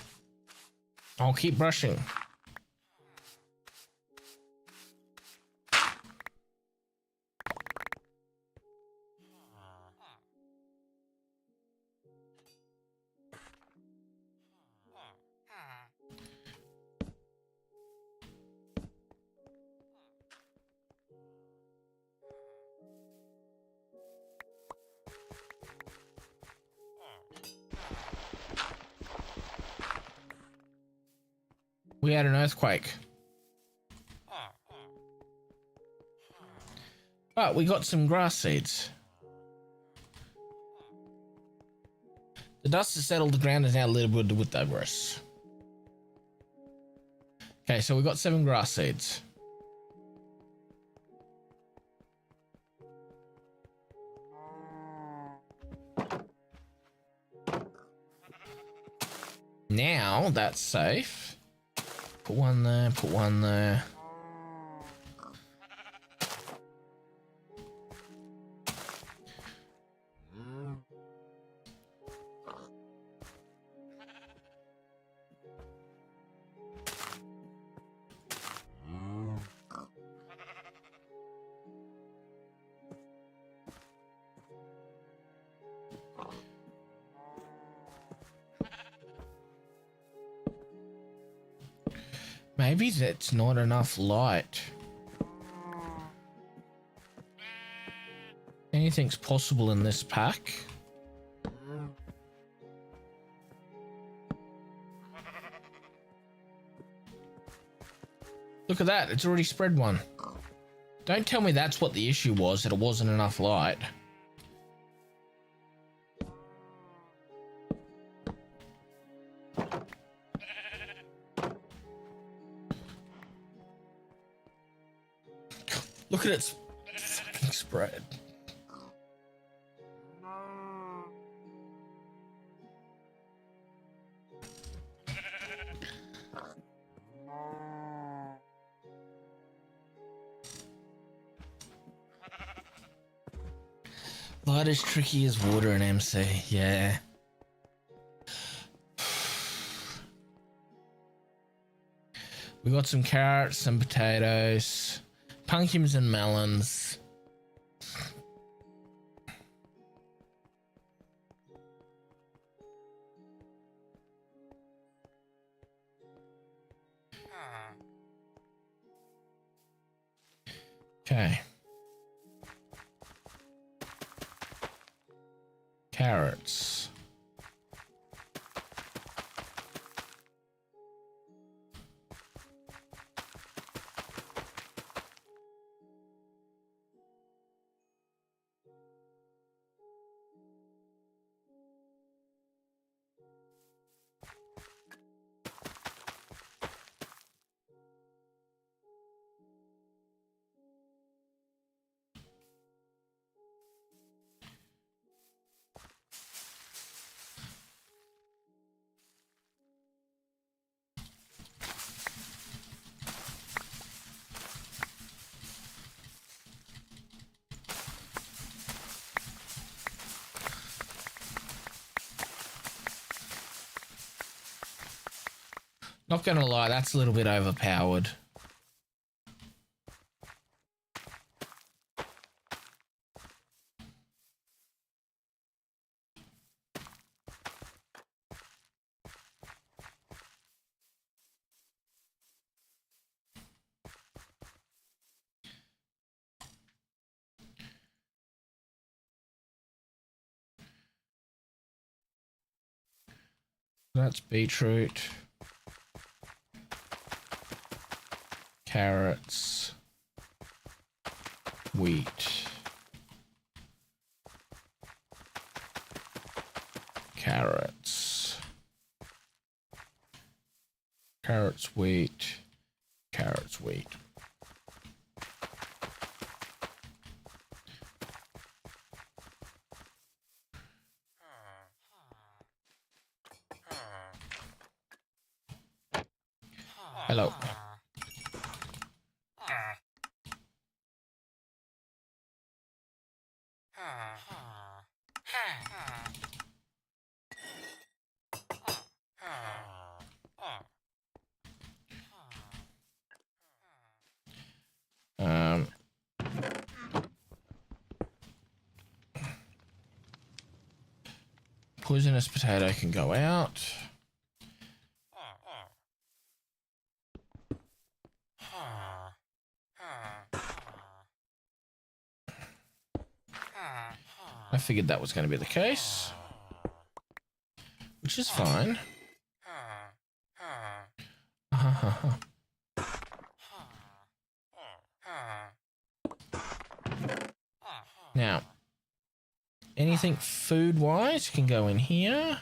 I'll keep brushing. We had an earthquake. But we got some grass seeds. The dust has settled, the ground is now littered with debris. Okay, so we got 7 grass seeds. Now that's safe. Put one there, put one there. Maybe that's not enough light. Anything's possible in this pack. Look at that, it's already spread one. Don't tell me that's what the issue was, that it wasn't enough light. Look at its fucking spread. Light is tricky as water in MC, yeah. We got some carrots, some potatoes, pumpkins and melons. Okay. Carrots. Not gonna lie, that's a little bit overpowered. That's beetroot. Carrots. Wheat. Carrots. Carrots, wheat. Carrots, wheat. Hello. Poisonous potato can go out. I figured that was going to be the case, which is fine. Now, anything food-wise can go in here.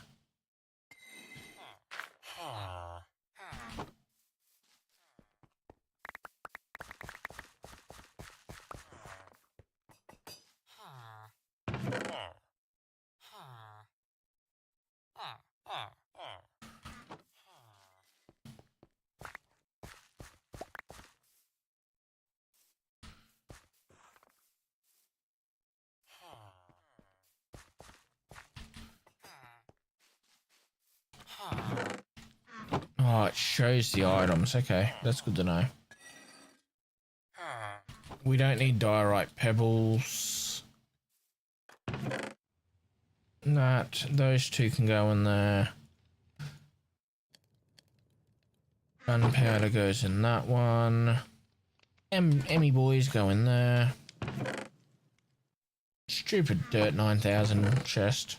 Oh, it shows the items. Okay, that's good to know. We don't need diorite pebbles. Those two can go in there. Gunpowder goes in that one. Emmy boys go in there. Stupid Dirt 9000 chest.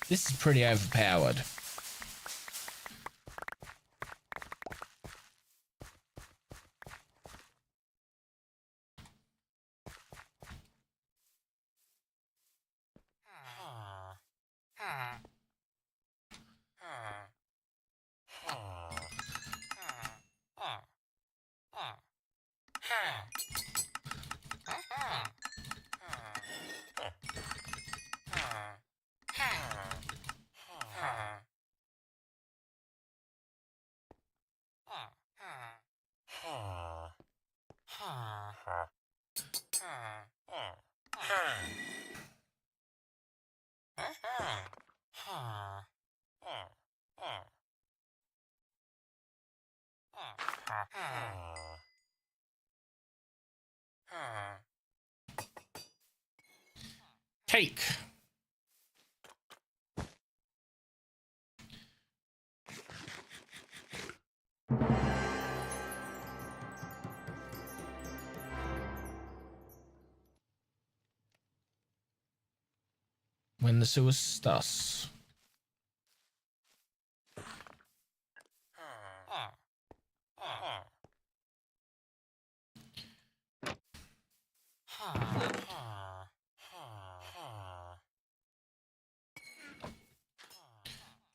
This is pretty overpowered. Cake. When the sewer starts.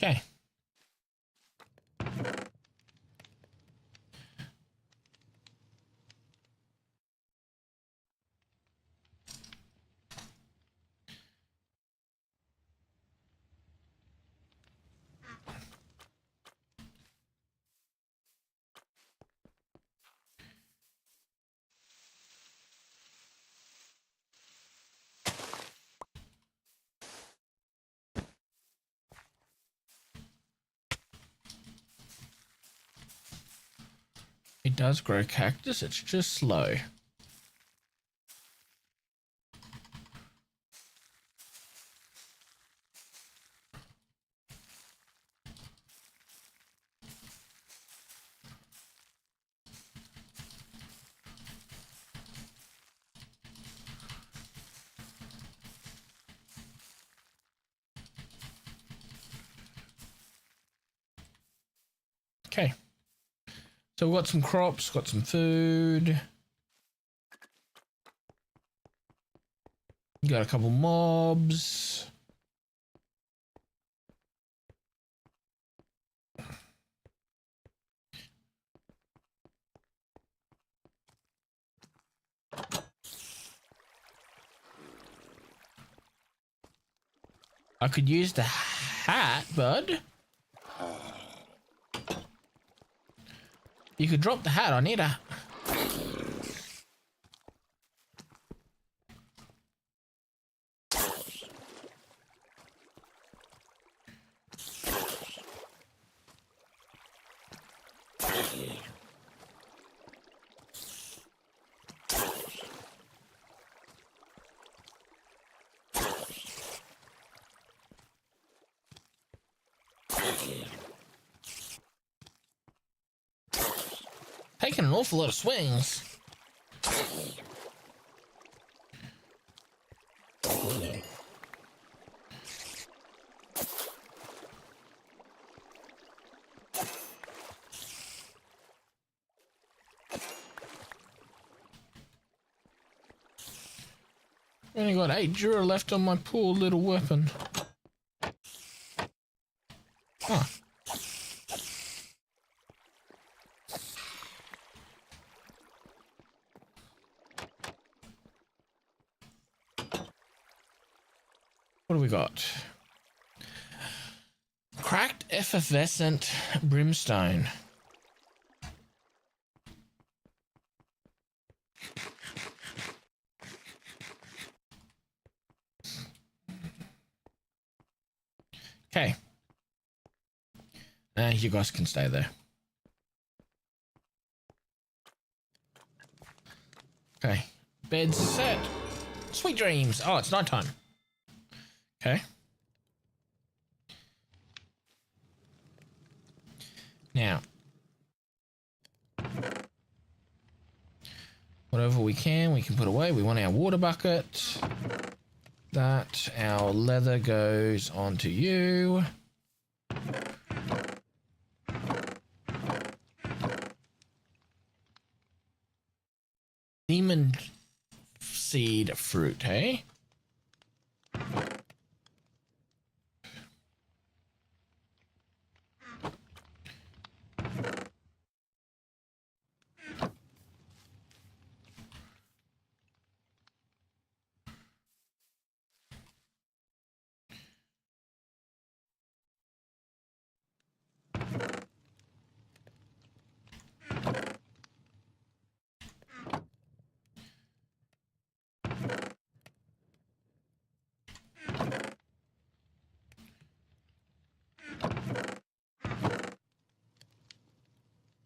Okay. It does grow cactus, it's just slow. Okay. So we've got some crops, got some food. Got a couple mobs. I could use the hat, bud. You could drop the hat. I need a... Taking an awful lot of swings. I only got 8 Dura left on my poor little weapon. Huh. What do we got? Cracked effervescent brimstone. Okay. You guys can stay there. Okay. Bed's set. Sweet dreams. Oh, it's nighttime. Okay. Now, whatever we can put away. We want our water bucket. That, our leather goes onto you. Demon seed fruit, hey?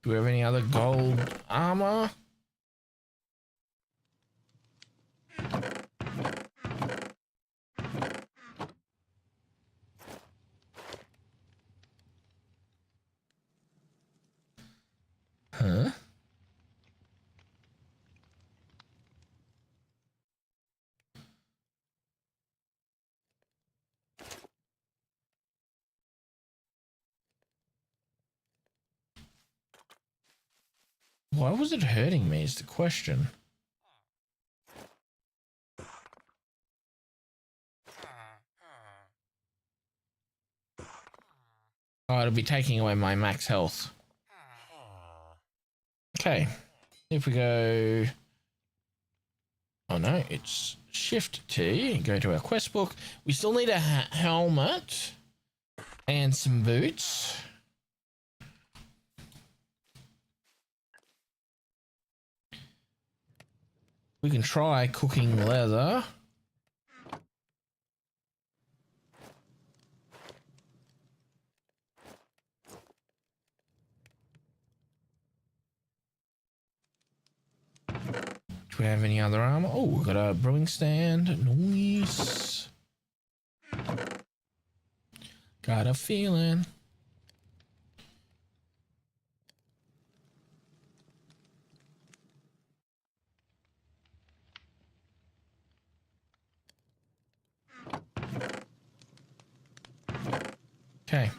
Do we have any other gold armor? Huh? Why was it hurting me is the question. Oh, it'll be taking away my max health. Okay. If we go... Oh no, it's Shift T. Go to our quest book. We still need a helmet and some boots. We can try cooking leather. Do we have any other armor? Oh, we've got a brewing stand. Nice. Got a feeling. Okay.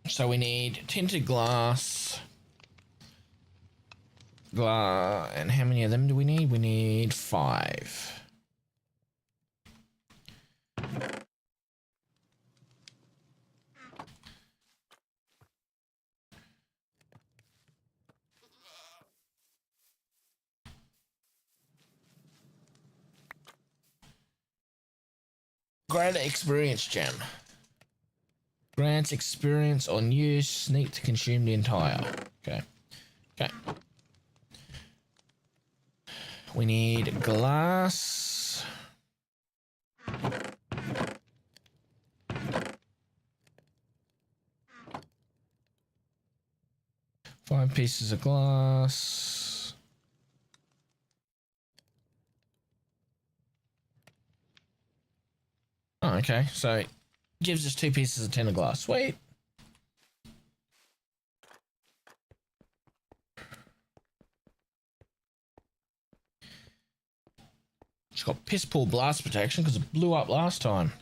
So we need tinted glass. And how many of them do we need? We need 5. Greater experience gem. Grants experience on use. Sneak to consume the entire. Okay. Okay. We need glass. Five pieces of glass. Oh, okay. So it gives us 2 pieces of tin of glass. Sweet. It's got piss poor blast protection because it blew up last time.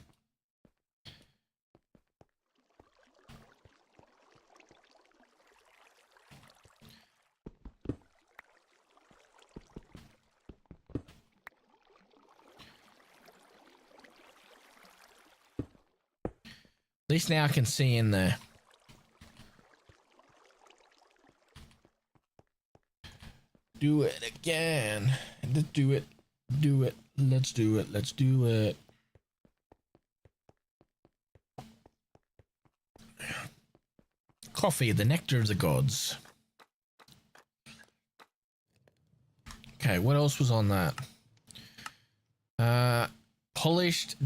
At least now I can see in there. Do it again. Let's do it. Do it. Let's do it. Let's do it. Coffee, the nectar of the gods. Okay, what else was on that? Polished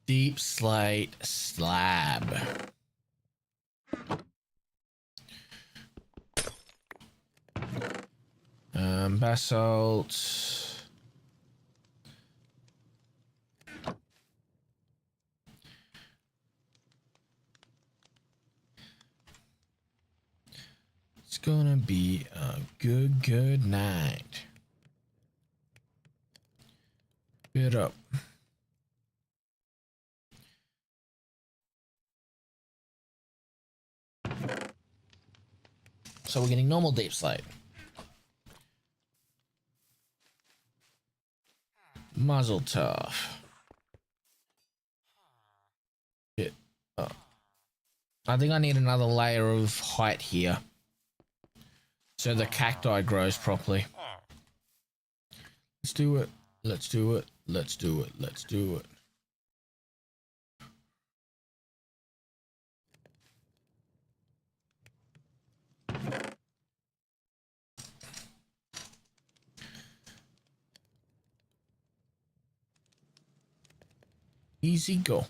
deep slate slab. Basalt. It's gonna be a good night. Bit up. So we're getting normal deep slate. Muzzle tough. Bit up. I think I need another layer of height here, so the cacti grows properly. Let's do it. Let's do it. Let's do it. Let's do it. Easy go.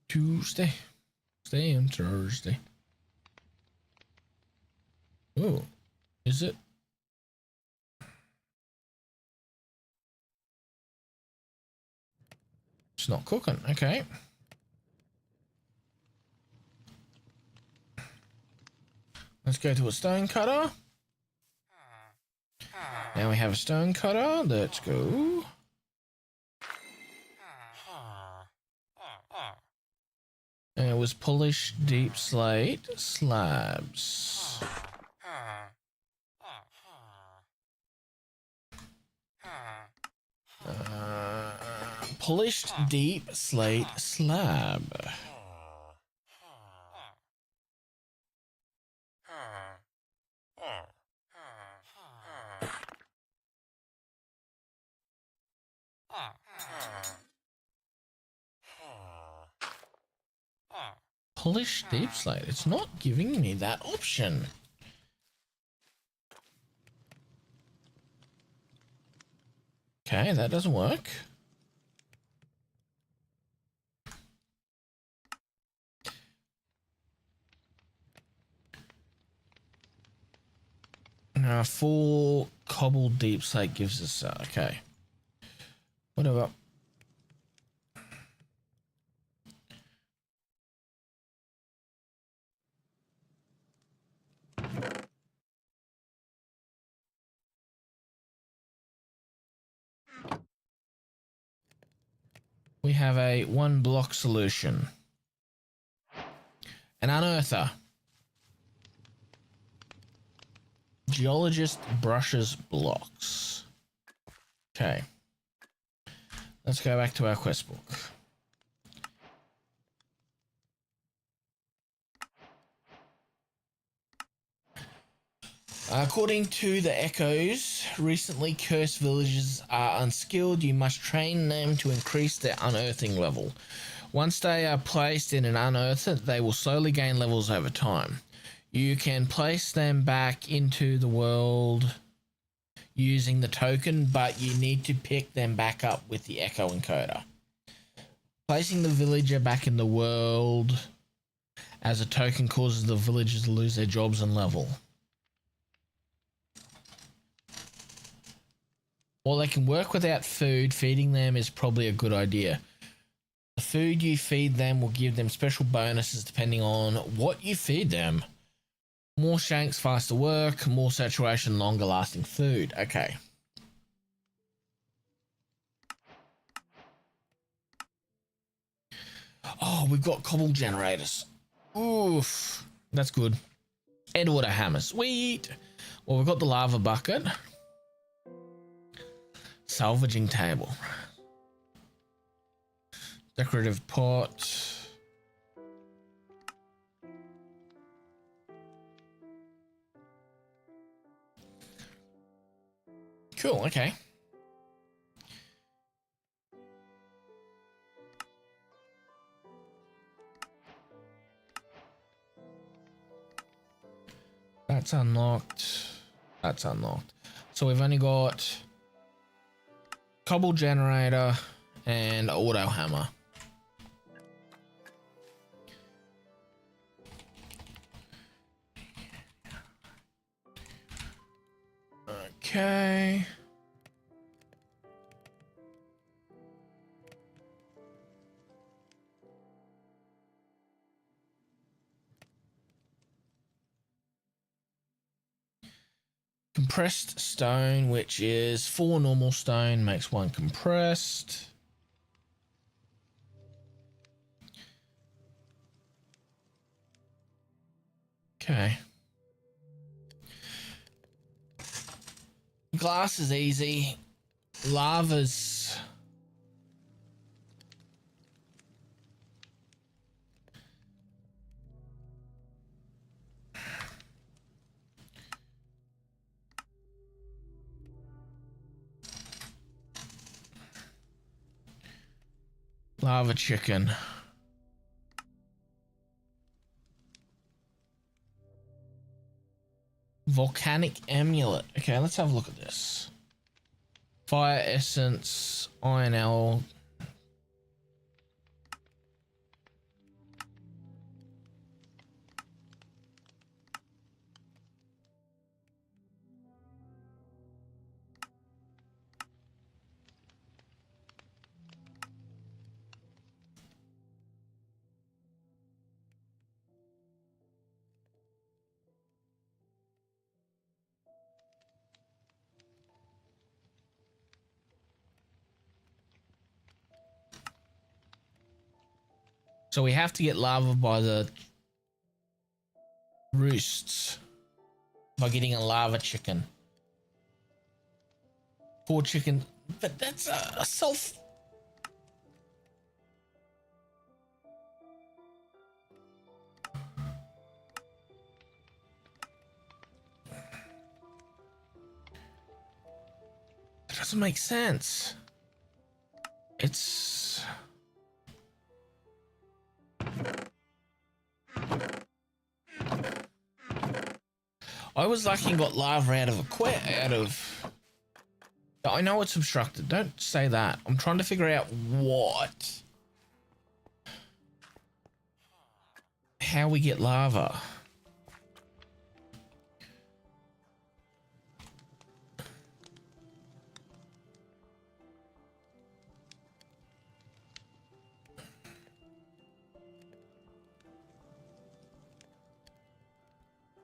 Tuesday. Stay on Thursday. Oh, is it? It's not cooking. Okay. Let's go to a stone cutter. Now we have a stone cutter. Let's go. And it was polished deep slate slabs. Polished deep slate slab. Polished deep slate. It's not giving me that option. Okay, that doesn't work. Full cobbled deep slate gives us okay. Whatever. We have a 1 block solution. An unearther. Geologist brushes blocks. Okay. Let's go back to our quest book. According to the echoes, recently cursed villagers are unskilled. You must train them to increase their unearthing level. Once they are placed in an unearther, they will slowly gain levels over time. You can place them back into the world using the token, but you need to pick them back up with the echo encoder. Placing the villager back in the world as a token causes the villagers to lose their jobs and level. While they can work without food, feeding them is probably a good idea. The food you feed them will give them special bonuses depending on what you feed them. More shanks, faster work, more saturation, longer lasting food. Okay. Oh, we've got cobble generators. Oof. That's good. And water hammer. Sweet. Well, we've got the lava bucket. Salvaging table. Decorative pot. Cool, okay. That's unlocked. That's unlocked. So we've only got cobble generator and auto hammer. Okay. Compressed stone, which is 4 normal stone, makes 1 compressed. Okay. Glass is easy. Lava's... Lava chicken. Volcanic amulet. Okay, let's have a look at this. Fire essence, iron L. So we have to get lava by the roosts by getting a lava chicken. 4 chicken, but that's a self. That doesn't make sense. It's... I was lucky and got lava out of I know it's obstructed. Don't say that. I'm trying to figure out what. How we get lava.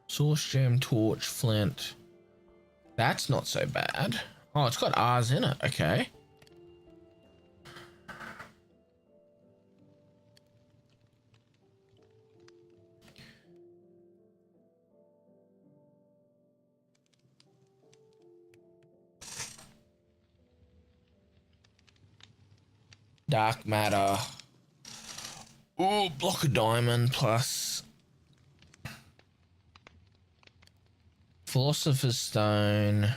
Source gem, torch, flint. That's not so bad. Oh, it's got R's in it. Okay. Dark matter. Ooh, block of diamond plus Philosopher's Stone.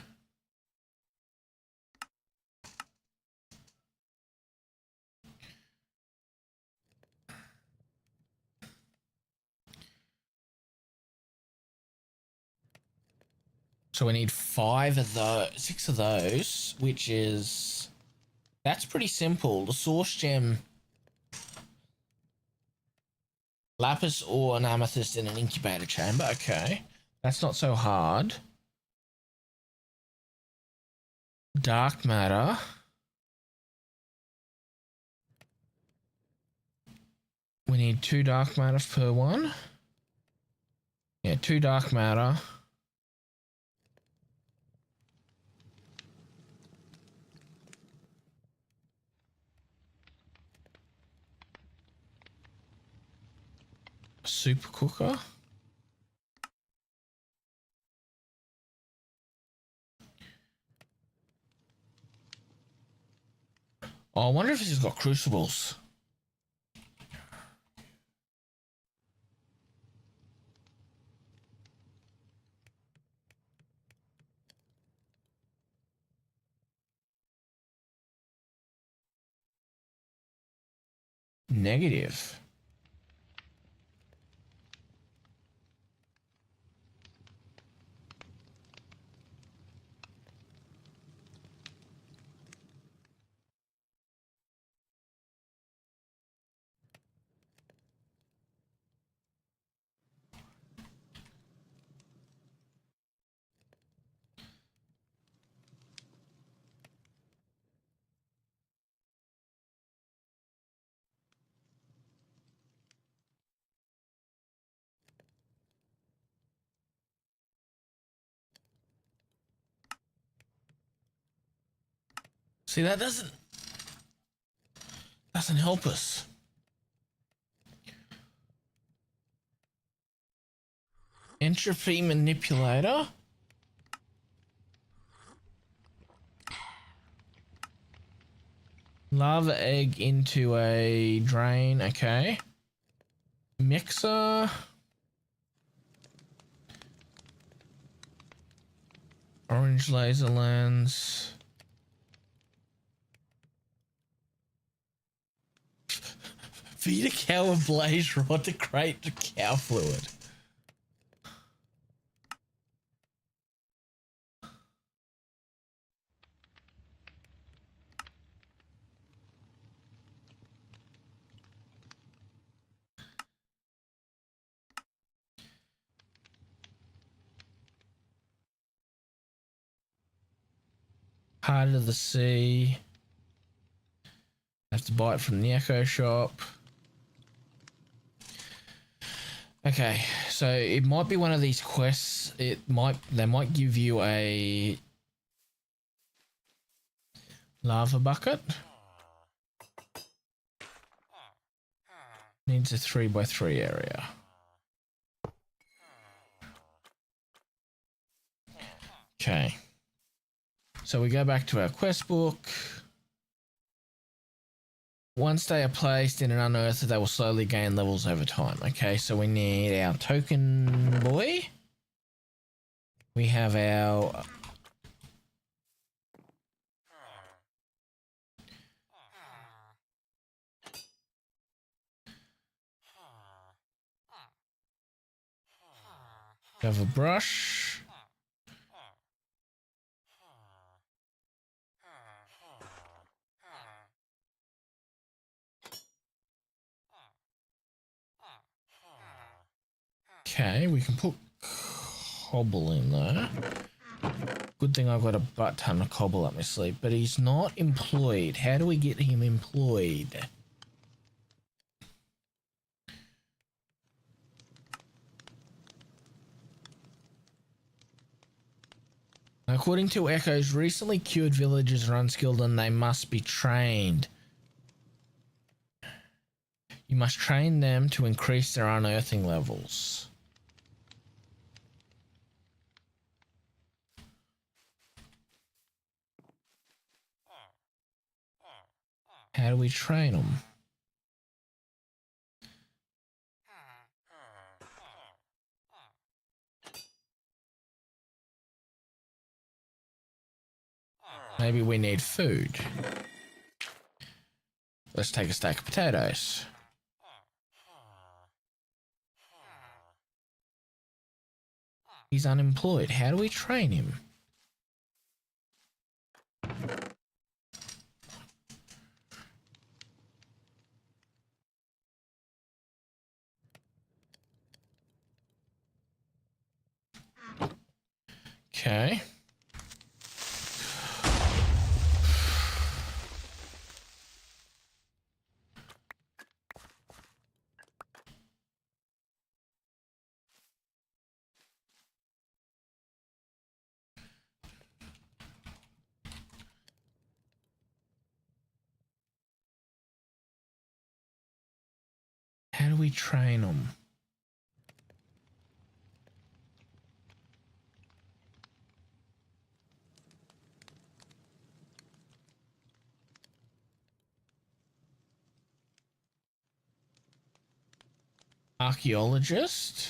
So we need 5 of those, 6 of those, which is... That's pretty simple. The source gem... Lapis or an amethyst in an incubator chamber. Okay. That's not so hard. Dark matter. We need 2 dark matter per one. Yeah, 2 dark matter. Super cooker. Oh, I wonder if he's got crucibles. Negative. See, that doesn't help us. Entropy manipulator. Lava egg into a drain. Okay. Mixer. Orange laser lens. Feed a cow a blaze rod to create the cow fluid. Heart of the sea. Have to buy it from the Echo shop. Okay, so it might be one of these quests. They might give you a lava bucket. Needs a 3x3 area. Okay. So we go back to our quest book. Once they are placed in an unearthed, they will slowly gain levels over time. Okay, so we need our token boy. We have our... We have a brush. Okay, we can put cobble in there. Good thing I've got a butt ton of cobble up my sleeve, but he's not employed. How do we get him employed? According to Echoes, recently cured villagers are unskilled and they must be trained. You must train them to increase their unearthing levels. How do we train them? Maybe we need food. Let's take a stack of potatoes. He's unemployed. How do we train him? Okay. How do we train them? archaeologist.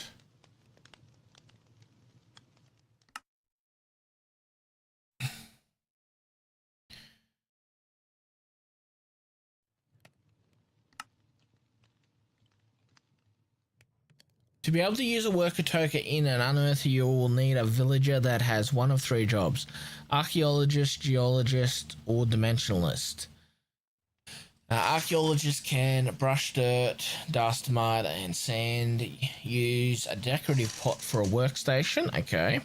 To be able to use a worker token in an unearthed, you will need a villager that has one of three jobs: archaeologist, geologist, or dimensionalist. Archaeologists can brush dirt, dust, mud, and sand. Use a decorative pot for a workstation. Okay.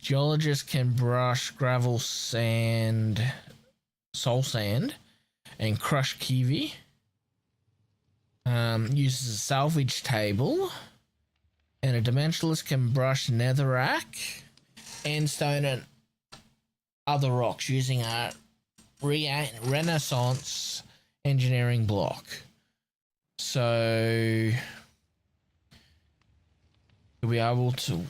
Geologists can brush gravel, sand, soul sand, and crush kiwi. Uses a salvage table. And a dimensionalist can brush netherrack, endstone, and other rocks using a Renaissance engineering block. So you'll be able to.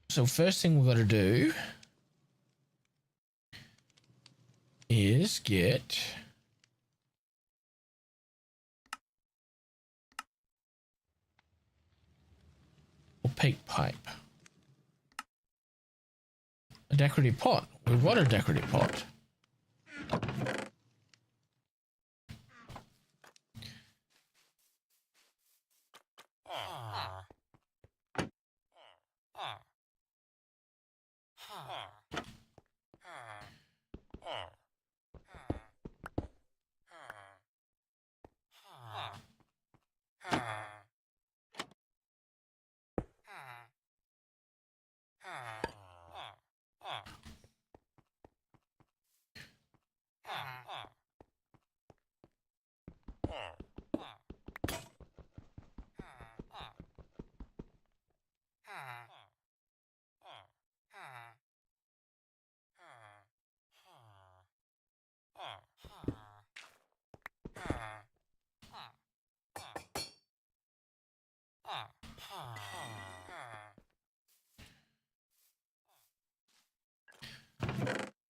So first thing we've got to do is get opaque pipe. A decorative pot. We've got a decorative pot.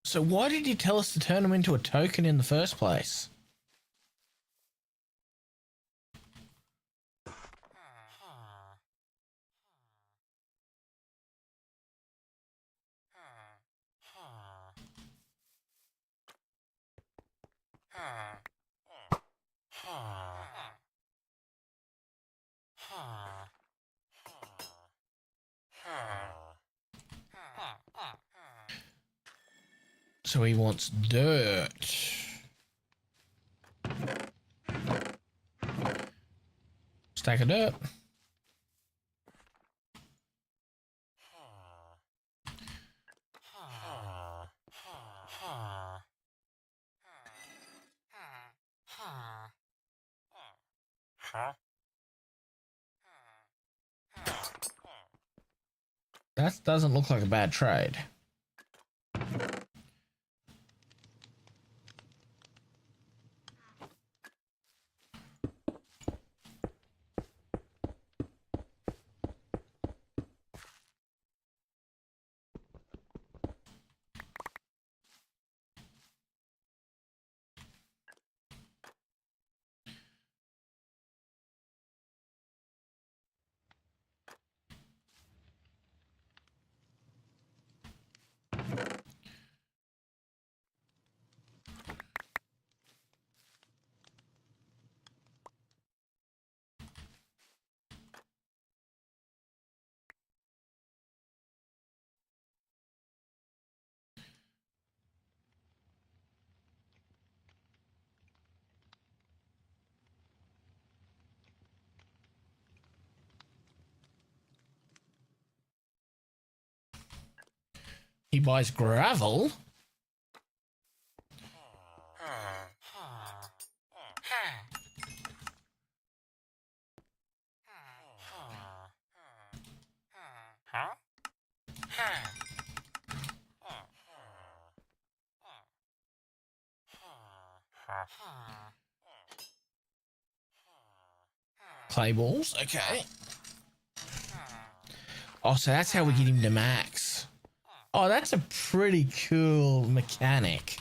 So why did you tell us to turn them into a token in the first place? So he wants dirt. Stack of dirt. That doesn't look like a bad trade. He buys gravel. Clay balls, okay. Oh, so that's how we get him to max. Oh, that's a pretty cool mechanic.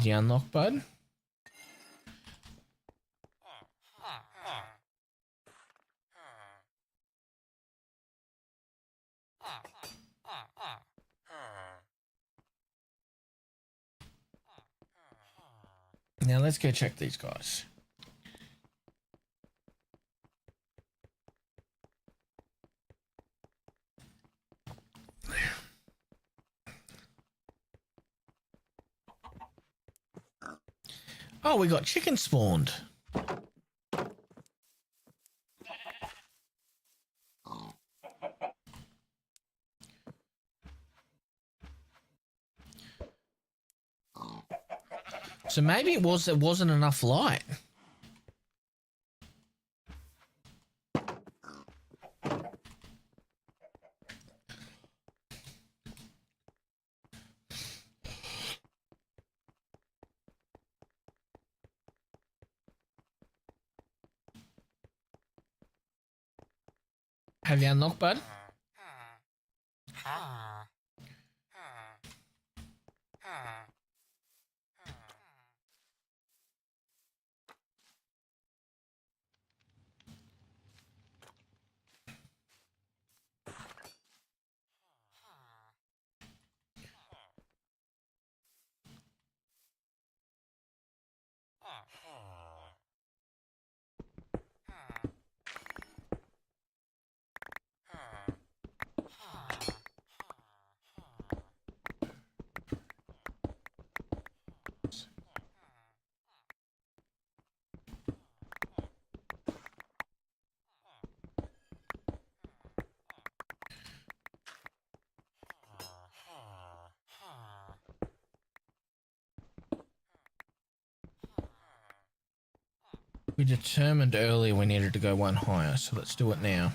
did you unlock, bud? Now let's go check these guys. Oh, we got chicken spawned. So maybe it wasn't enough light. Have you unlocked, bud? We determined earlier we needed to go one higher, so let's do it now.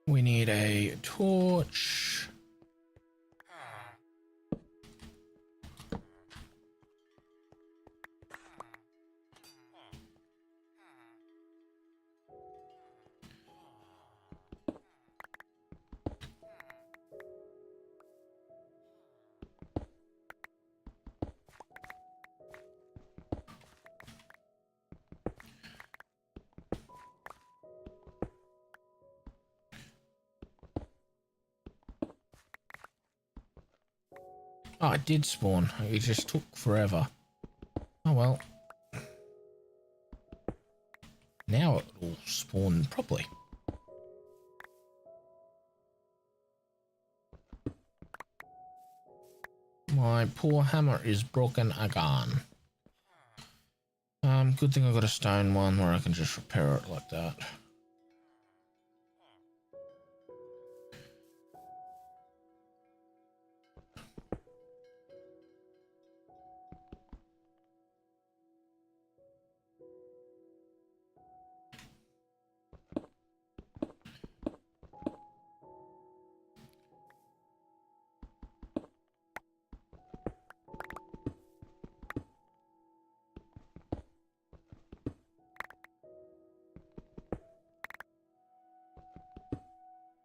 We need a torch. Oh, it did spawn. It just took forever. Oh well. Now it will spawn properly. My poor hammer is broken again. Good thing I got a stone one where I can just repair it like that.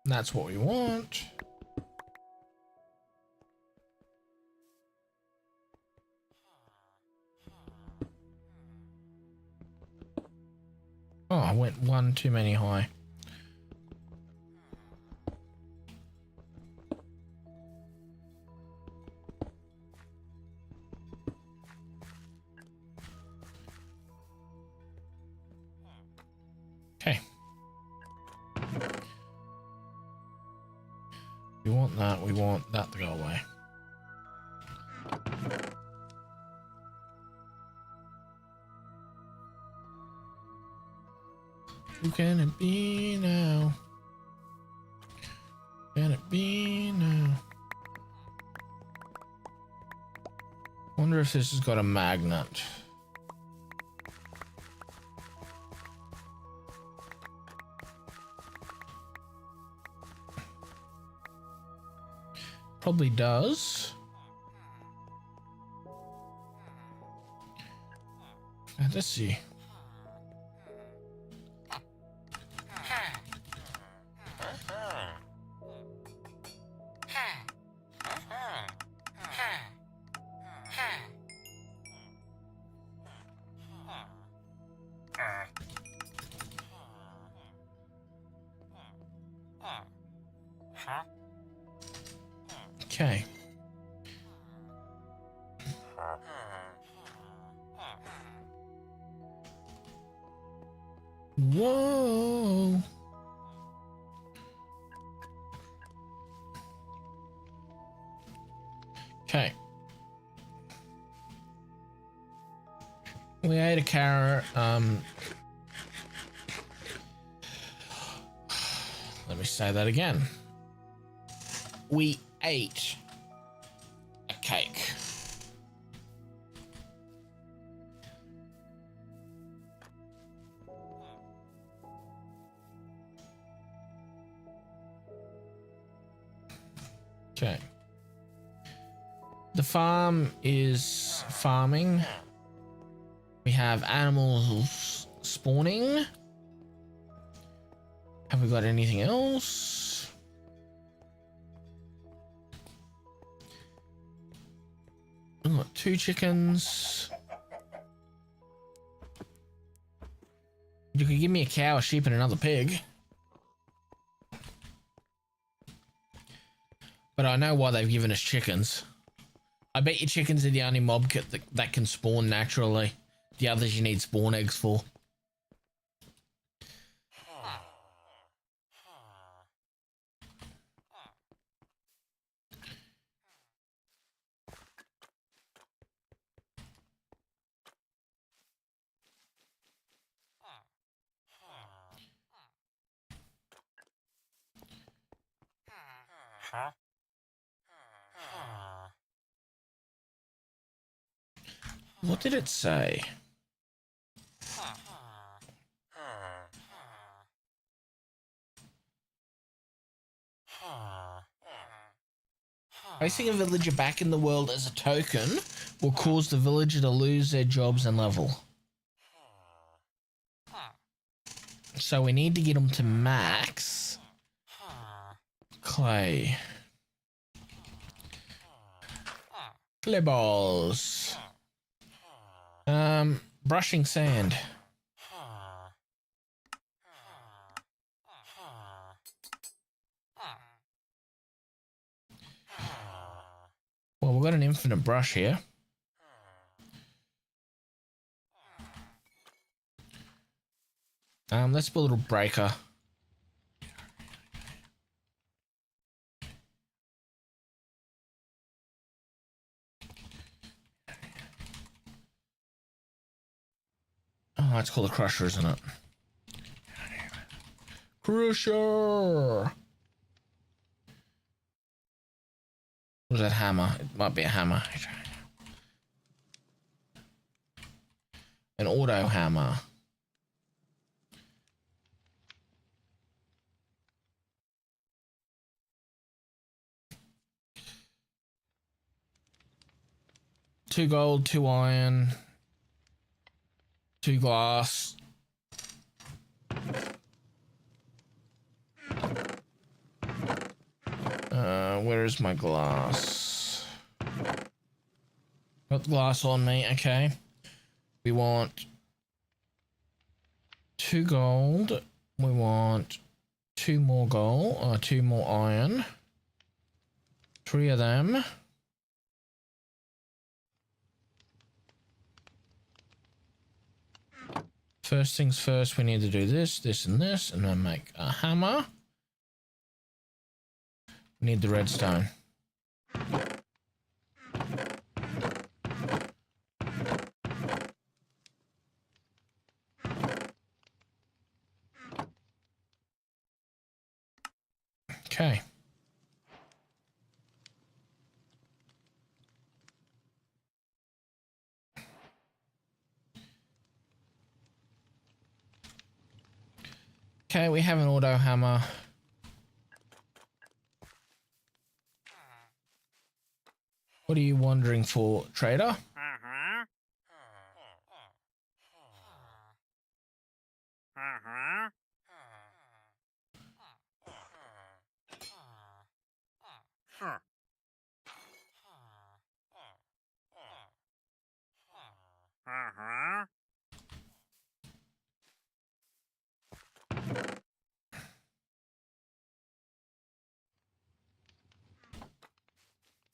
That's what we want. Oh, I went one too many high. Okay. We want that. We want that to go away. Who can it be now? Can it be now? Wonder if this has got a magnet. Probably does. let's see. Okay. Whoa. Okay. We ate a carrot. Let me say that again. We ate a cake. Okay. The farm is farming. We have animals spawning. Have we got anything else? We've got 2 chickens. You could give me a cow, a sheep, and another pig. But I know why they've given us chickens. I bet you chickens are the only mob kit that can spawn naturally. The others you need spawn eggs for. What did it say? Placing a villager back in the world as a token will cause the villager to lose their jobs and level. So we need to get them to max. Clay. Clay balls. Brushing sand. Well, we've got an infinite brush here. Let's put a little breaker. Oh, it's called a crusher, isn't it? Crusher! Was that hammer? It might be a hammer. An auto hammer. Two gold, 2 iron, 2 glass. Where is my glass? Got the glass on me, okay. We want 2 gold. We want 2 more gold, or 2 more iron. 3 of them. First things first, we need to do this, this, and this, and then make a hammer. We need the redstone. Okay. Okay, we have an auto hammer. What are you wondering for, trader?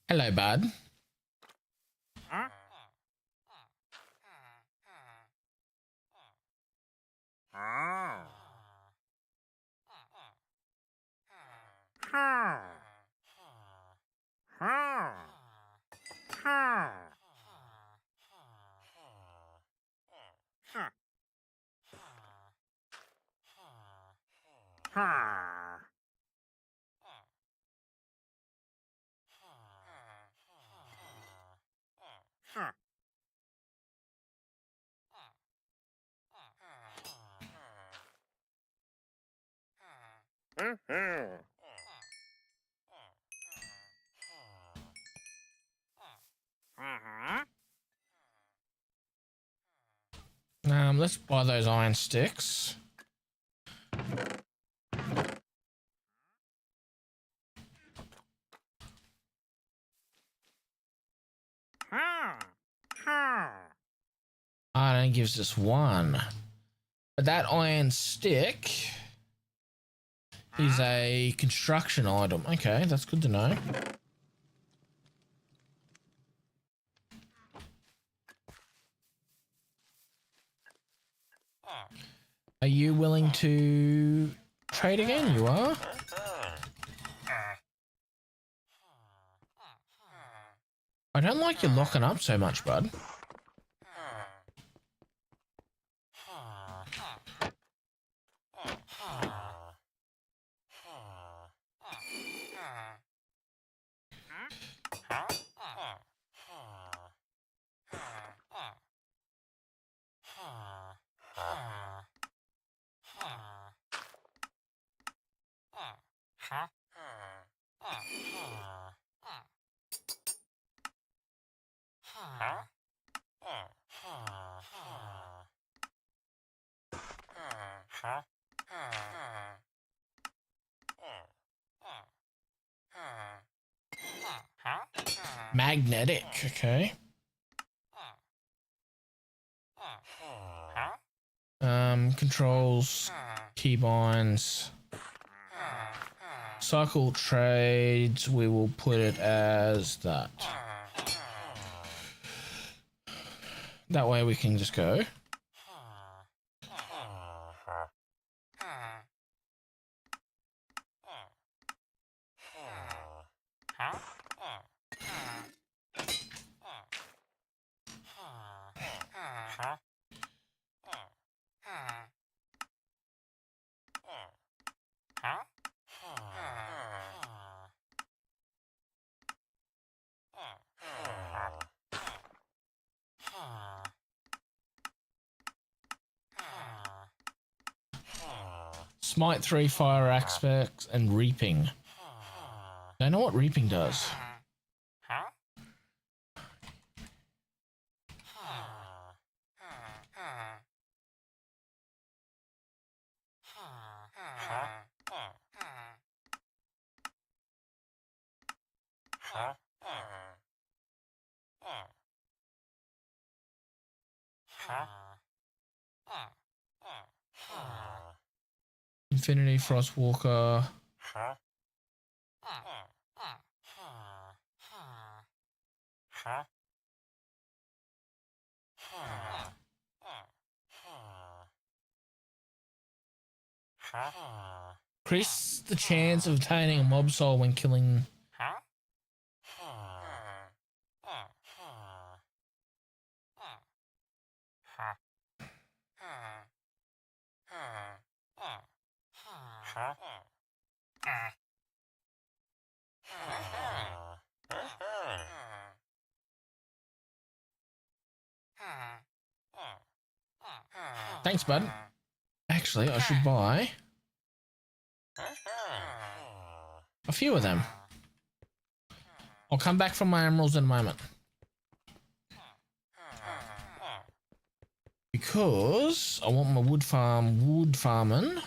Hello, bud. Let's buy those iron sticks. Iron gives us 1. But that iron stick is a construction item. Okay, that's good to know. Are you willing to trade again? You are? I don't like you locking up so much, bud. Magnetic, okay. Controls, keybinds, cycle trades, we will put it as that. That way we can just go. Smite 3, fire aspects, and reaping. Don't know what reaping does. Infinity Frostwalker. Increase the chance of obtaining a mob soul when killing. Thanks, bud. Actually, I should buy a few of them. I'll come back from my emeralds in a moment. Because I want my wood farming.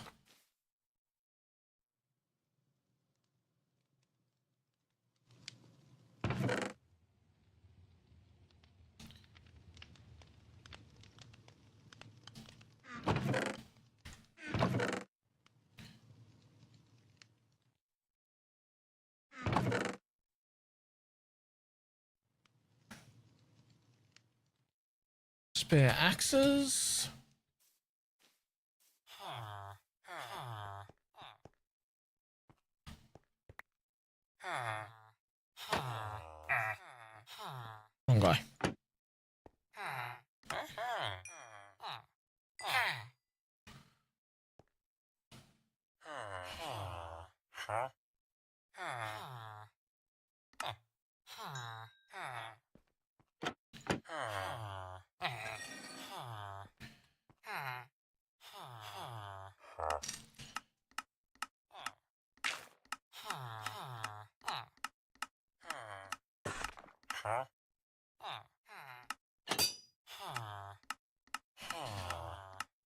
spare axes. Wrong guy.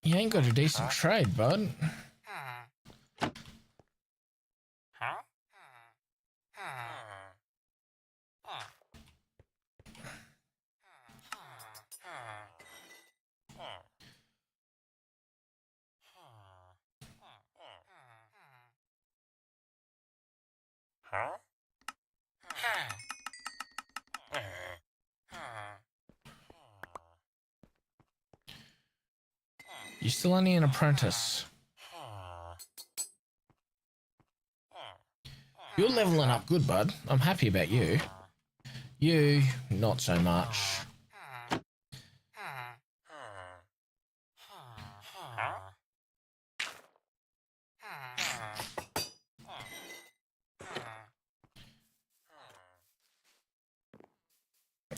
You ain't got a decent trade, bud. You're still only an apprentice. You're leveling up good, bud. I'm happy about you. You, not so much.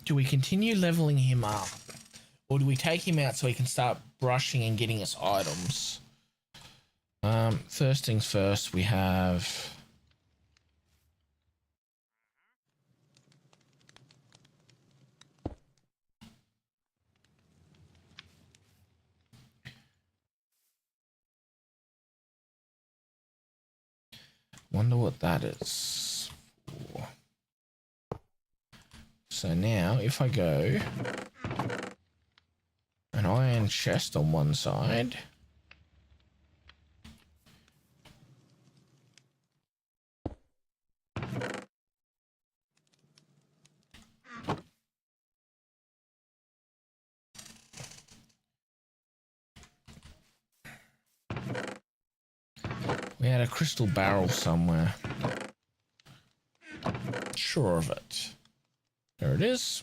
Do we continue leveling him up? Or do we take him out so he can start brushing and getting us items? First things first, we have... Wonder what that is for. So now, if I go... an iron chest on one side... We had a crystal barrel somewhere. Sure of it. There it is.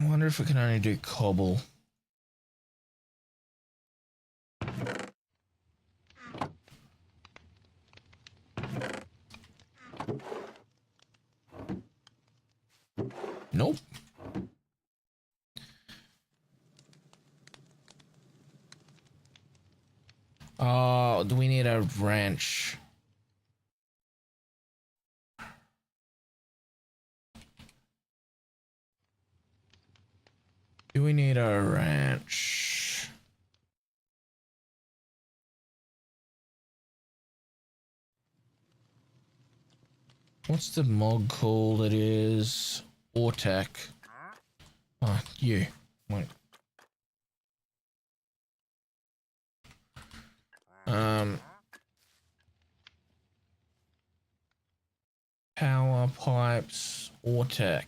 I wonder if we can only do cobble. Nope. Oh, do we need a ranch? Do we need a ranch? What's the mod called? It is Ortec. Oh, you. Wait. Power pipes, Ortec.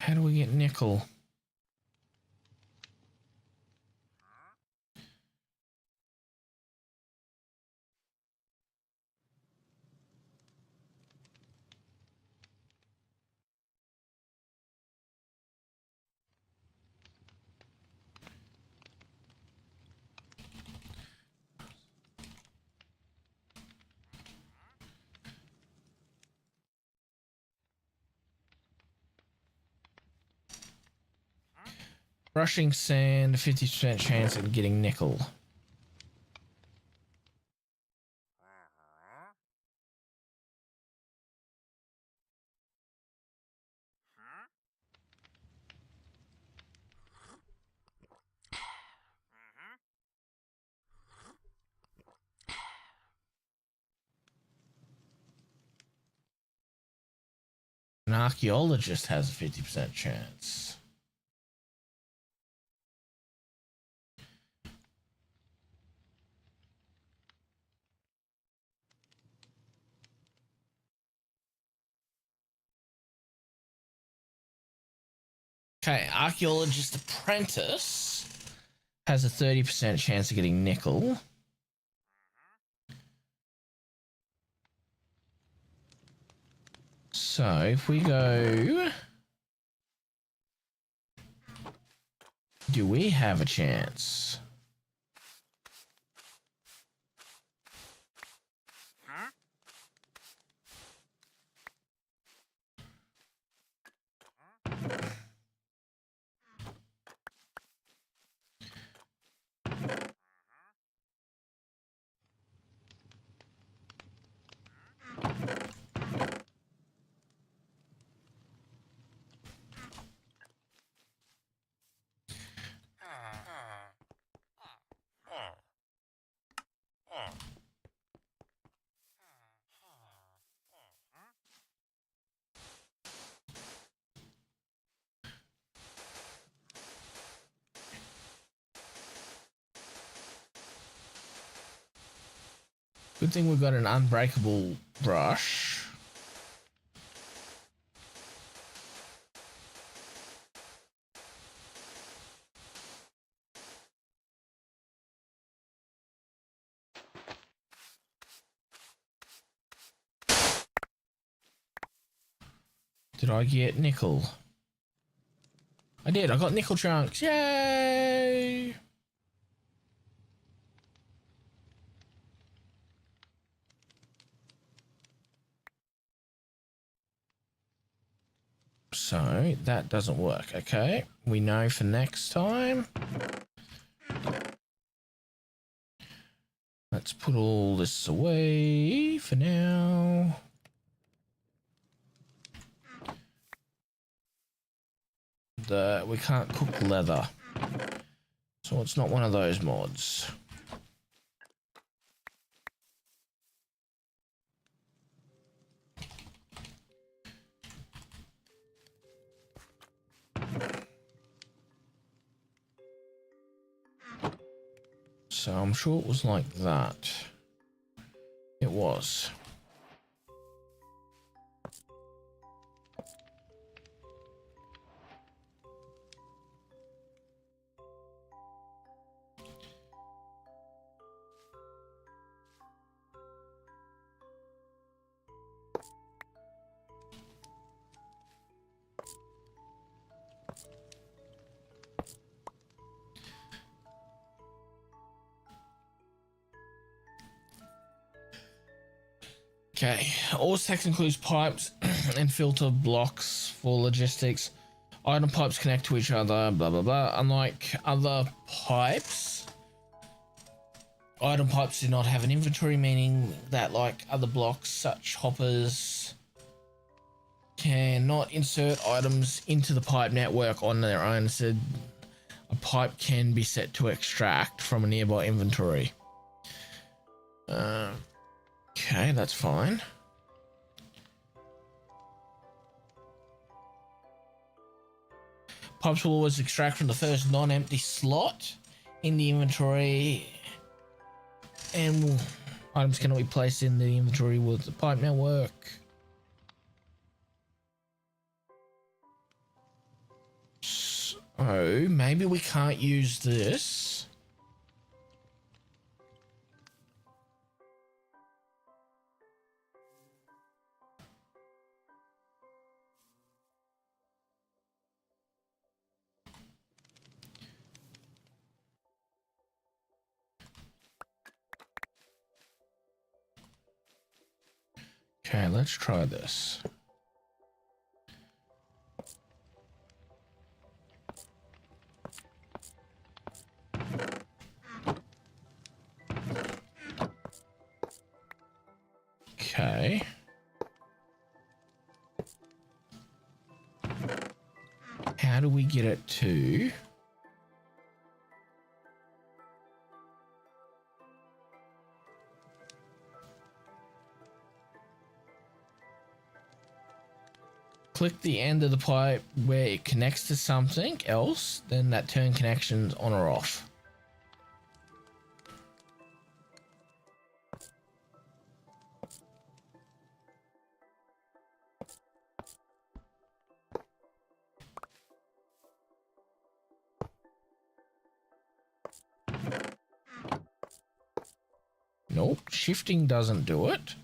How do we get nickel? Brushing sand, 50% chance of getting nickel. An archaeologist has a 50% chance. Okay, archaeologist apprentice has a 30% chance of getting nickel. So if we go, do we have a chance? Good thing we've got an unbreakable brush. Did I get nickel? I did. I got nickel chunks. Yay! So that doesn't work. Okay, we know for next time. Let's put all this away for now. We can't cook leather, so it's not one of those mods. So I'm sure it was like that. It was. Okay, all text includes pipes and filter blocks for logistics. Item pipes connect to each other, blah blah blah. Unlike other pipes, item pipes do not have an inventory, meaning that like other blocks, such hoppers cannot insert items into the pipe network on their own. Instead, a pipe can be set to extract from a nearby inventory. Okay, that's fine. Pipes will always extract from the first non-empty slot in the inventory, and items cannot be placed in the inventory with the pipe network. So maybe we can't use this. Okay, let's try this. Okay. How do we get it to? Click the end of the pipe where it connects to something else, then that turn connections on or off. Nope, shifting doesn't do it.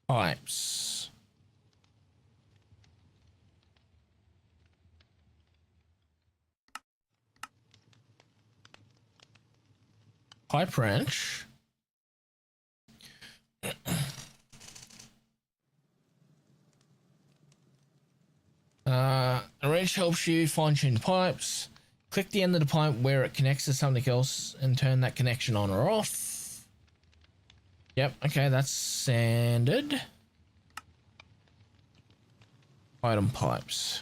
Pipes. Pipe wrench. A wrench helps you fine-tune the pipes. Click the end of the pipe where it connects to something else and turn that connection on or off. Yep, okay, that's sanded. Item pipes.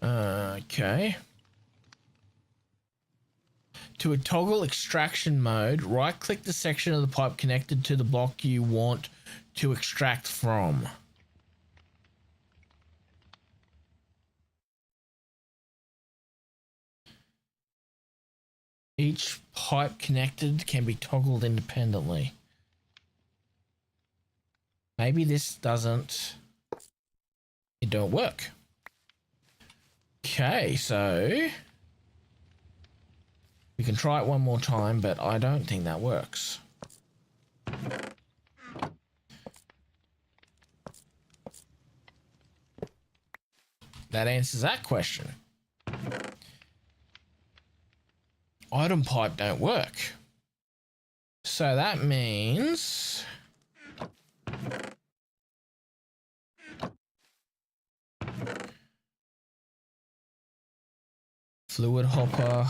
Okay. To toggle extraction mode, right-click the section of the pipe connected to the block you want to extract from. Each pipe connected can be toggled independently. Maybe this doesn't... It don't work. Okay, so... We can try it one more time, but I don't think that works. That answers that question. Item pipe don't work. So that means... Fluid hopper.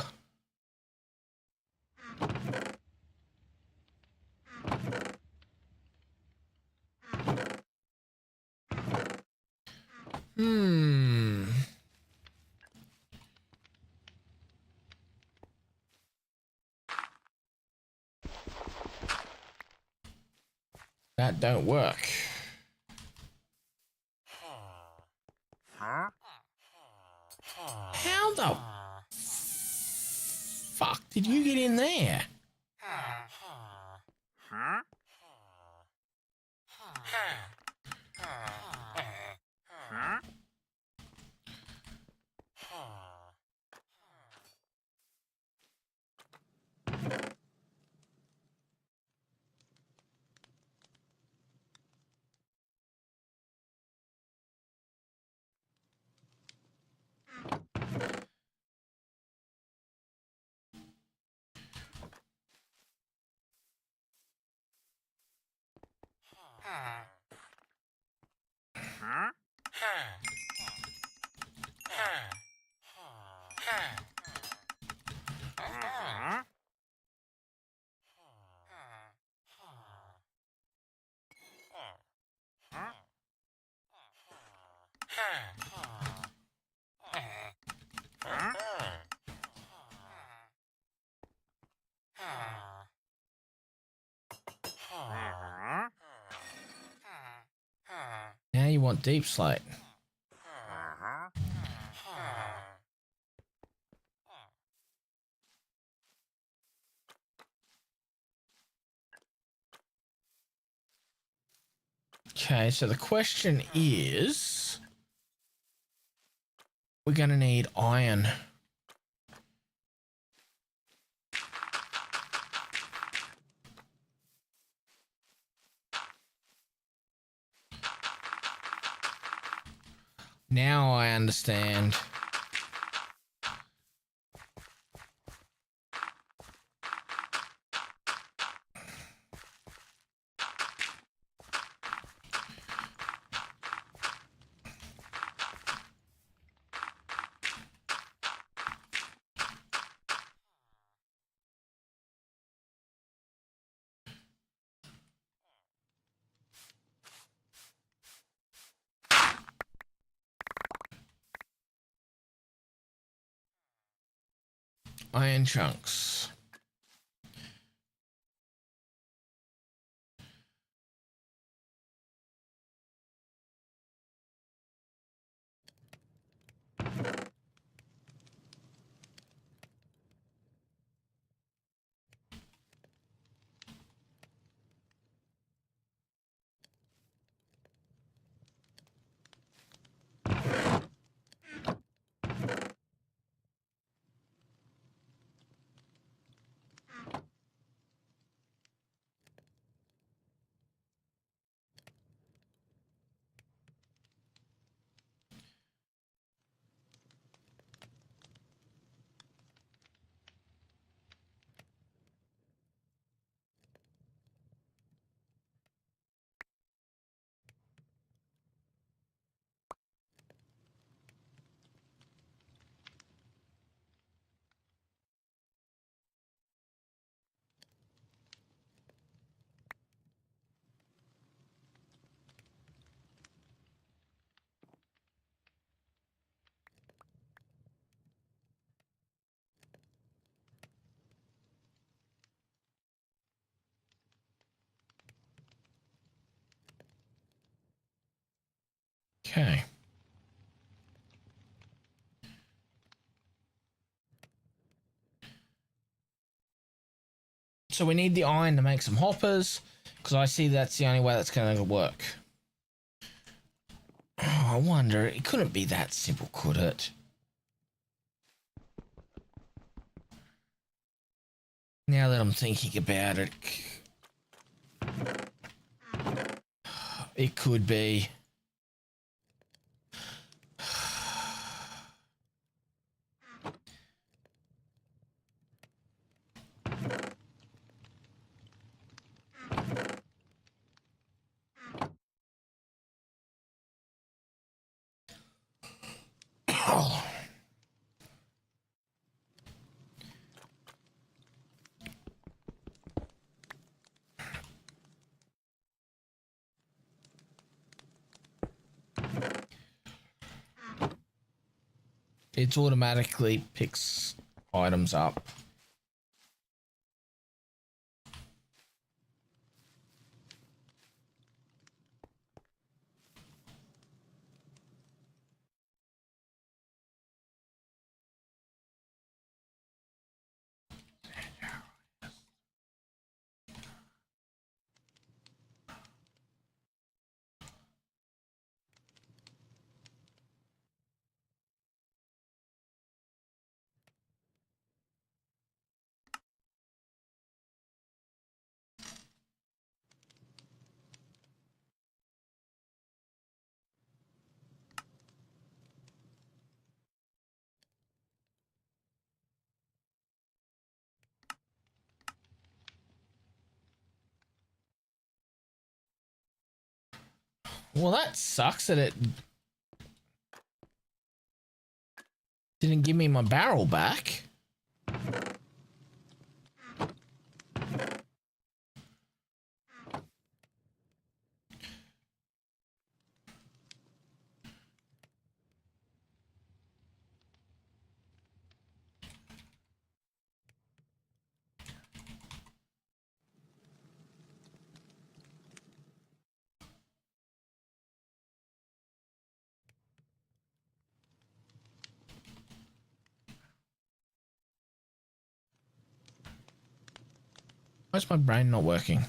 That don't work. How the fuck did you get in there? Now you want deep slate. Okay, so the question is, we're going to need iron. Now I understand. Iron chunks. Okay. So we need the iron to make some hoppers, because I see that's the only way that's going to work. Oh, I wonder, it couldn't be that simple, could it? Now that I'm thinking about it, it could be. Oh. It automatically picks items up. Well, that sucks that it didn't give me my barrel back. Why's my brain not working?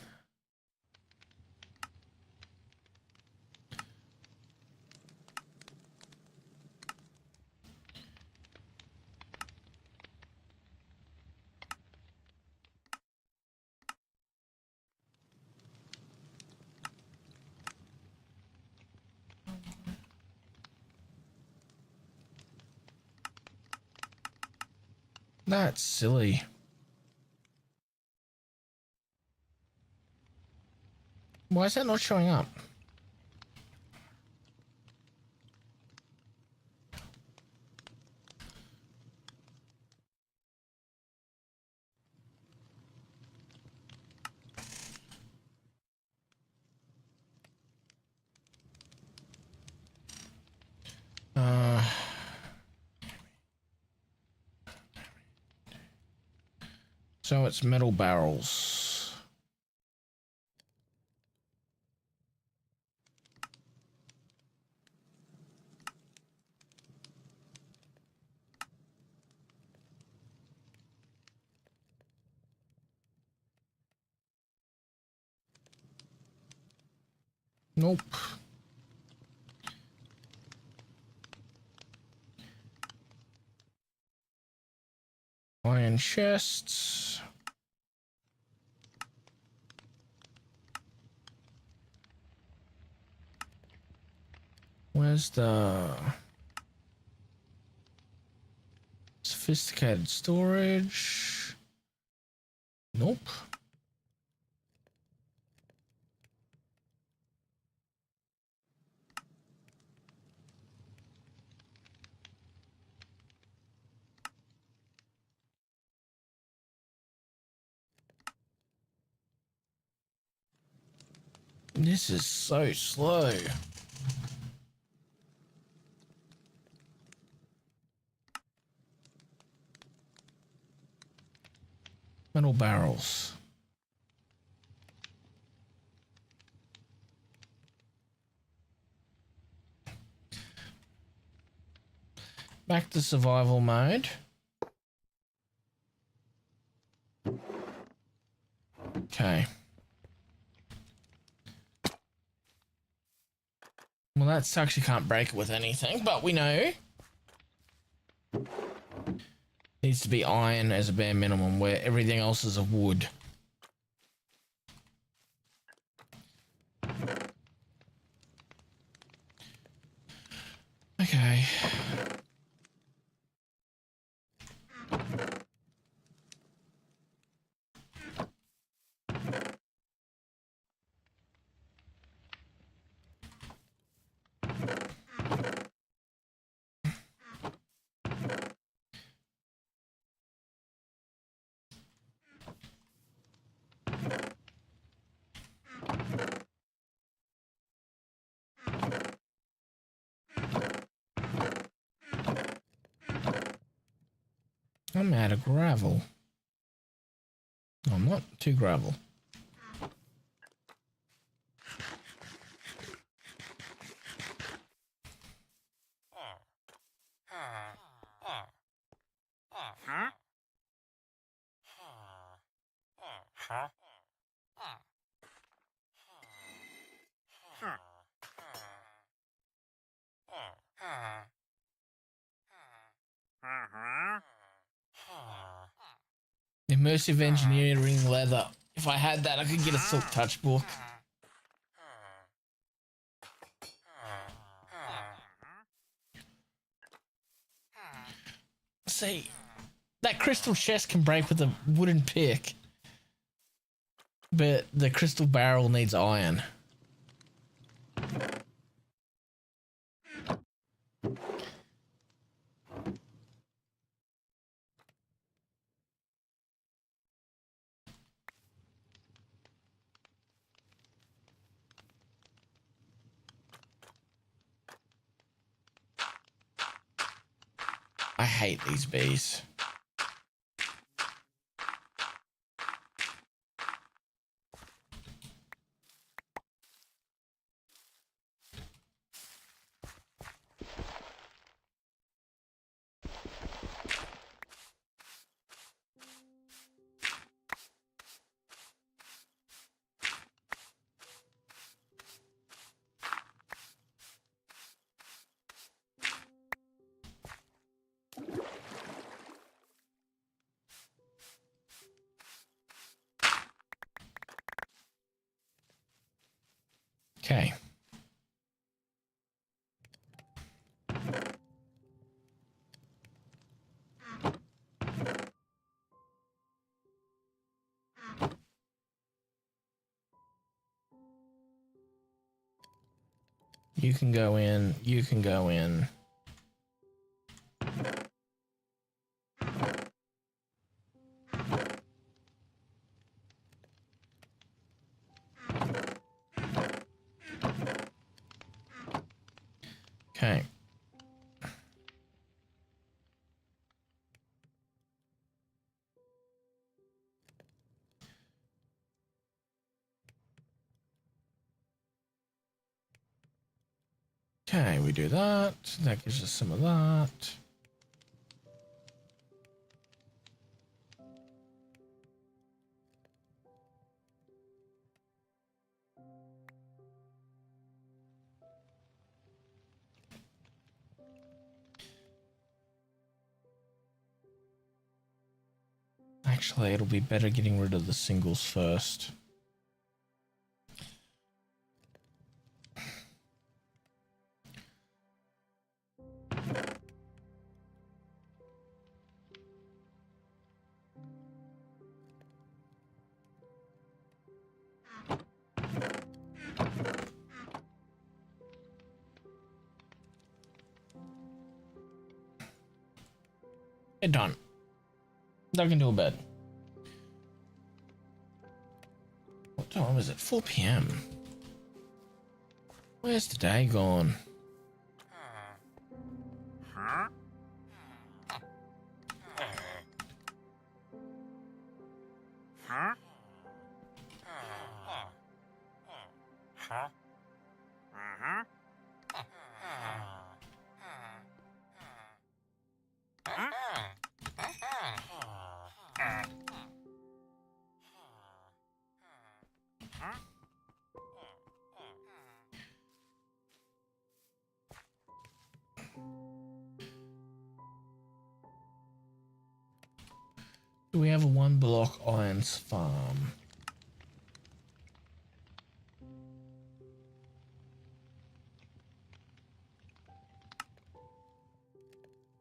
That's silly. Why is that not showing up? So it's metal barrels. Nope. Iron chests. Where's the sophisticated storage? Nope. This is so slow. Metal barrels. Back to survival mode. Okay. Well, that sucks. You can't break it with anything, but we know needs to be iron as a bare minimum, where everything else is a wood. Okay. I'm out of gravel. No, I'm not. Too gravel. Immersive engineering leather. If I had that, I could get a silk touch book. See, that crystal chest can break with a wooden pick, but the crystal barrel needs iron. I hate these bees. You can go in. You can go in. Okay. Okay, we do that. That gives us some of that. Actually, it'll be better getting rid of the singles first. Okay, done. Dug into a bed. What time is it? 4 p.m. Where's the day gone? Do we have a 1 block irons farm?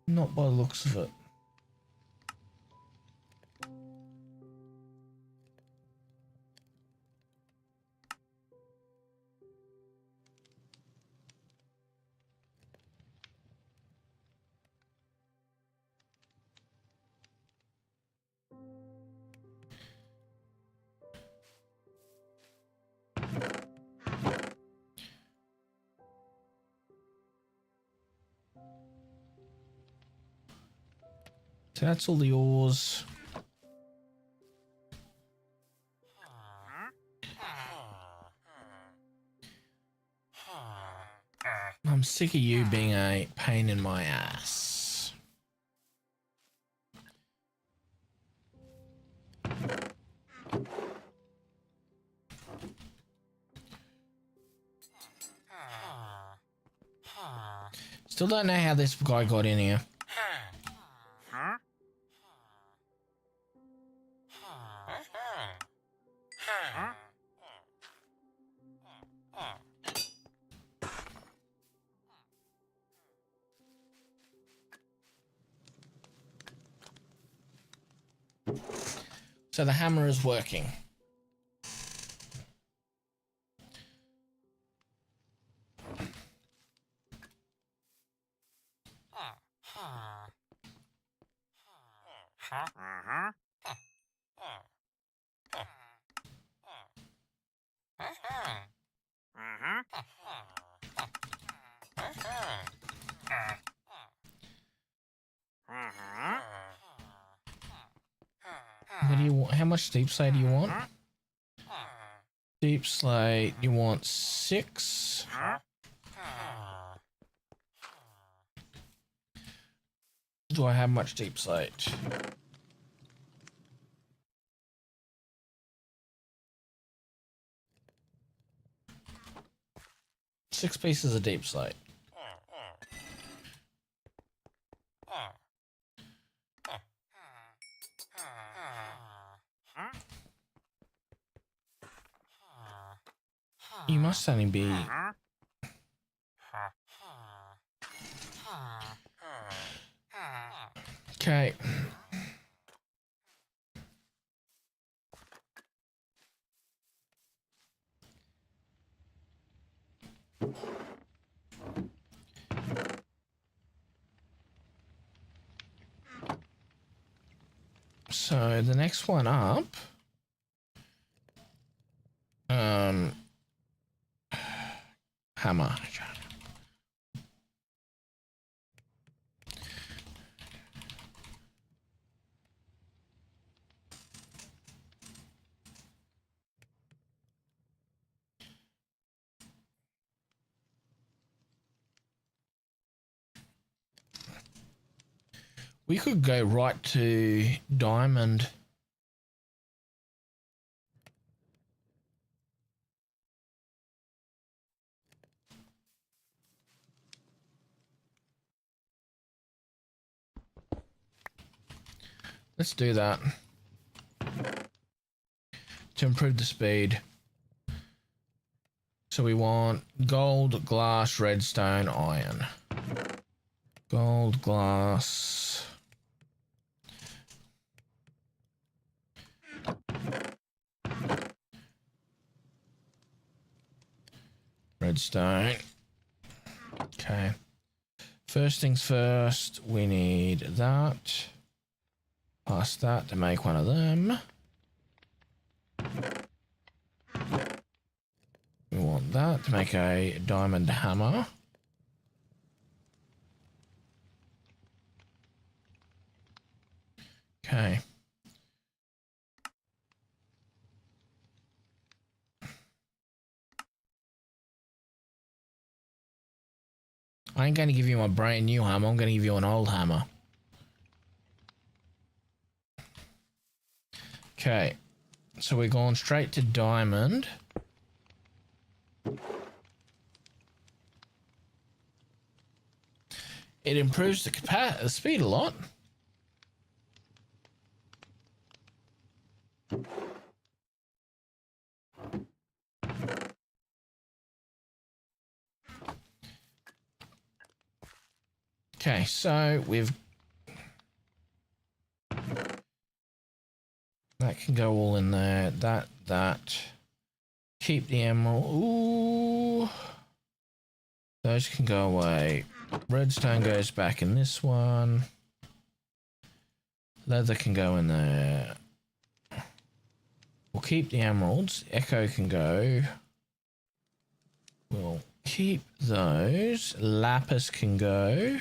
Not by the looks of it. So that's all the ores. I'm sick of you being a pain in my ass. Still don't know how this guy got in here. So the hammer is working. What do you want? How much deep slate do you want? Deep slate, you want 6. Do I have much deep slate? Six pieces of deep slate. You must only be... Okay. So the next one up, hammer. We could go right to diamond. Let's do that to improve the speed. So we want gold, glass, redstone, iron. Gold, glass. Redstone. Okay. First things first, we need that. Pass that to make one of them. We want that to make a diamond hammer. Okay. I ain't going to give you my brand new hammer. I'm going to give you an old hammer. Okay. So we're going straight to diamond. It improves the speed a lot. Okay, so that can go all in there. That. Keep the emerald. Ooh. Those can go away. Redstone goes back in this one. Leather can go in there. We'll keep the emeralds. Echo can go. We'll keep those. Lapis can go.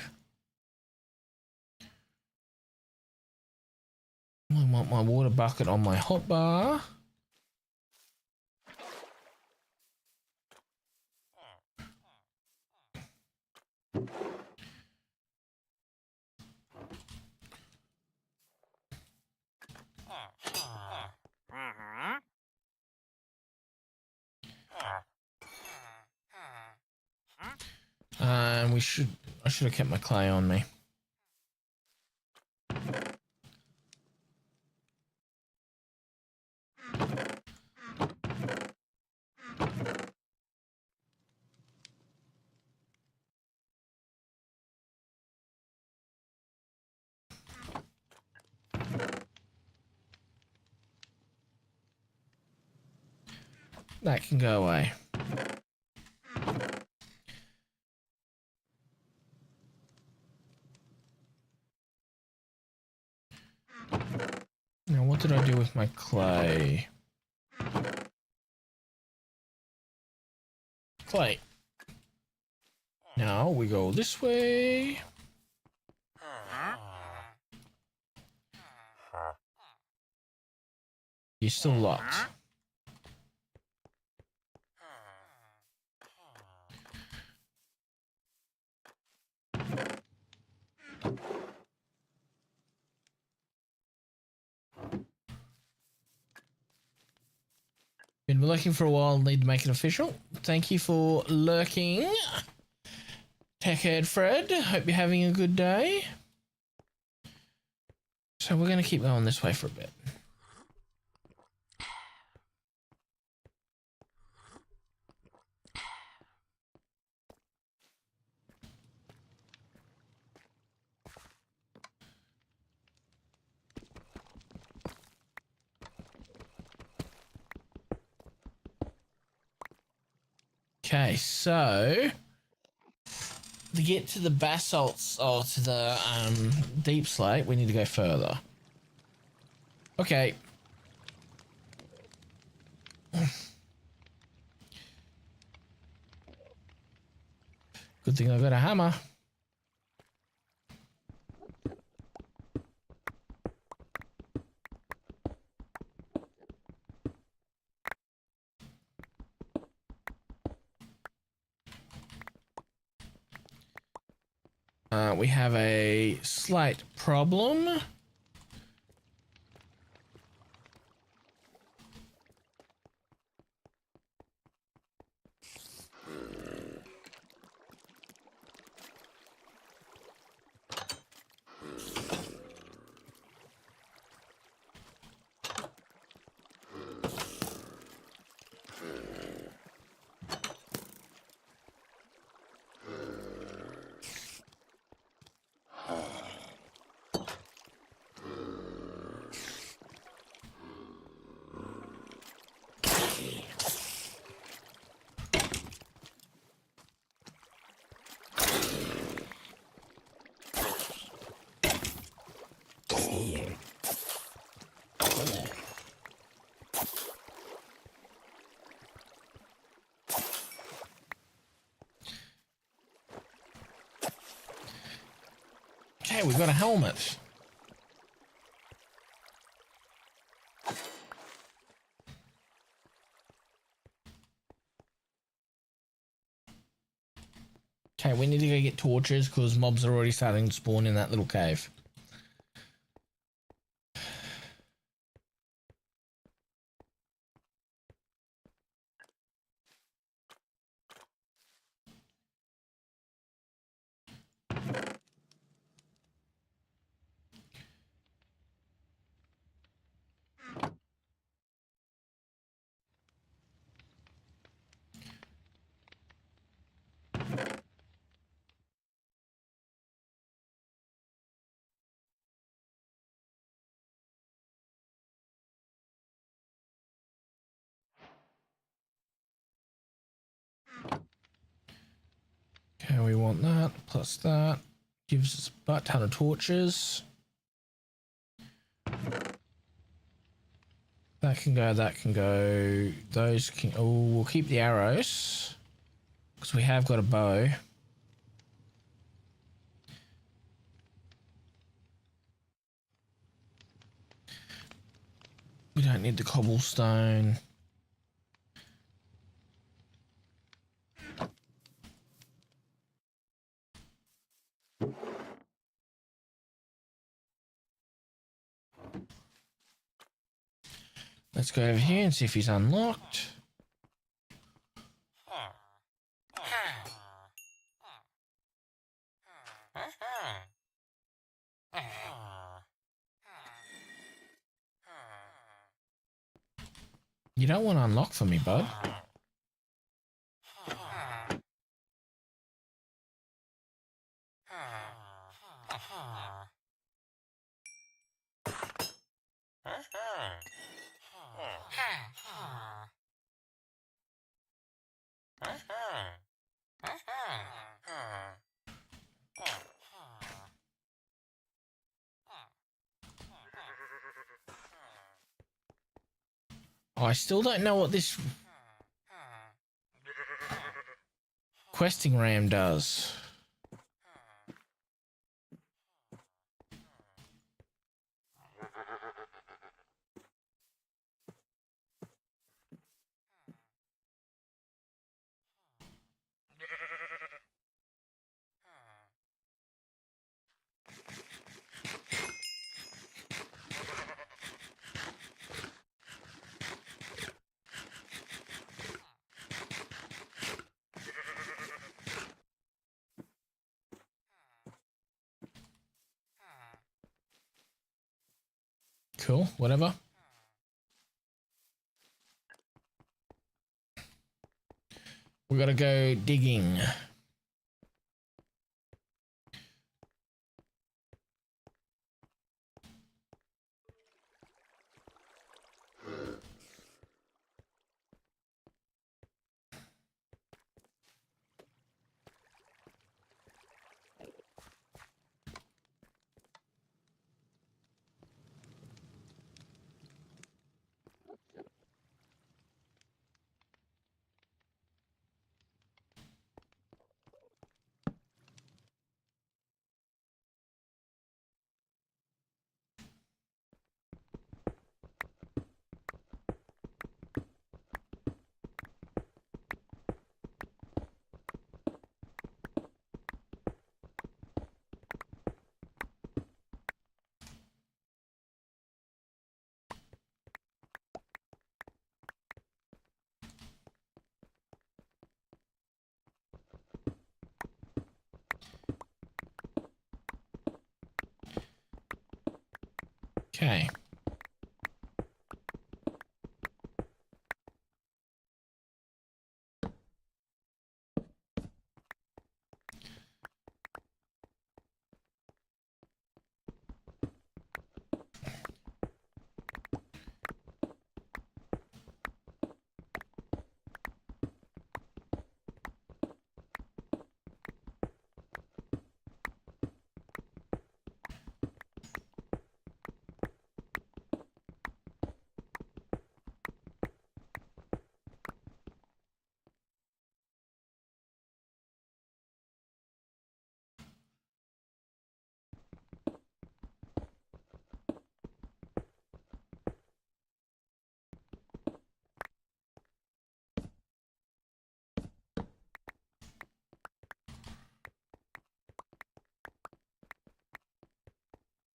I want my water bucket on my hotbar. And I should have kept my clay on me. That can go away. Now, what did I do with my clay? Clay. Now we go this way. You're still locked. Been lurking for a while, need to make it official. Thank you for lurking, Techhead Fred. Hope you're having a good day. So we're going to keep going this way for a bit. Okay, so to get to the basalts or to the deep slate, we need to go further. Okay. Good thing I got a hammer. We have a slight problem. Okay, we've got a helmet. Okay, we need to go get torches because mobs are already starting to spawn in that little cave. Okay, we want that, plus that. Gives us a butt ton of torches. That can go, that can go. Those can, oh, we'll keep the arrows. Because we have got a bow. We don't need the cobblestone. Let's go over here and see if he's unlocked. You don't want to unlock for me, bud. Oh, I still don't know what this questing ram does. Cool, whatever. We gotta go digging. Okay.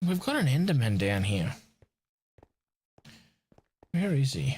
We've got an Enderman down here. Where is he?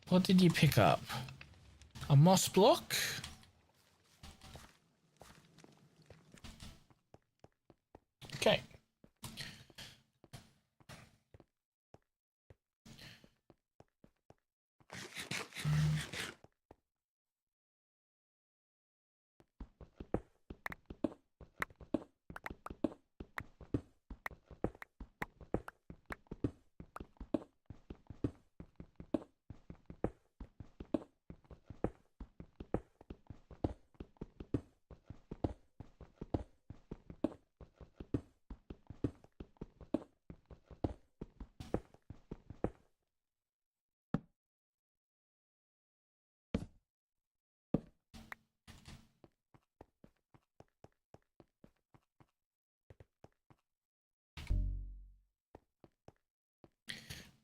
What did you pick up? A moss block? Okay.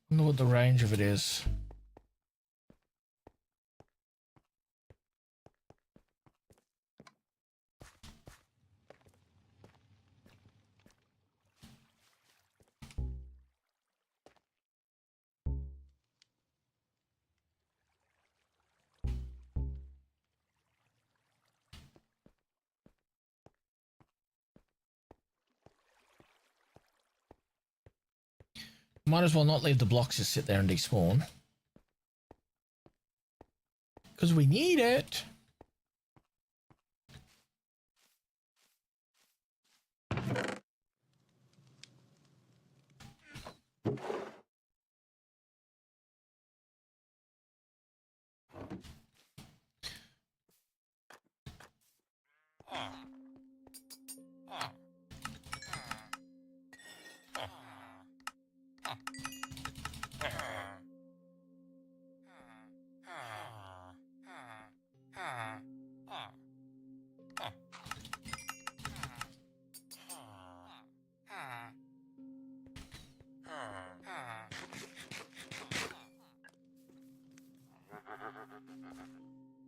I wonder what the range of it is. Might as well not leave the blocks just sit there and despawn. Because we need it.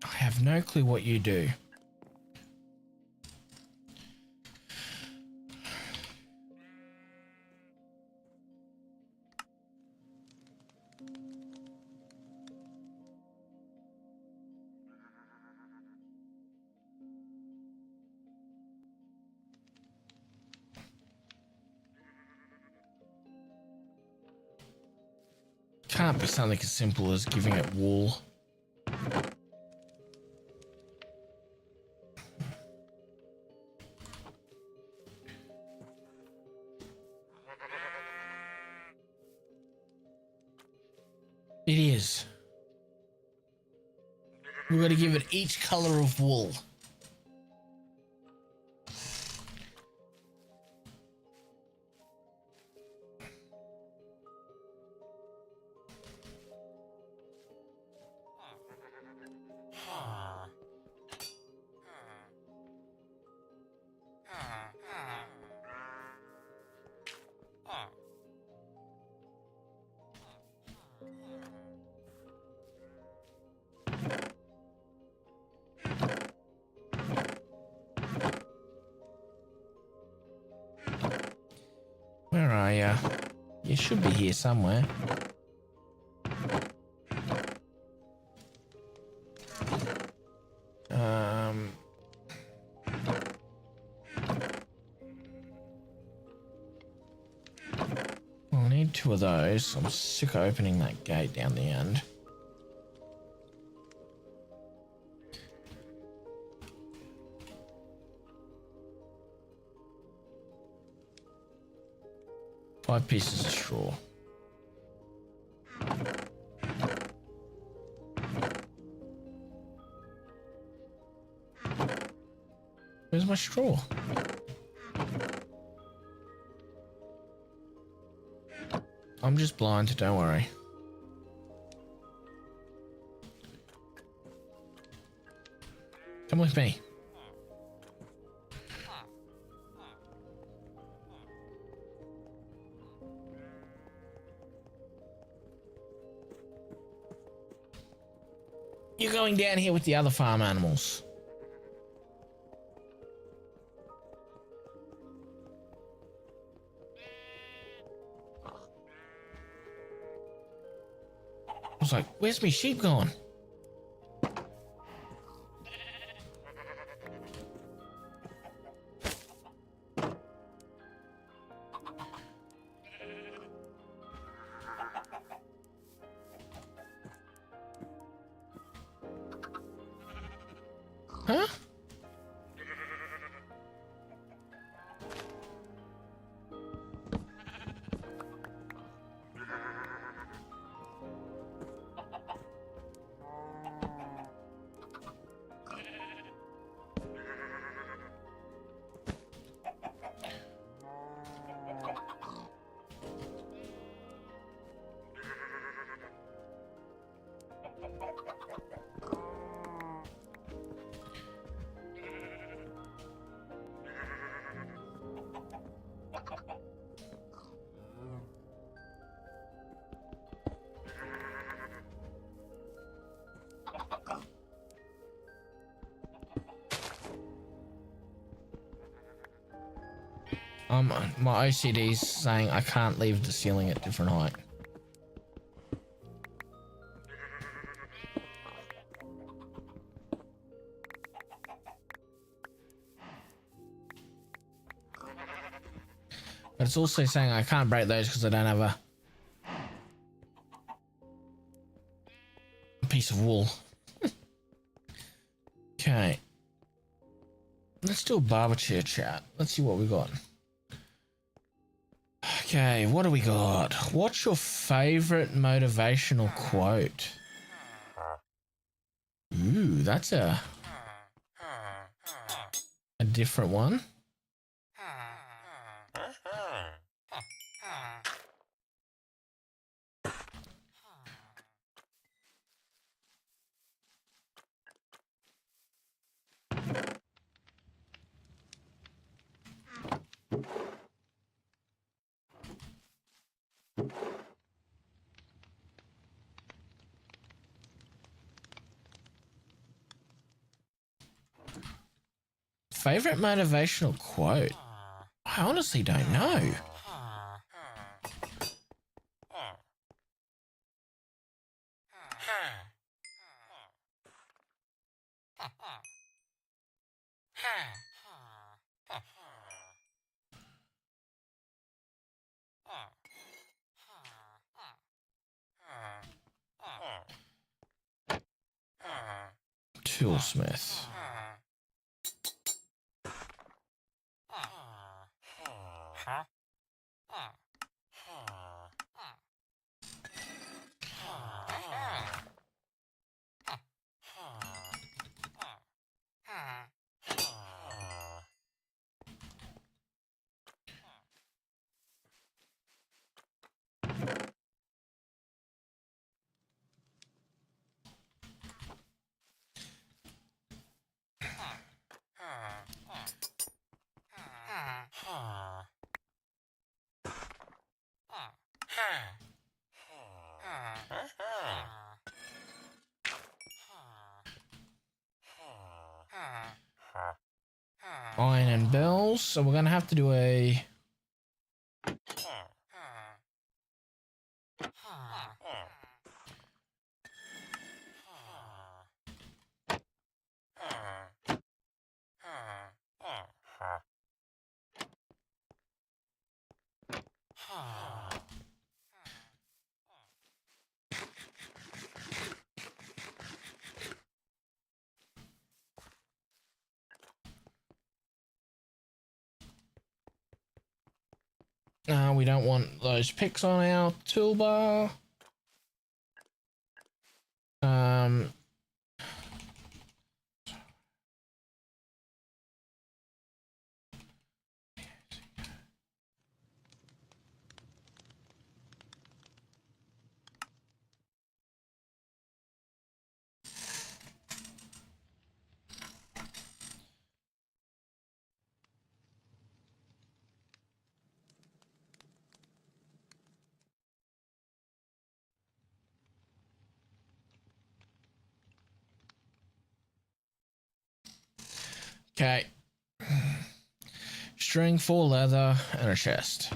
I have no clue what you do. Can't be something as simple as giving it wool. It is. We've got to give it each color of wool. are you? You should be here somewhere. I need 2 of those. I'm sick of opening that gate down the end. Five pieces of straw. Where's my straw? I'm just blind, don't worry. Come with me. You're going down here with the other farm animals. I was like, where's my sheep gone? Huh? My OCD's saying I can't leave the ceiling at different height. But it's also saying I can't break those because I don't have a piece of wool. Okay. Let's do a barber chair chat. Let's see what we got. Okay, what do we got? What's your favorite motivational quote? Ooh, that's a different one. Favorite motivational quote? I honestly don't know. Toolsmith. Iron and bells, so we're gonna have to do a We don't want those picks on our toolbar. Okay. String, 4 leather, and a chest.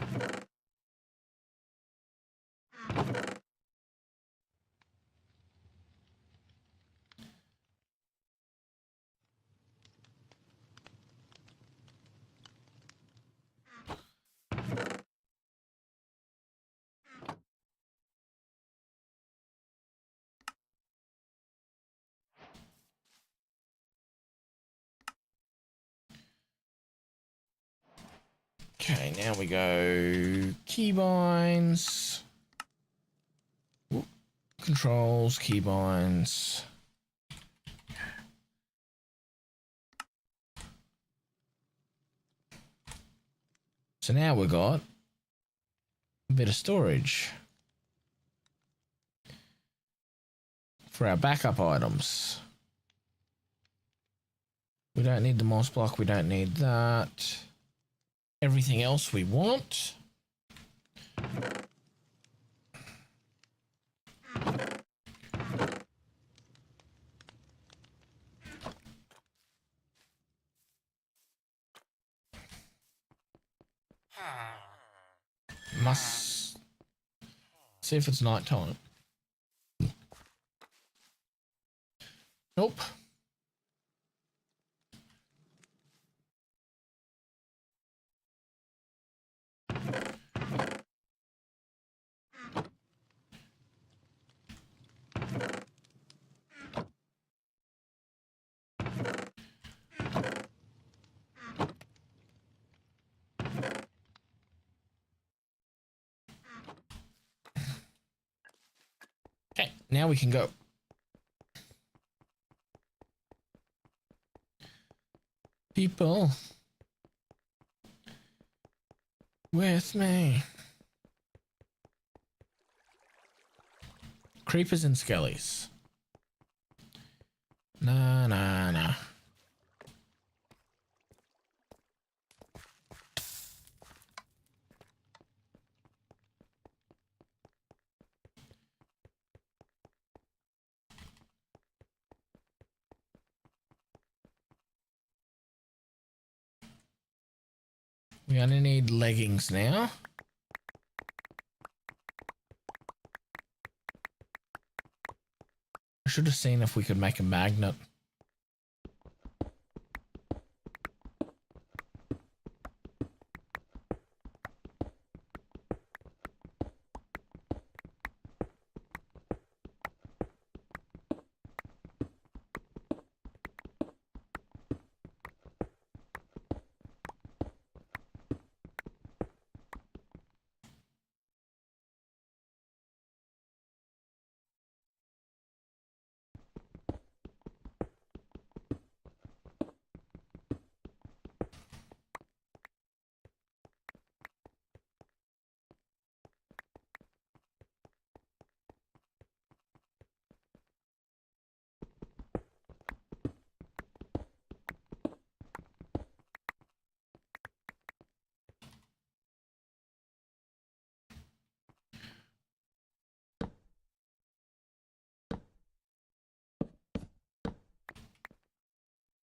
Okay, now we go keybinds, controls, keybinds. So now we've got a bit of storage for our backup items. We don't need the moss block, we don't need that. Everything else we want. Must see if it's night time. Nope. Okay, now we can go. People with me. Creepers and skellies. Nah. We only need leggings now. I should have seen if we could make a magnet.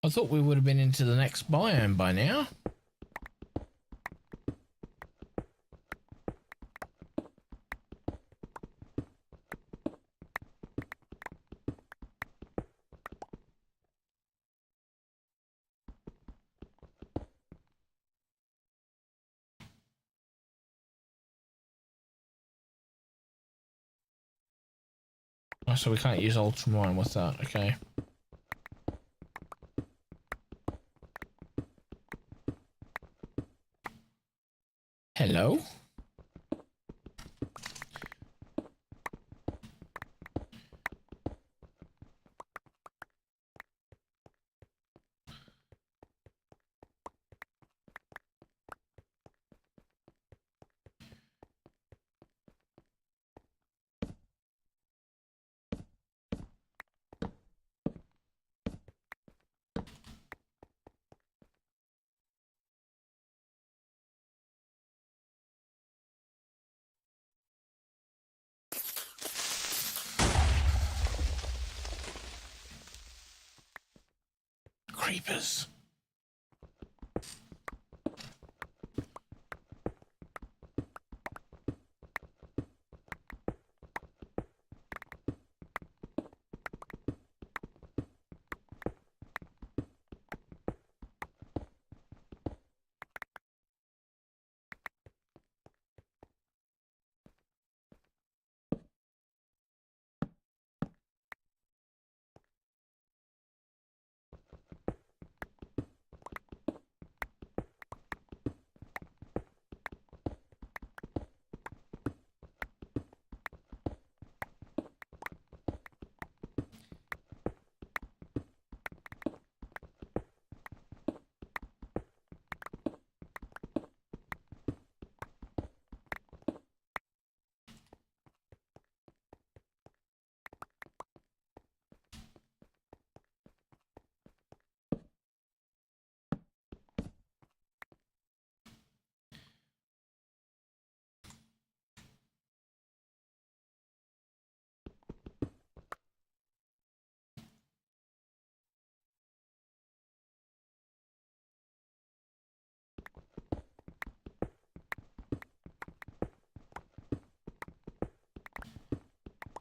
I thought we would have been into the next biome by now. Oh, so we can't use ultramarine with that, okay. Hello? creepers.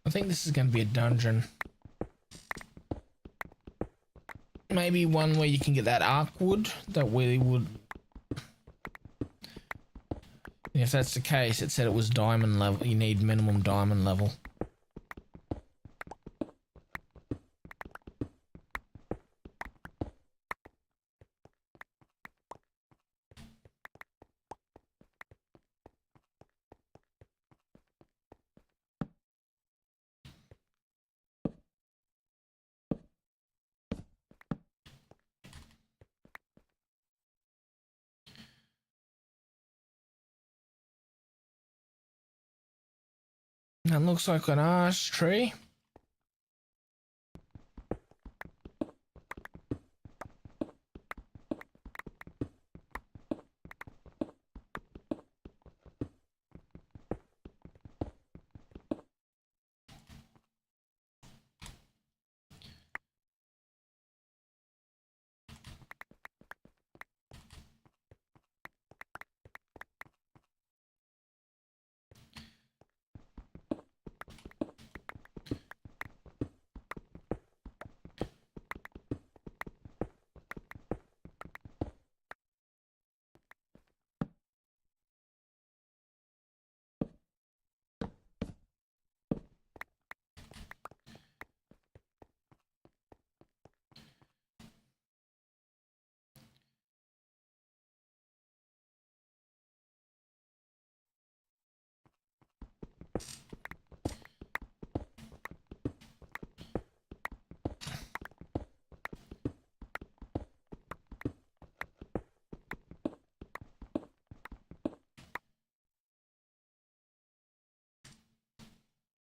I think this is going to be a dungeon. Maybe one where you can get that arc wood that really would. If that's the case, it said it was diamond level. You need minimum diamond level. That looks like an ash tree.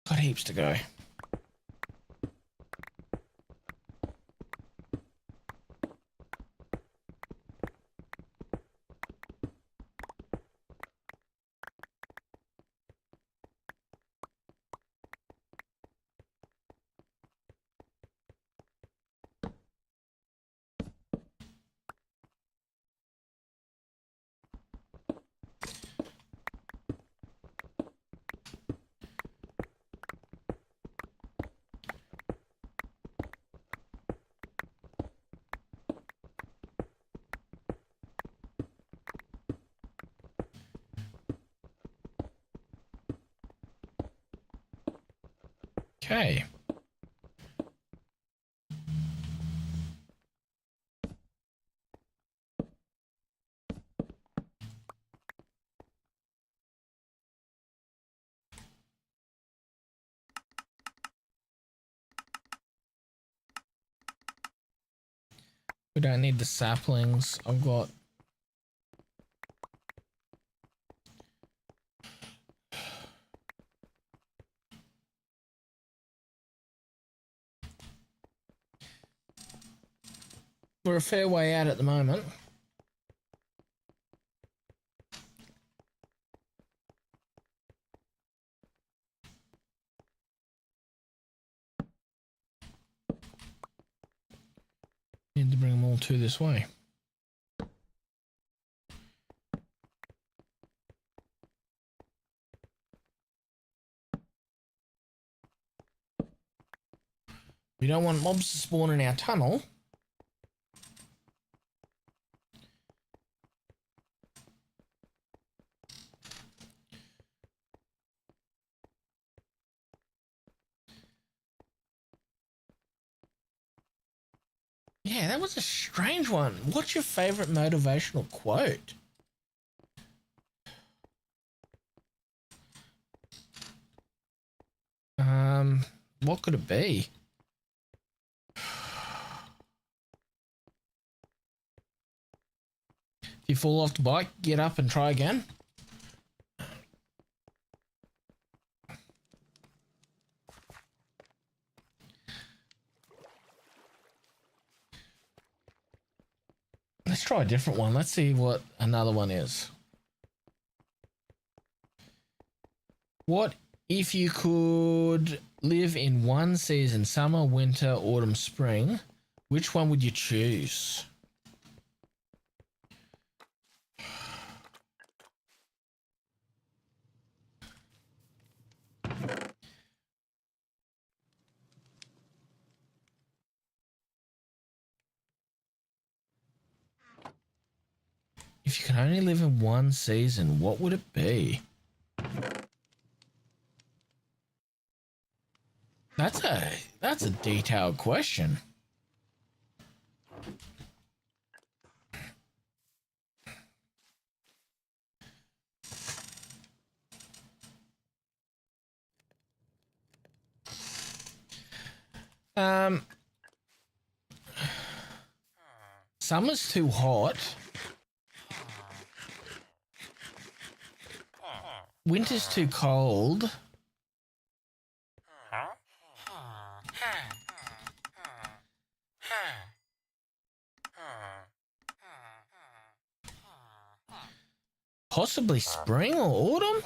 Got heaps to go. Okay. We don't need the saplings. I've got we're a fair way out at the moment. Need to bring them all tunnel to this way. We don't want mobs to spawn in our tunnel. Yeah, that was a strange one. What's your favorite motivational quote? What could it be? If you fall off the bike, get up and try again. Let's try a different one. Let's see what another one is. What if you could live in one season, summer, winter, autumn, spring? Which one would you choose? If you could only live in one season, what would it be? That's a detailed question. Summer's too hot. Winter's too cold. Possibly spring or autumn?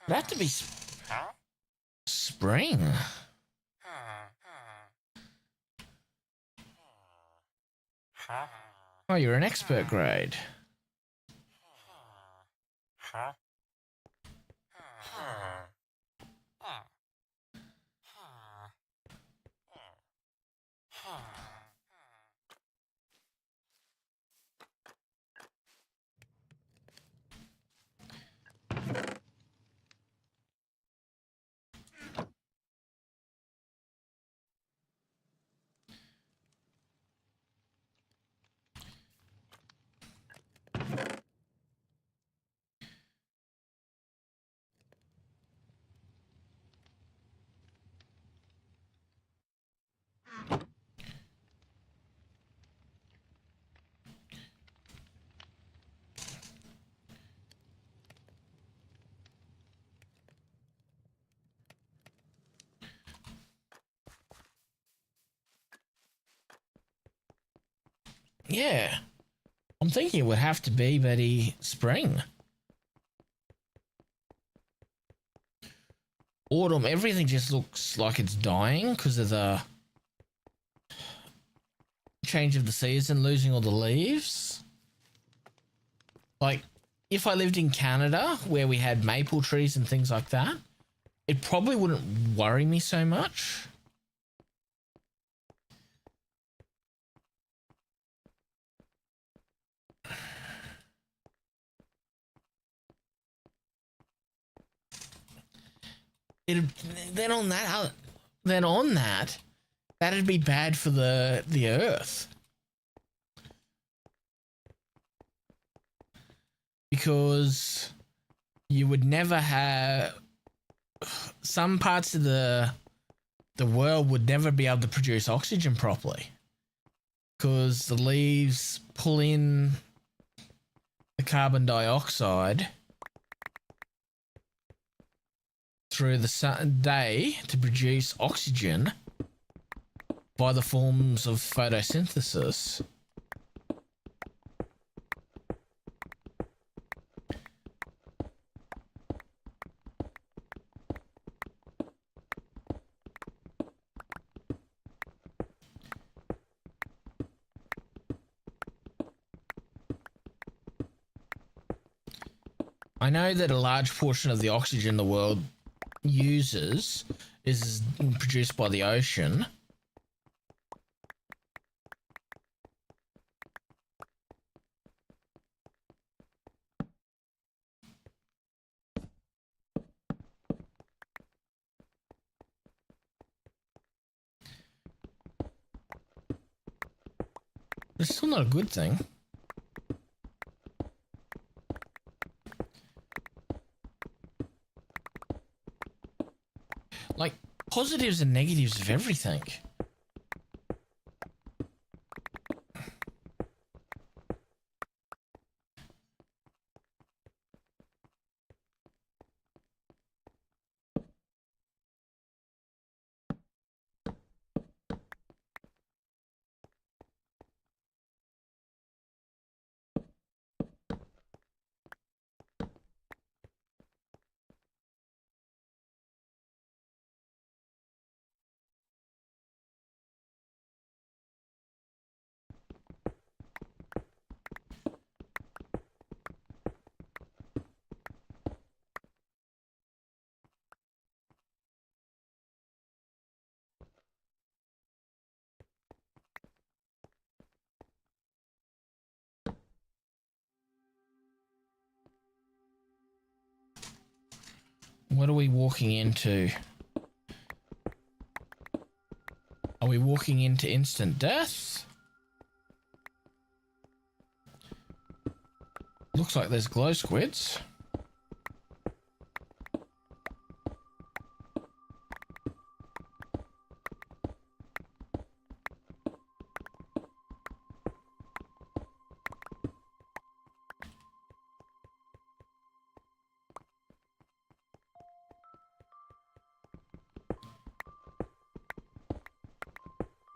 It'd have to be spring. Oh, you're an expert grade. Yeah. I'm thinking it would have to be Betty spring. Autumn, everything just looks like it's dying because of the change of the season, losing all the leaves. Like, if I lived in Canada where we had maple trees and things like that, it probably wouldn't worry me so much. Then on that, that'd be bad for the earth. Because you would never have some parts of the world would never be able to produce oxygen properly. Because the leaves pull in the carbon dioxide through the day to produce oxygen by the forms of photosynthesis. I know that a large portion of the oxygen the world uses is produced by the ocean. It's still not a good thing. Like, positives and negatives of everything. What are we walking into? Are we walking into instant death? Looks like there's glow squids.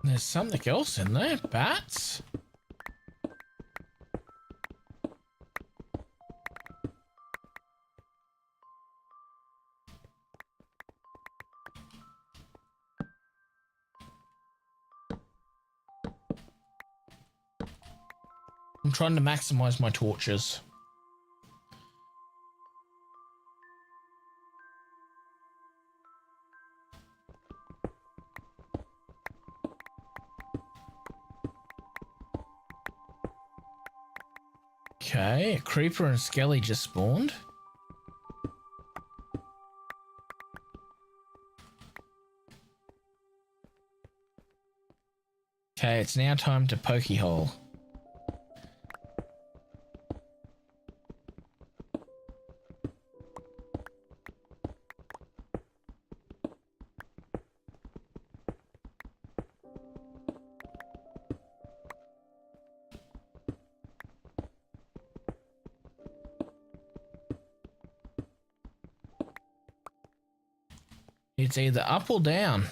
There's something else in there. Bats? I'm trying to maximize my torches. Okay, a creeper and skelly just spawned. Okay, it's now time to pokey hole. It's either up or down.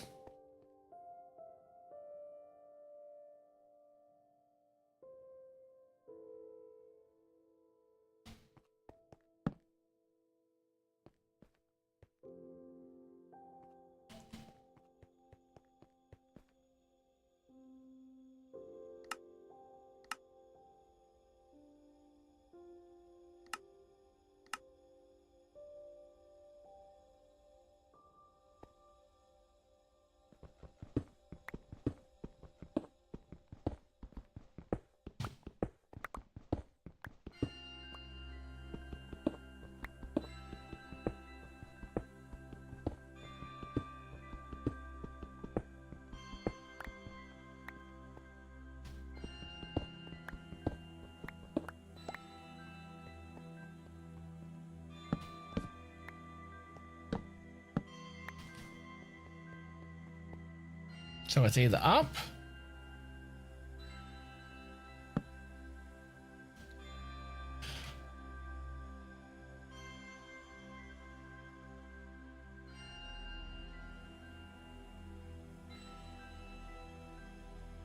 So it's either up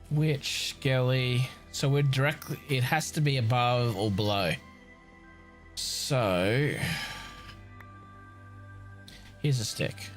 which skelly, so we're directly, it has to be above or below. So here's a stick.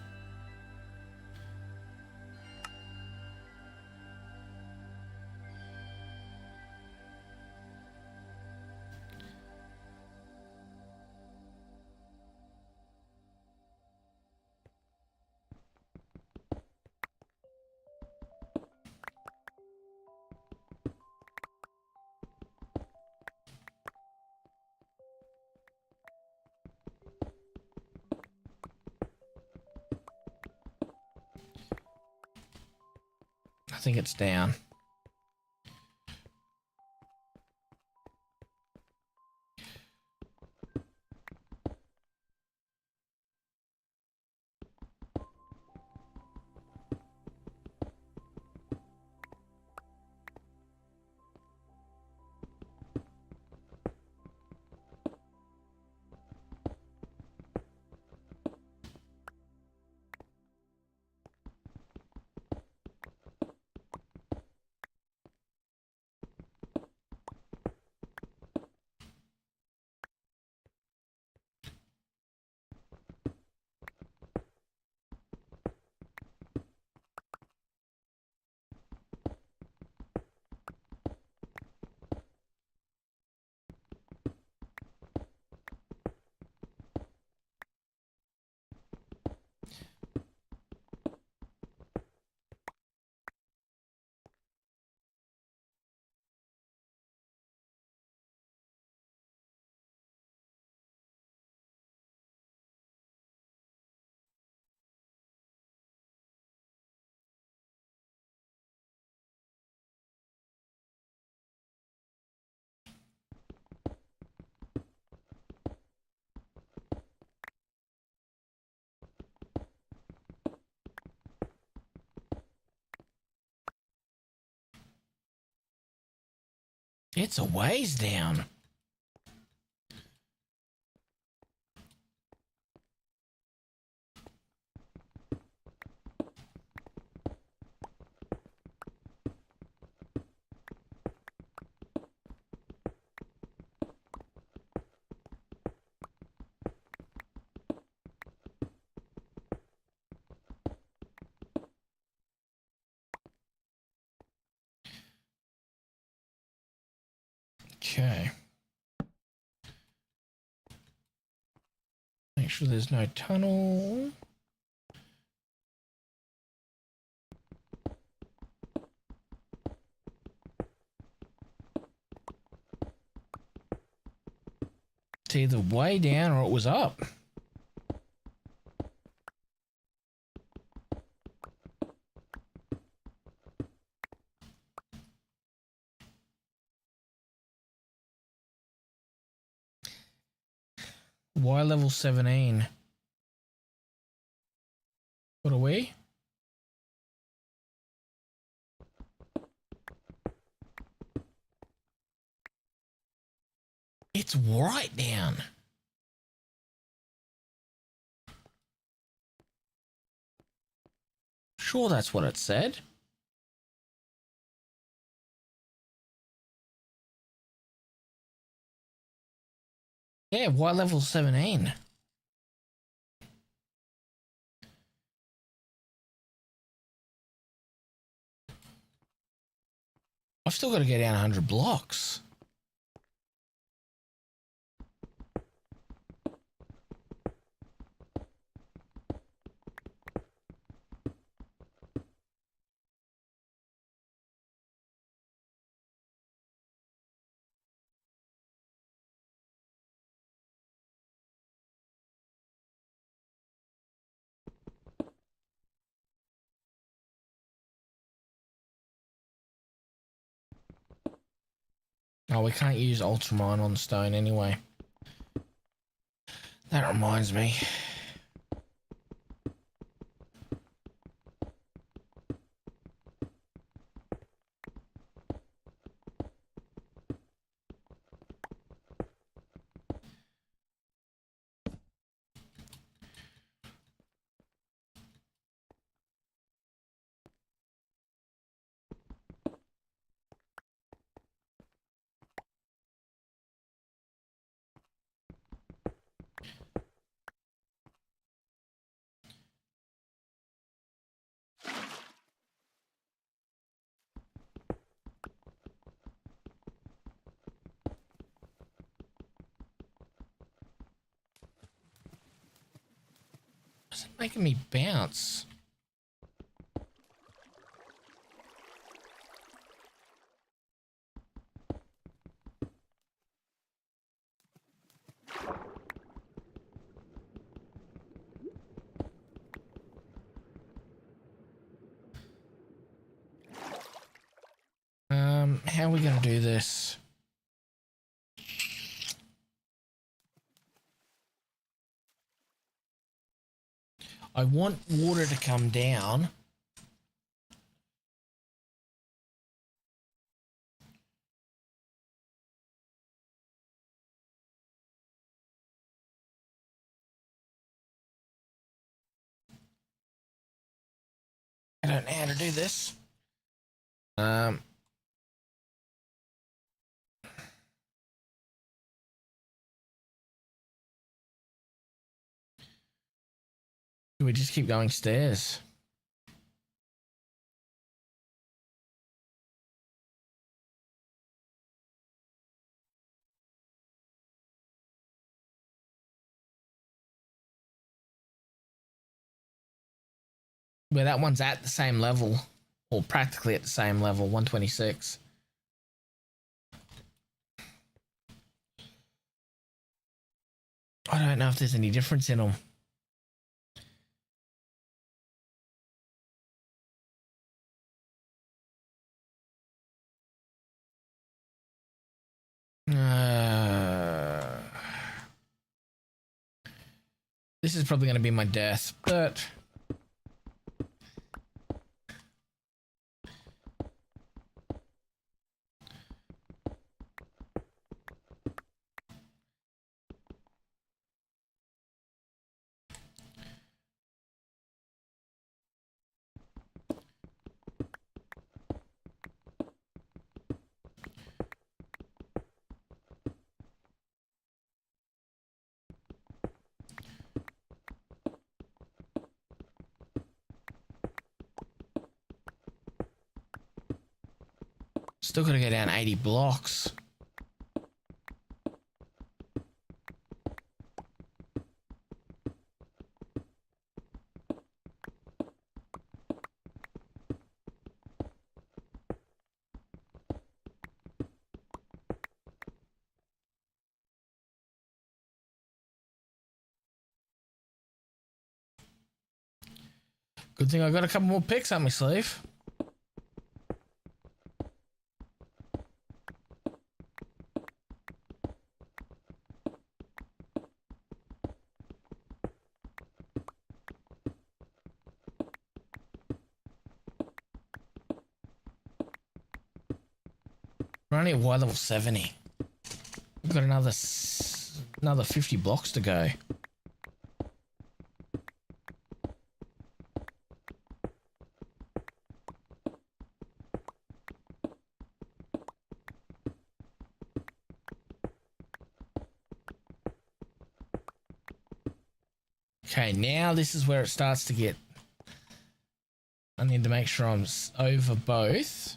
I think it's down. It's a ways down. Okay. Make sure there's no tunnel. It's either way down or it was up. Y level 17. What are we? It's right down. Sure, that's what it said. Yeah, Y level 17. I've still got to get down 100 blocks. Oh, we can't use ultramine on stone anyway. That reminds me. What's it making me bounce? How are we gonna do this? I want water to come down. I don't know how to do this. Do we just keep going stairs? Where that one's at the same level, or practically at the same level, 126. I don't know if there's any difference in them. This is probably going to be my death, but still got to go down 80 blocks. Good thing I got a couple more picks on my sleeve. We're only at Y level 70. We've got another 50 blocks to go. Okay, now this is where it starts to get... I need to make sure I'm over both.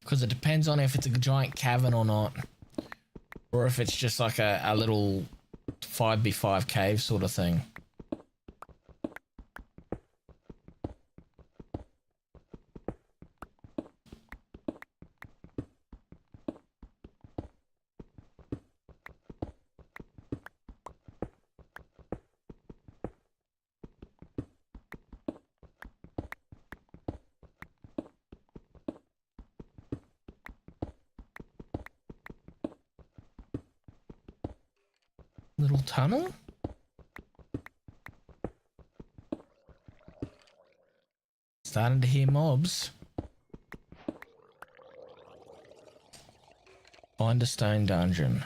Because it depends on if it's a giant cavern or not. Or if it's just like a little 5v5 cave sort of thing. Little tunnel? Starting to hear mobs. Find a stone dungeon.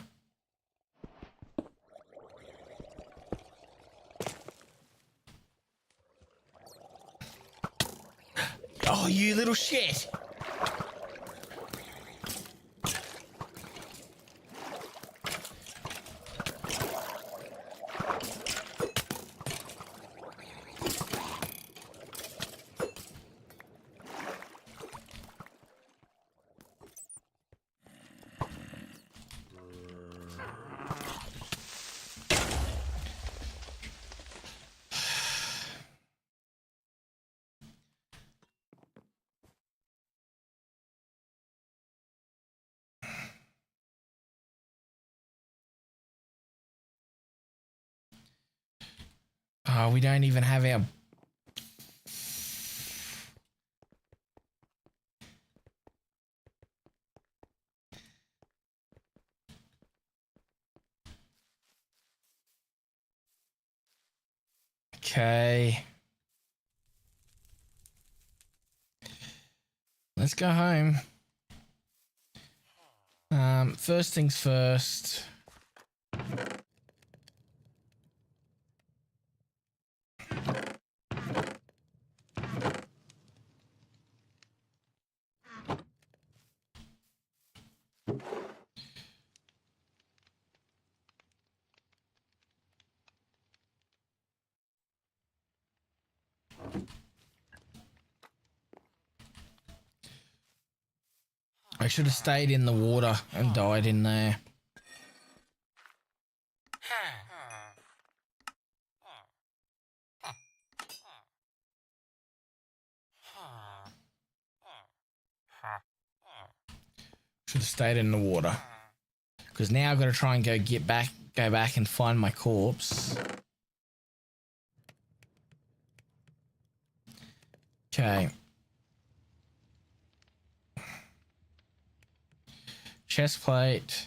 Oh, you little shit! Oh, we don't even have our... Okay. Let's go home. First things first. I should have stayed in the water and died in there. Should have stayed in the water. Because now I've got to try and go back and find my corpse. Okay. Chest plate.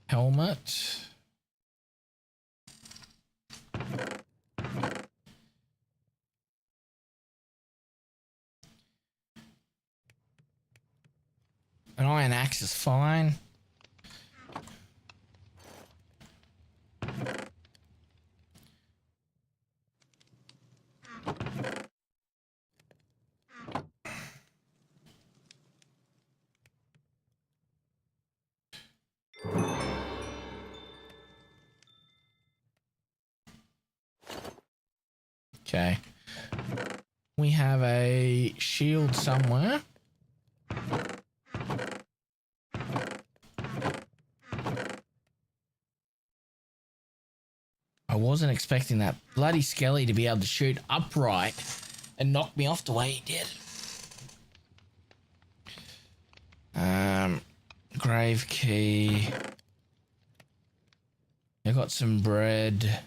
Helmet. An iron axe is fine. Okay. We have a shield somewhere. I wasn't expecting that bloody Skelly to be able to shoot upright and knock me off the way he did. Grave key. I got some bread.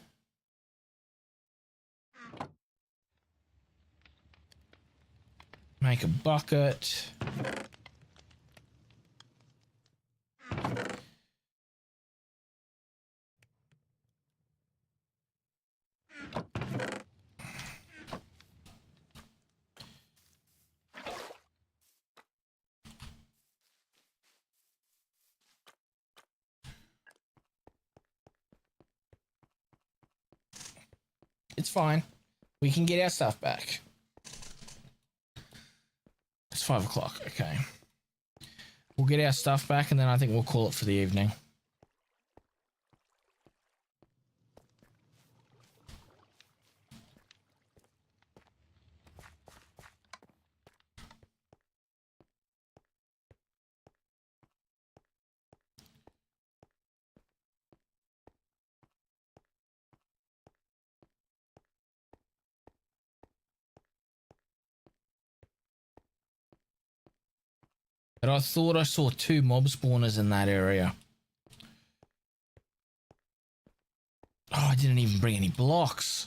Make a bucket. It's fine. We can get our stuff back. It's 5 o'clock. Okay. We'll get our stuff back and then I think we'll call it for the evening. But I thought I saw 2 mob spawners in that area. Oh, I didn't even bring any blocks.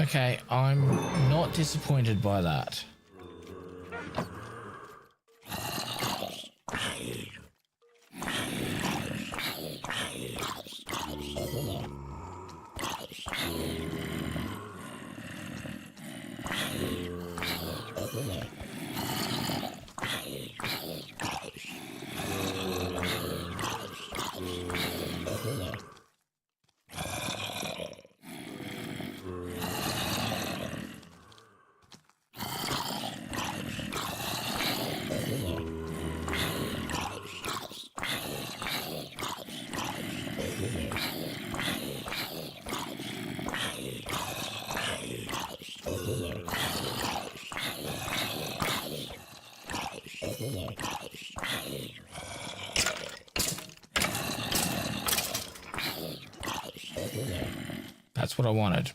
Okay, I'm not disappointed by that. That's what I wanted.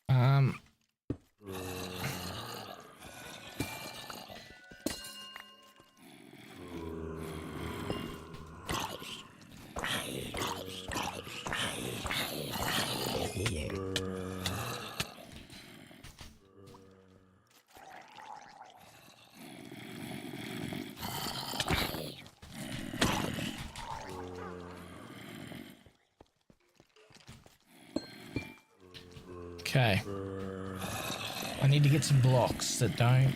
Um, okay. I need to get some blocks that don't...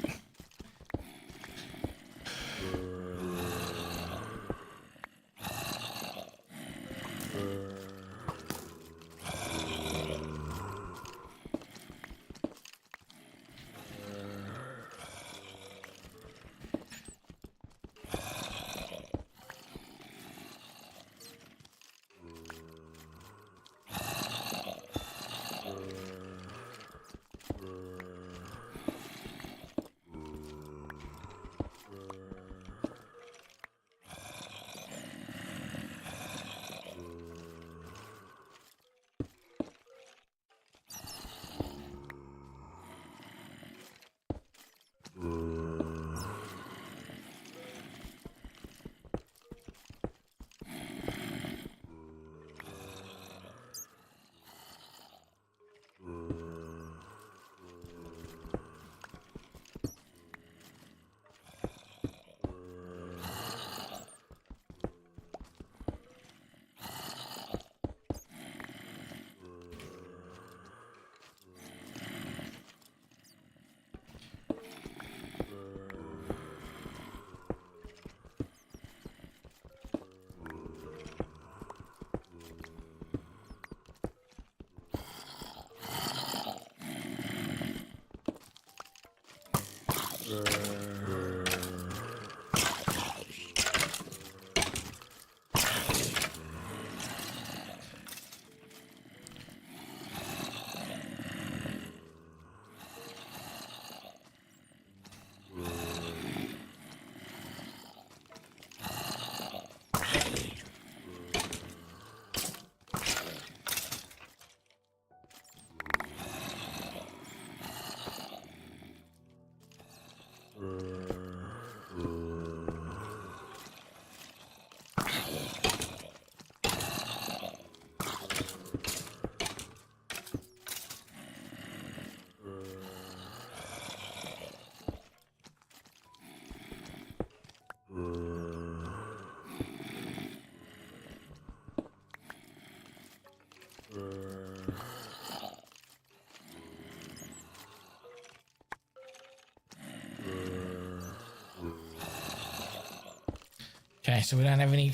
Okay, so we don't have any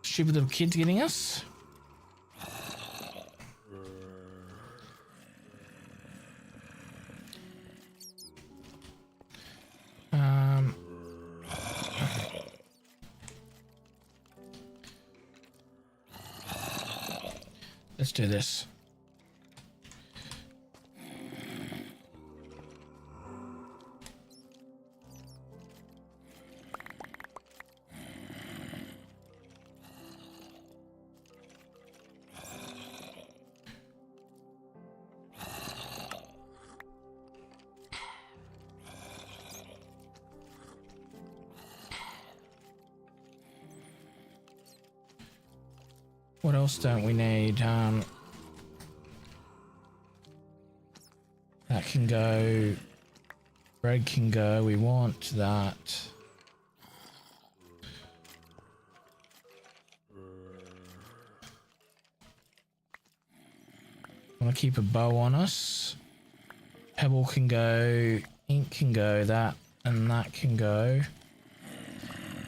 stupid little kids getting us. Let's do this. What else don't we need? That can go. Bread can go. We want that. Want to keep a bow on us. Pebble can go. Ink can go. That and that can go.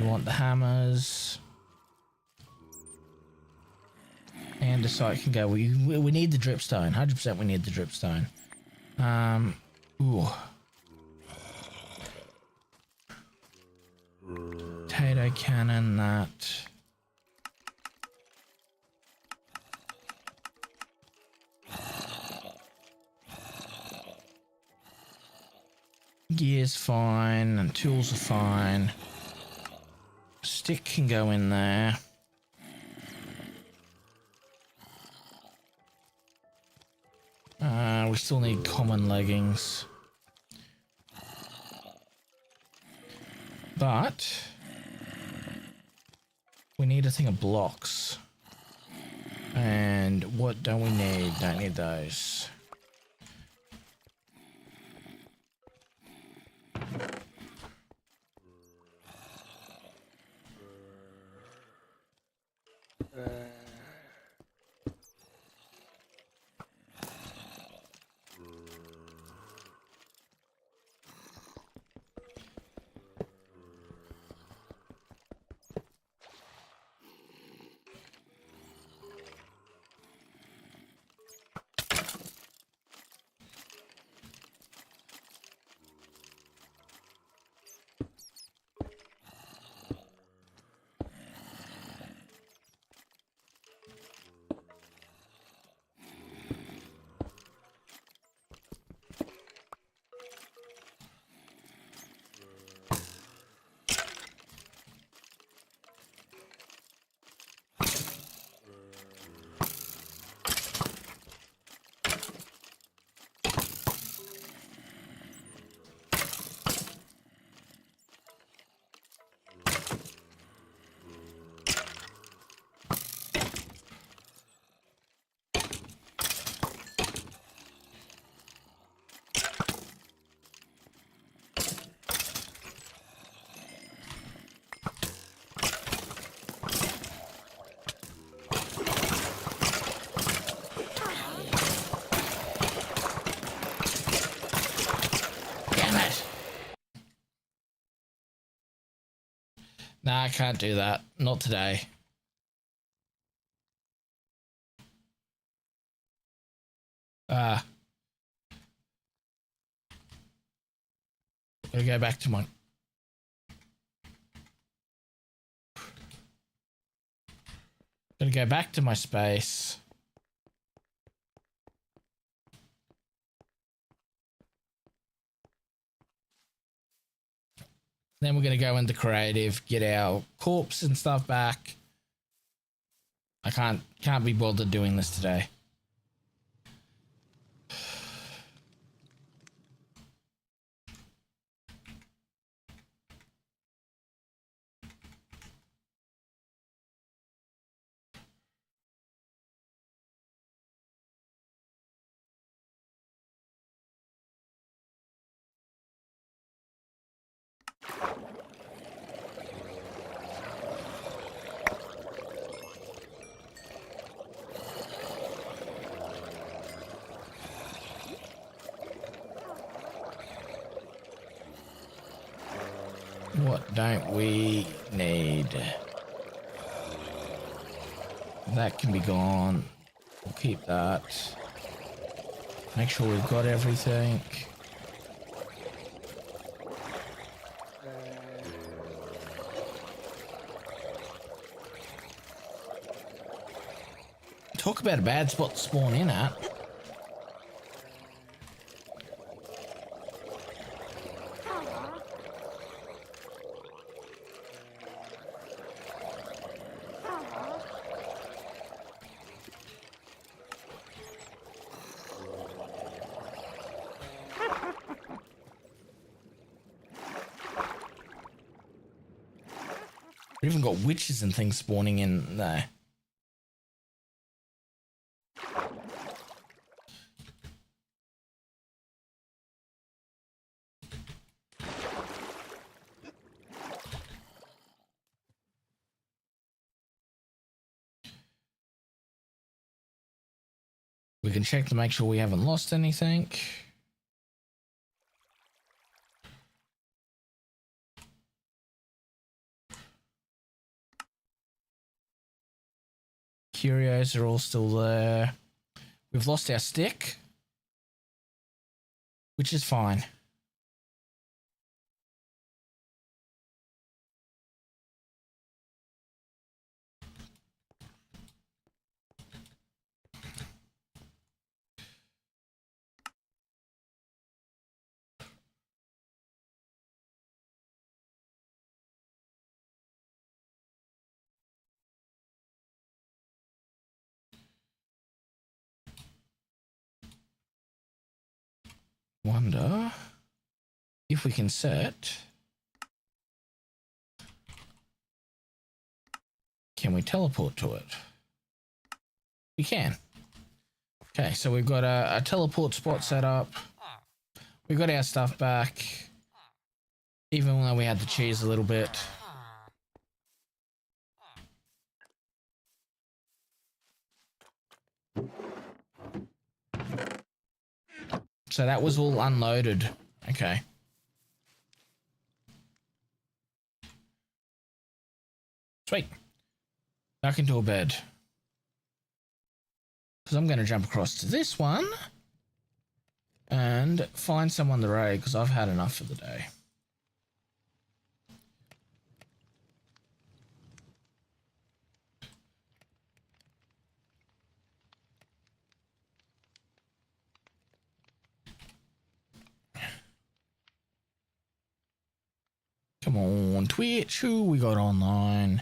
We want the hammers. Andesite can go. We need the dripstone. 100% we need the dripstone. Ooh. Potato cannon, that. Gear's fine, and tools are fine. Stick can go in there. We still need common leggings. But we need a thing of blocks. And what don't we need? Don't need those. Nah, I can't do that. Not today. Gotta go back to my... Gotta go back to my space. Then we're gonna go into creative, get our corpse and stuff back. I can't be bothered doing this today. What don't we need? That can be gone. We'll keep that. Make sure we've got everything. Talk about a bad spot to spawn in at. We've even got witches and things spawning in there. We can check to make sure we haven't lost anything. Curios are all still there. We've lost our stick, which is fine. Wonder if we can set. Can we teleport to it? We can. Okay, so we've got a teleport spot set up. We've got our stuff back, even though we had to cheese a little bit. So that was all unloaded. Okay. Sweet. Back into a bed. Because I'm going to jump across to this one and find someone to raid because I've had enough for the day. Come on, Twitch. Who we got online?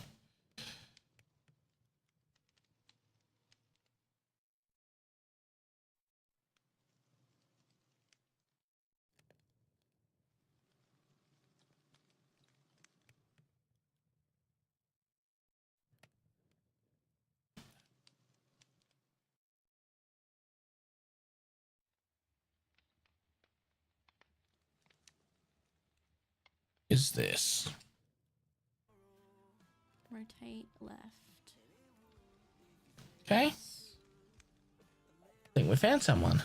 Is this? Rotate left. Okay. I think we found someone.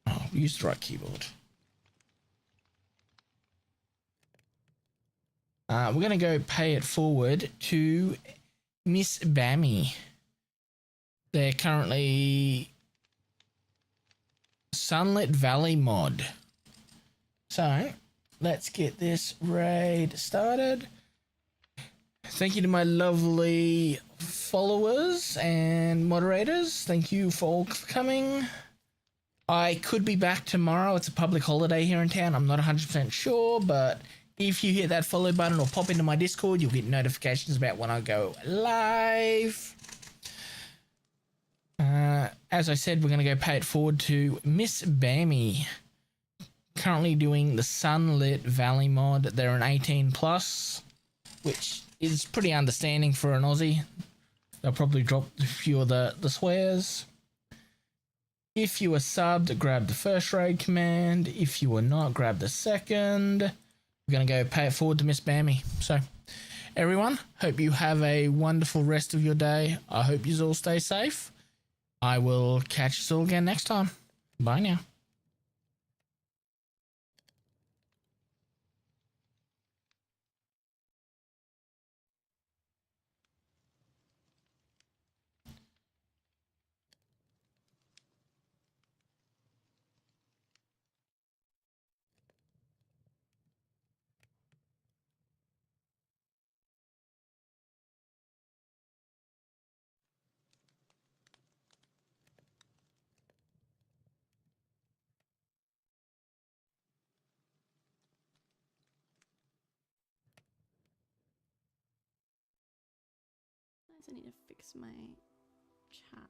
Oh, use the right keyboard. We're going to go pay it forward to Miss Bammy. They're currently Sunlit Valley mod. So let's get this raid started. Thank you to my lovely followers and moderators. Thank you for all for coming. I could be back tomorrow. It's a public holiday here in town. I'm not 100% sure, but if you hit that follow button or pop into my Discord, you'll get notifications about when I go live. As I said, we're going to go pay it forward to Miss Bammy. Currently doing the Sunlit Valley mod. They're an 18 plus, which is pretty understanding for an Aussie. They'll probably drop a few of the swears. If you are subbed, grab the first raid command. If you are not, grab the second. We're going to go pay it forward to Miss Bammy. So, everyone, hope you have a wonderful rest of your day. I hope you all stay safe. I will catch you all again next time. Bye now. I need to fix my chat.